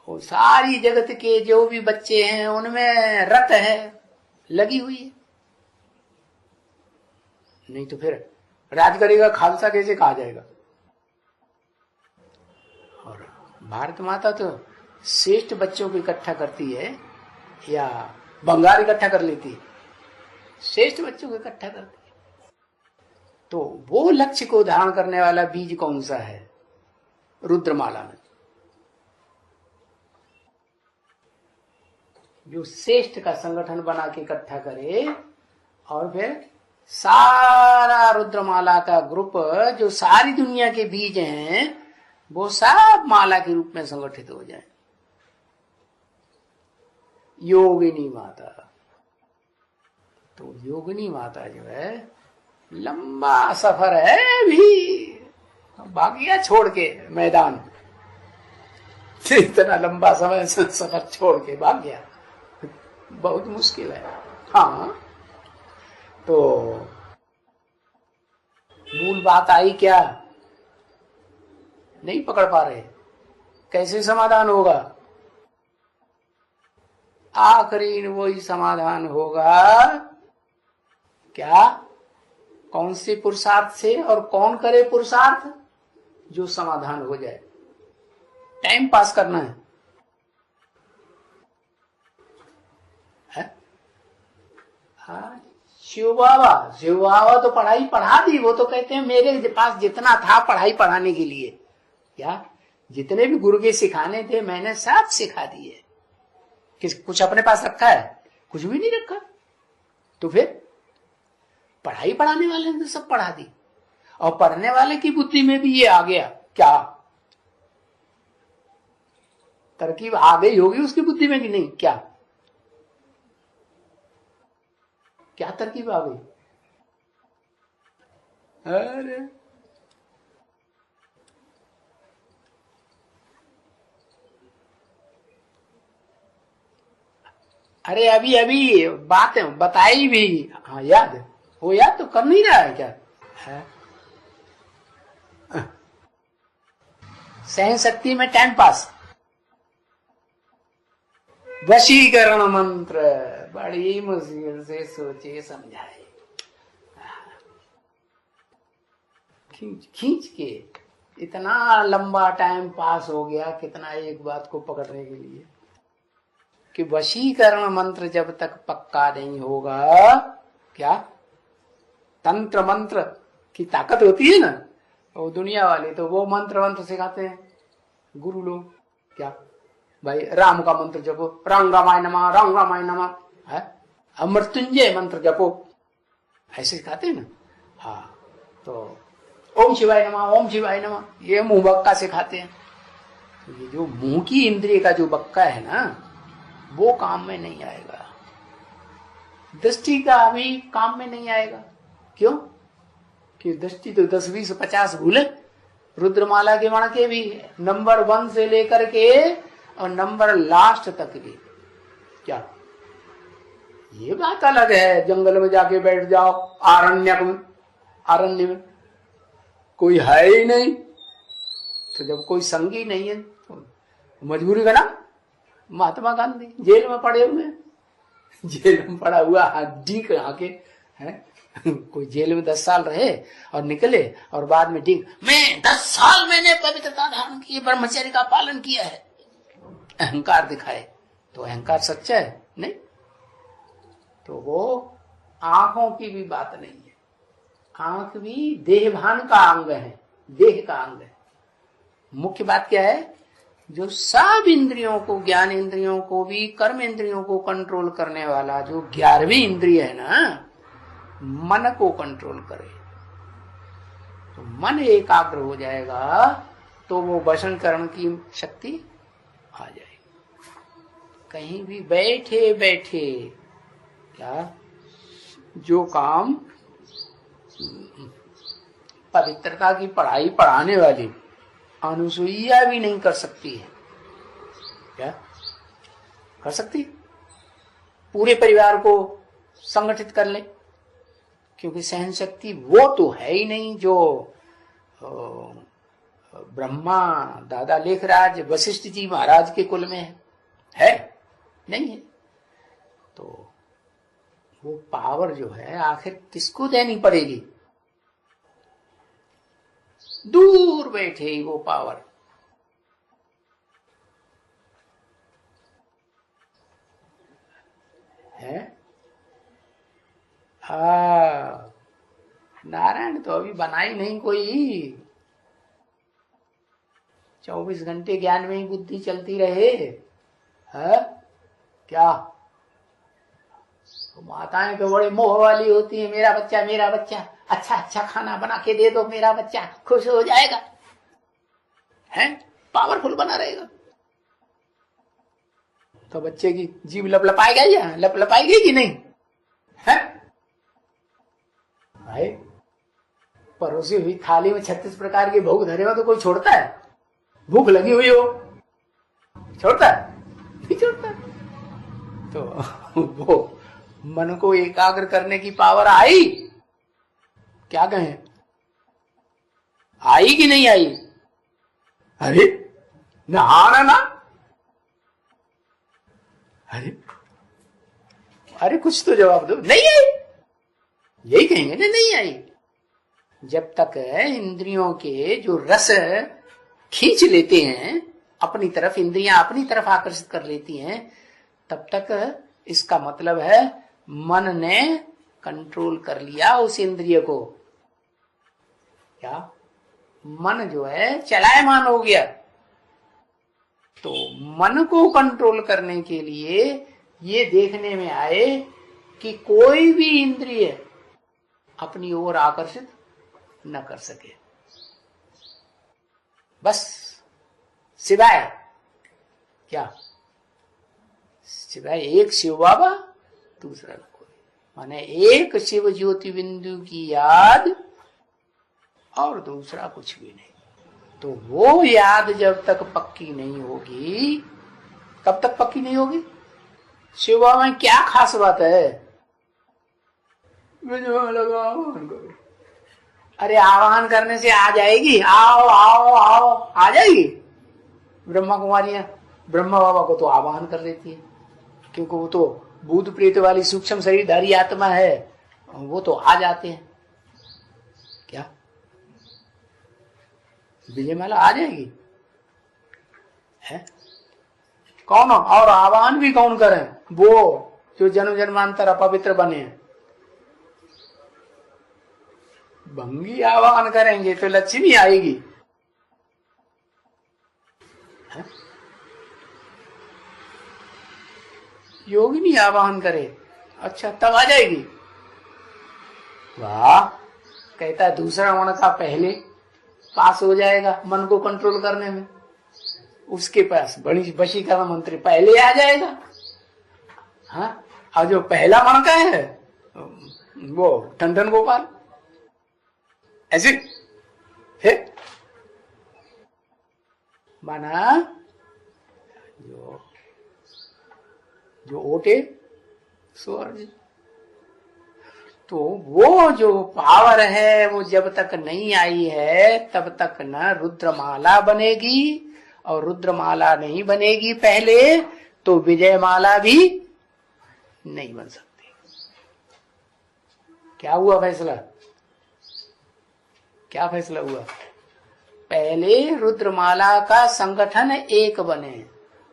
वो सारी जगत के जो भी बच्चे हैं उनमें रत है, लगी हुई है। नहीं तो फिर राज करेगा खालसा कैसे कहा जाएगा? और भारत माता तो श्रेष्ठ बच्चों को इकट्ठा करती है या बंगाल इकट्ठा कर लेती है? श्रेष्ठ बच्चों को इकट्ठा करती है। तो वो लक्ष्य को धारण करने वाला बीज कौन सा है? रुद्रमाला में जो श्रेष्ठ का संगठन बना के इकट्ठा करे और फिर सारा रुद्रमाला का ग्रुप, जो सारी दुनिया के बीज हैं, वो सब माला के रूप में संगठित हो जाए। योगिनी माता, तो योगिनी माता जो है लंबा सफर है भी, भागिया छोड़ के मैदान, इतना लंबा समय सफर छोड़ के भाग गया, बहुत मुश्किल है। हाँ, तो मूल बात आई क्या? नहीं पकड़ पा रहे, कैसे समाधान होगा? आखिरी वही समाधान होगा क्या? कौन से पुरुषार्थ से? और कौन करे पुरुषार्थ? जो समाधान हो जाए। टाइम पास करना है? शिव बाबा तो पढ़ाई पढ़ा दी। वो तो कहते हैं मेरे पास जितना था पढ़ाई पढ़ाने के लिए, क्या जितने भी गुरु के सिखाने थे मैंने सब सिखा दिए। कुछ अपने पास रखा है? कुछ भी नहीं रखा। तो फिर पढ़ाई पढ़ाने वाले ने तो सब पढ़ा दी, और पढ़ने वाले की बुद्धि में भी ये आ गया। क्या तरकीब आ गई होगी उसकी बुद्धि में कि नहीं? क्या तरकीब आ गई? अरे अभी बात बताई भी। हाँ याद है, वो याद तो कर नहीं रहा है क्या है? सहन शक्ति में टाइम पास। वशीकरण मंत्र बड़ी मुश्किल से सोचे समझाए, खींच खींच के इतना लंबा टाइम पास हो गया, कितना एक बात को पकड़ने के लिए कि वशीकरण मंत्र जब तक पक्का नहीं होगा, क्या तंत्र मंत्र की ताकत होती है ना, वो दुनिया वाले तो वो मंत्र सिखाते हैं गुरु लोग, क्या भाई राम का मंत्र जपो, राम रामाय नमः, राम रामाय नमः है, मृत्युंजय मंत्र जपो, ऐसे सिखाते हैं ना। हाँ, तो ओम शिवाय नमः, ओम शिवाय नमः, ये मुंह बक्का सिखाते हैं। तो ये जो मुंह की इंद्रिय का जो बक्का है ना, वो काम में नहीं आएगा। दृष्टि का भी काम में नहीं आएगा। क्यों? कि दृष्टि तो 10, 20, 50 भूले। रुद्रमाला के मण के भी नंबर 1 से लेकर के और नंबर लास्ट तक भी, क्या ये बात अलग है। जंगल में जाके बैठ जाओ, आरण्य में कोई है ही नहीं, तो जब कोई संगी नहीं है तो मजबूरी का ना। महात्मा गांधी जेल में पड़े हुए हैं, जेल में पड़ा हुआ हड्डी आके है। कोई जेल में 10 साल रहे और निकले और बाद में ठीक, मैं 10 साल मैंने पवित्रता धारण की, ब्रह्मचर्य का पालन किया है, अहंकार दिखाए। तो अहंकार सच्चा है? नहीं। तो वो आंखों की भी बात नहीं है। आंख भी देहभान का अंग है, देह का अंग है। मुख्य बात क्या है? जो सब इंद्रियों को, ज्ञान इंद्रियों को भी, कर्म इंद्रियों को कंट्रोल करने वाला जो 11वीं इंद्रिय है ना, मन को कंट्रोल करे। तो मन एकाग्र हो जाएगा तो वो वशीकरण की शक्ति आ जाएगी। कहीं भी बैठे बैठे क्या जो काम पवित्रता की पढ़ाई पढ़ाने वाली अनुसुईया भी नहीं कर सकती है, क्या कर सकती? पूरे परिवार को संगठित कर ले, क्योंकि सहन शक्ति वो तो है ही नहीं जो ब्रह्मा दादा लेखराज वशिष्ठ जी महाराज के कुल में है नहीं है। तो वो पावर जो है आखिर किसको देनी पड़ेगी? दूर बैठे ही वो पावर है। नारायण तो अभी बनाई नहीं कोई। 24 घंटे ज्ञान में ही बुद्धि चलती रहे है क्या? तो माताएं तो बड़े मोह वाली होती है, मेरा बच्चा अच्छा अच्छा खाना बना के दे दो, मेरा बच्चा खुश हो जाएगा, है पावरफुल बना रहेगा। तो बच्चे की जीभ लपलपाएगा या लपलपाएगी कि नहीं है? भाई परोसी हुई थाली में 36 प्रकार के भोग धरे हो तो कोई छोड़ता है? भूख लगी हुई हो छोड़ता है? नहीं छोड़ता। तो वो मन को एकाग्र करने की पावर आई, क्या कहें, आई कि नहीं आई? अरे नहाना ना, अरे कुछ तो जवाब दो। नहीं आई, यही कहेंगे ना, नहीं आई। जब तक इंद्रियों के जो रस खींच लेते हैं अपनी तरफ, इंद्रियां अपनी तरफ आकर्षित कर लेती हैं, तब तक इसका मतलब है मन ने कंट्रोल कर लिया उस इंद्रिय को। क्या मन जो है चलायमान हो गया। तो मन को कंट्रोल करने के लिए ये देखने में आए कि कोई भी इंद्रिय अपनी ओर आकर्षित न कर सके, बस सिवाय क्या, सिवाय एक शिव बाबा, दूसरा कोई, माने एक शिव ज्योति बिंदु की याद और दूसरा कुछ भी नहीं। तो वो याद जब तक पक्की नहीं होगी, कब तक पक्की नहीं होगी? शिव बाबा में क्या खास बात है? विजयमाला का आवाहन करो। अरे आवाहन करने से आ जाएगी? आओ आओ आओ आ जाएगी। ब्रह्मा कुमारियां ब्रह्मा बाबा को तो आवाहन कर देती है, क्योंकि वो तो भूत प्रेत वाली सूक्ष्म शरीरधारी आत्मा है, वो तो आ जाते हैं। क्या विजयमाला आ जाएगी? है कौन? और आवाहन भी कौन करें? वो जो जन्म जन्मांतर अपवित्र बने हैं। भंगी आवाहन करेंगे तो लक्ष्मी आएगी। है? योगिनी आवाहन करे, अच्छा तब आ जाएगी। वाह, कहता है दूसरा मन का पहले पास हो जाएगा मन को कंट्रोल करने में, उसके पास बड़ी वशीकरण मंत्र पहले आ जाएगा। हाँ, और जो पहला मन का है वो टंडन गोपाल ऐसे है माना जो ओटे सो अर्जुन। तो वो जो पावर है वो जब तक नहीं आई है तब तक न रुद्रमाला बनेगी, और रुद्रमाला नहीं बनेगी पहले तो विजयमाला भी नहीं बन सकती। क्या हुआ फैसला? क्या फैसला हुआ? पहले रुद्रमाला का संगठन एक बने,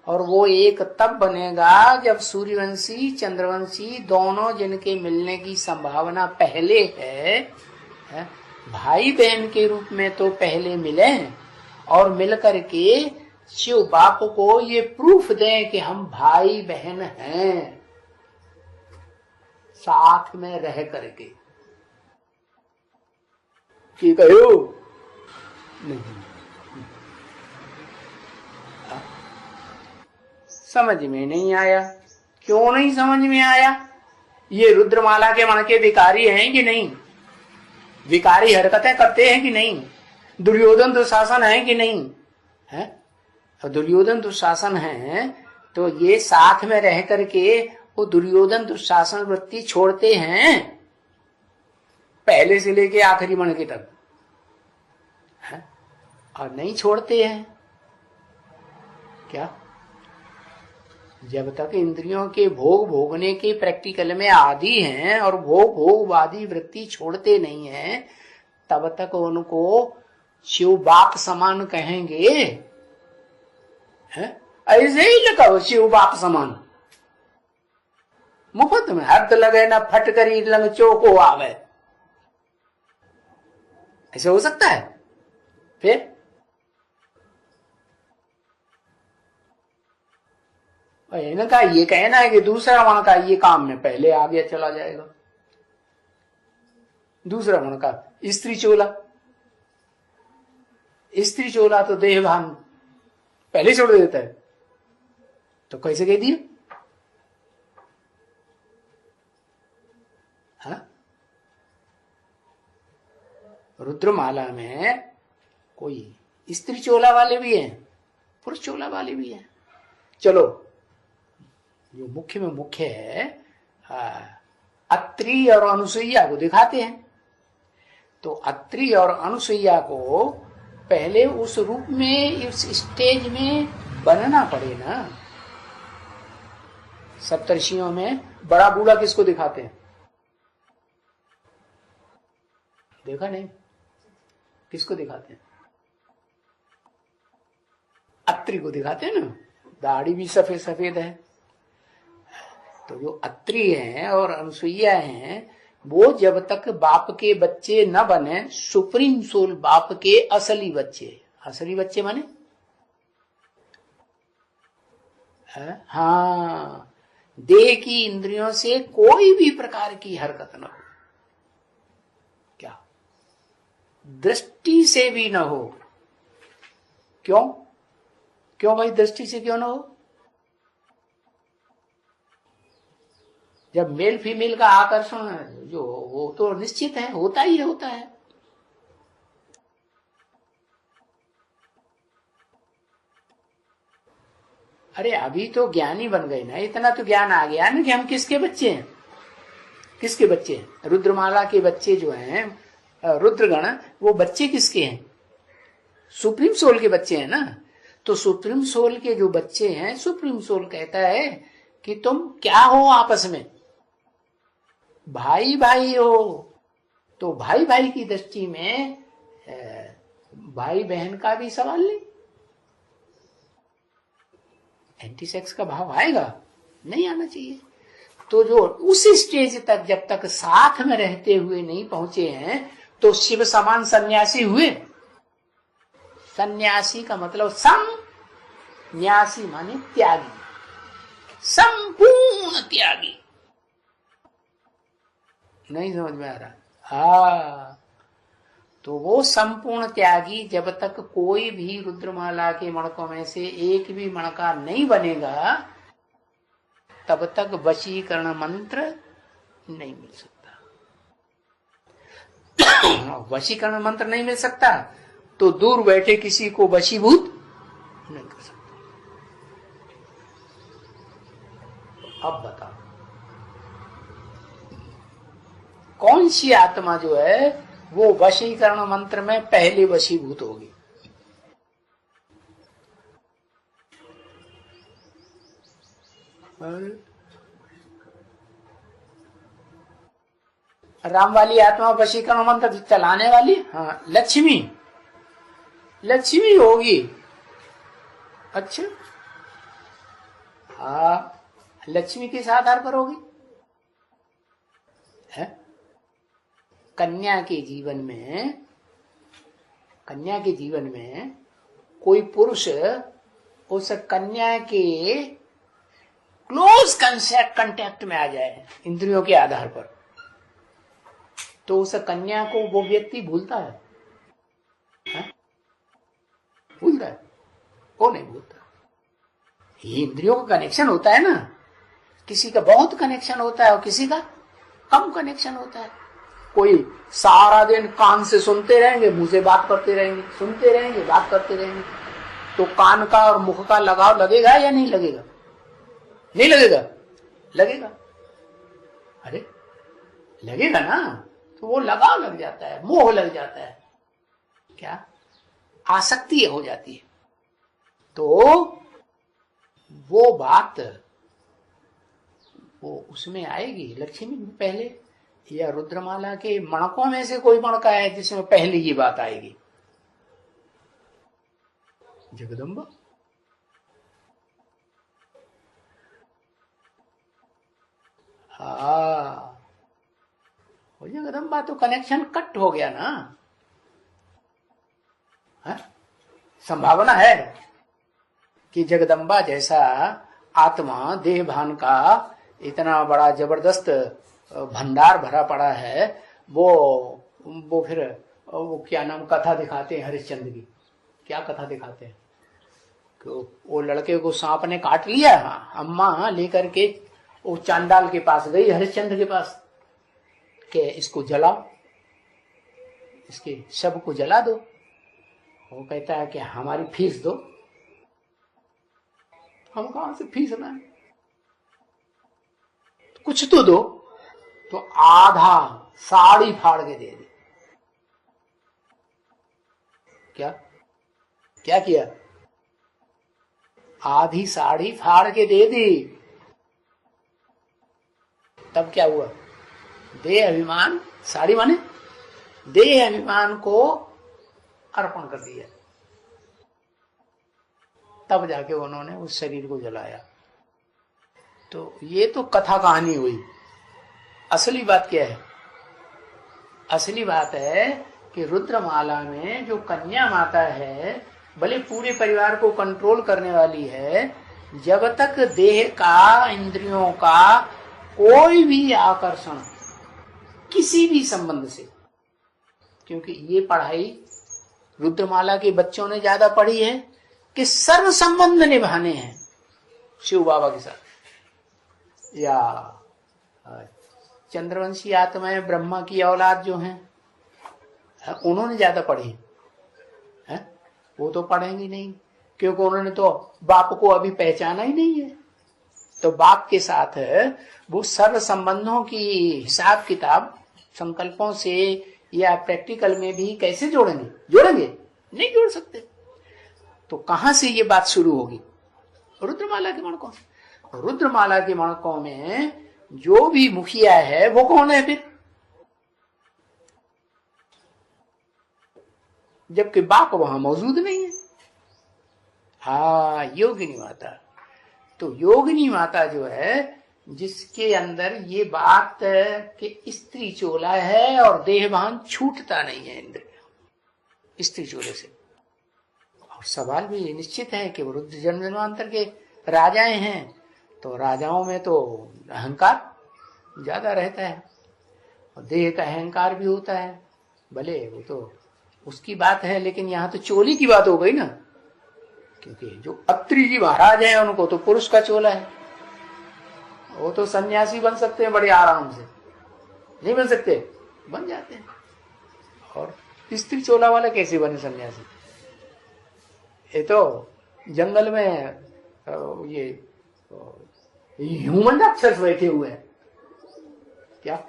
और वो एक तब बनेगा जब सूर्यवंशी चंद्रवंशी दोनों जिनके मिलने की संभावना पहले है, भाई बहन के रूप में तो पहले मिले, और मिलकर के शिव बाप को ये प्रूफ दें कि हम भाई बहन हैं, साथ में रह करके। की कहो नहीं, समझ में नहीं आया। क्यों नहीं समझ में आया? ये रुद्रमाला के मन के विकारी हैं कि नहीं? विकारी हरकतें करते हैं कि नहीं? दुर्योधन दुशासन है कि नहीं? है तो दुर्योधन दुशासन है तो ये साथ में रह करके वो दुर्योधन दुशासन वृत्ति छोड़ते हैं पहले से लेके आखिरी मन के तक, है? और नहीं छोड़ते हैं। क्या? जब तक इंद्रियों के भोग भोगने के प्रैक्टिकल में आदि हैं और भोग भोगवादी वृत्ति छोड़ते नहीं हैं, तब तक उनको शिव बाप समान कहेंगे। ऐसे ही लगाओ शिव बाप समान, मुफ्त में हद लगे ना फटकरी लंग चौको आवे, ऐसे हो सकता है? फिर इनका ये कहना है कि दूसरा वर्ण का ये काम में पहले आगे चला जाएगा। दूसरा वर्ण का स्त्री चोला, स्त्री चोला तो देहभान पहले छोड़ देता है, तो कैसे कह दिया? हाँ? रुद्रमाला में कोई स्त्री चोला वाले भी हैं, पुरुष चोला वाले भी हैं। चलो जो मुख्य में मुख्य है, अत्रि और अनुसुईया को दिखाते हैं। तो अत्रि और अनुसुईया को पहले उस रूप में, उस स्टेज में बनना पड़े ना। सप्तर्षियों में बड़ा बूढ़ा किसको दिखाते हैं? देखा नहीं? किसको दिखाते हैं? अत्रि को दिखाते हैं ना, दाढ़ी भी सफेद सफेद है। तो जो अत्रि हैं और अनुसुईया हैं, वो जब तक बाप के बच्चे न बने, सुप्रीम सोल बाप के असली बच्चे, असली बच्चे माने हाँ, देह की इंद्रियों से कोई भी प्रकार की हरकत न हो, क्या दृष्टि से भी न हो। क्यों? क्यों भाई दृष्टि से क्यों ना हो? जब मेल फीमेल का आकर्षण है जो, वो तो निश्चित है, होता ही होता है। अरे अभी तो ज्ञानी बन गए ना, इतना तो ज्ञान आ गया ना कि हम किसके बच्चे हैं। किसके बच्चे हैं? रुद्रमाला के बच्चे जो हैं, रुद्रगण, वो बच्चे किसके हैं? सुप्रीम सोल के बच्चे हैं ना। तो सुप्रीम सोल के जो बच्चे हैं, सुप्रीम सोल कहता है कि तुम क्या हो आपस में? भाई भाई हो। तो भाई भाई की दृष्टि में भाई बहन का भी सवाल नहीं, एंटी सेक्स का भाव आएगा? नहीं आना चाहिए। तो जो उस स्टेज तक जब तक साथ में रहते हुए नहीं पहुंचे हैं, तो शिव समान सन्यासी हुए। सन्यासी का मतलब सम, न्यासी माने त्यागी, संपूर्ण त्यागी। नहीं समझ में आ रहा? हाँ, तो वो संपूर्ण त्यागी जब तक कोई भी रुद्रमाला के मणकों में से एक भी मणका नहीं बनेगा, तब तक वशीकरण मंत्र नहीं मिल सकता। वशीकरण मंत्र नहीं मिल सकता तो दूर बैठे किसी को वशीभूत नहीं कर सकता। अब बताओ, कौन सी आत्मा जो है वो वशीकरण मंत्र में पहले वशीभूत होगी? राम वाली आत्मा वशीकरण मंत्र चलाने वाली, हाँ, लक्ष्मी, लक्ष्मी होगी। अच्छा, हाँ, लक्ष्मी किस आधार पर होगी? है? कन्या के जीवन में, कन्या के जीवन में कोई पुरुष उस कन्या के क्लोज कांटेक्ट में आ जाए इंद्रियों के आधार पर, तो उस कन्या को वो व्यक्ति भूलता है? भूलता है? वो नहीं भूलता। ये इंद्रियों का कनेक्शन होता है ना, किसी का बहुत कनेक्शन होता है और किसी का कम कनेक्शन होता है। कोई सारा दिन कान से सुनते रहेंगे, मुंह से बात करते रहेंगे, सुनते रहेंगे, बात करते रहेंगे, तो कान का और मुख का लगाव लगेगा या नहीं लगेगा? नहीं लगेगा? लगेगा। अरे लगेगा ना, तो वो लगाव लग जाता है, मोह लग जाता है, क्या आसक्ति हो जाती है। तो वो बात वो उसमें आएगी लक्ष्मी पहले, या रुद्रमाला के मणकों में से कोई मणका है जिसमें पहले ये बात आएगी? जगदम्बा। हाँ, वो जगदम्बा तो कनेक्शन कट हो गया ना। संभावना है कि जगदम्बा जैसा आत्मा देह भान का इतना बड़ा जबरदस्त भंडार भरा पड़ा है, वो फिर वो क्या नाम कथा दिखाते हैं हरिश्चंद्र की, क्या कथा दिखाते हैं कि वो लड़के को सांप ने काट लिया, अम्मा लेकर के वो चांडाल के पास गई, हरिश्चंद्र के पास, कि इसको जलाओ, इसके शव को जला दो। वो कहता है कि हमारी फीस दो। हम कहां से फीस ना, कुछ तो दो। तो आधा साड़ी फाड़ के दे दी। क्या क्या किया? आधी साड़ी फाड़ के दे दी। तब क्या हुआ? देह अभिमान, साड़ी माने देह अभिमान को अर्पण कर दिया। तब जाके उन्होंने उस शरीर को जलाया। तो ये तो कथा कहानी हुई। असली बात क्या है? असली बात है कि रुद्रमाला में जो कन्या माता है, भले पूरे परिवार को कंट्रोल करने वाली है, जब तक देह का, इंद्रियों का कोई भी आकर्षण किसी भी संबंध से, क्योंकि ये पढ़ाई रुद्रमाला के बच्चों ने ज्यादा पढ़ी है कि सर्व संबंध निभाने हैं शिव बाबा के साथ, या चंद्रवंशी आत्माएं ब्रह्मा की औलाद जो हैं उन्होंने ज्यादा पढ़ी है? वो तो पढ़ेंगी नहीं, क्योंकि उन्होंने तो बाप को अभी पहचाना ही नहीं है। तो बाप के साथ वो सर्व संबंधों की हिसाब किताब संकल्पों से या प्रैक्टिकल में भी कैसे जोड़ेंगे? जोड़ेंगे नहीं, जोड़ सकते। तो कहां से ये बात शुरू होगी? रुद्रमाला के मणकों। रुद्रमाला के मणकों में जो भी मुखिया है वो कौन है फिर? जबकि बाप वहां मौजूद नहीं है। हाँ, योगिनी माता। तो योगिनी माता जो है, जिसके अंदर ये बात कि स्त्री चोला है और देहभान छूटता नहीं है इंद्र स्त्री चोले से। और सवाल भी निश्चित है कि रुद्र जन्म जन्मांतर के राजाएं हैं, तो राजाओं में तो अहंकार ज्यादा रहता है और देह का अहंकार भी होता है। भले वो तो उसकी बात है, लेकिन यहाँ तो चोली की बात हो गई ना, क्योंकि जो अत्रि जी महाराज हैं उनको तो पुरुष का चोला है। वो तो सन्यासी बन सकते हैं बड़े आराम से, नहीं बन सकते? बन जाते हैं। और स्त्री चोला वाला कैसे बने सन्यासी? ये तो जंगल में ये ह्यूमन राक्षस बैठे हुए हैं क्या?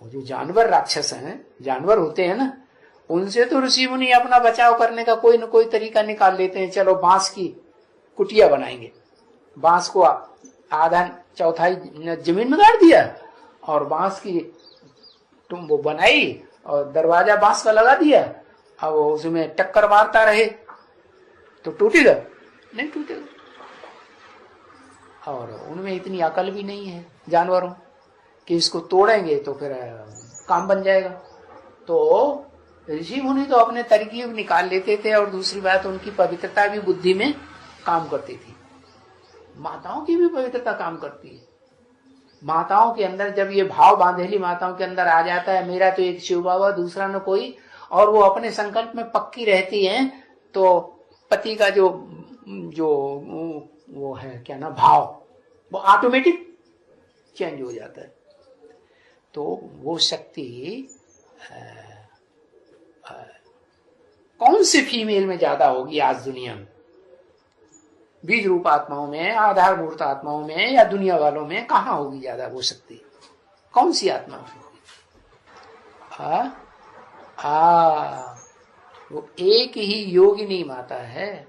जो जानवर राक्षस हैं, जानवर होते हैं ना, उनसे तो ऋषि मुनि अपना बचाव करने का कोई न कोई तरीका निकाल लेते हैं। चलो बांस की कुटिया बनाएंगे, बांस को आधा चौथाई जमीन में गाड़ दिया और बांस की तुम वो बनाई और दरवाजा बांस का लगा दिया। अब उसमें टक्कर मारता रहे तो टूटेगा? नहीं टूटेगा। और उनमें इतनी अकल भी नहीं है जानवरों कि इसको तोड़ेंगे तो फिर काम बन जाएगा। तो ऋषि मुनि तो अपने तरकीब निकाल लेते थे। और दूसरी बात, उनकी पवित्रता भी बुद्धि में काम करती थी। माताओं की भी पवित्रता काम करती है। माताओं के अंदर जब ये भाव बांधेली माताओं के अंदर आ जाता है, मेरा तो एक शिव बाबा दूसरा न कोई, और वो अपने संकल्प में पक्की रहती हैं, तो पति का जो जो वो है क्या ना भाव, वो ऑटोमेटिक चेंज हो जाता है। तो वो शक्ति कौन से फीमेल में ज्यादा होगी आज दुनिया में? बीज रूप आत्माओं में, आधारभूत आत्माओं में, या दुनिया वालों में कहाँ होगी ज्यादा वो शक्ति? कौन सी आत्मा होगी? वो एक ही योगिनी माता है।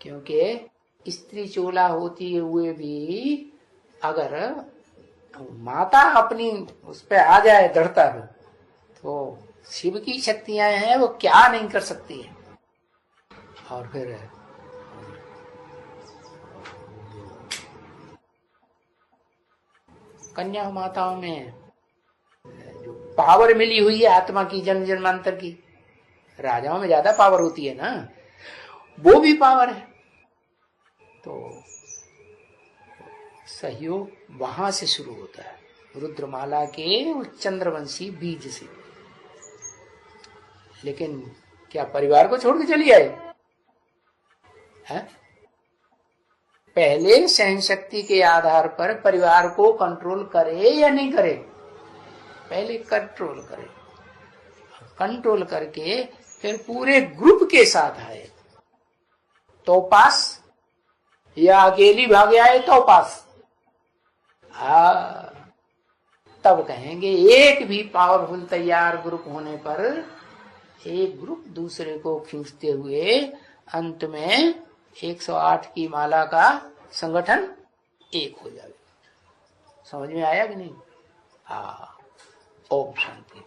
क्योंकि स्त्री चोला होती हुए भी अगर माता अपनी उस पे आ जाए दृढ़ता में, तो शिव की शक्तियां हैं वो क्या नहीं कर सकती है। और फिर कन्या माताओं में जो पावर मिली हुई है आत्मा की जन्म जन्मांतर की, राजाओं में ज्यादा पावर होती है ना, वो भी पावर है। तो सहयोग वहां से शुरू होता है, रुद्रमाला के उस चंद्रवंशी बीज से। लेकिन क्या परिवार को छोड़ के चली आए? पहले सहन शक्ति के आधार पर परिवार को कंट्रोल करे या नहीं करे? पहले कंट्रोल करे, कंट्रोल करके फिर पूरे ग्रुप के साथ आए तो पास, या अकेली भागे आए तो पास। तब कहेंगे एक भी पावरफुल तैयार ग्रुप होने पर एक ग्रुप दूसरे को खींचते हुए अंत में 108 की माला का संगठन एक हो जाए। समझ में आया कि नहीं? ओम शांति।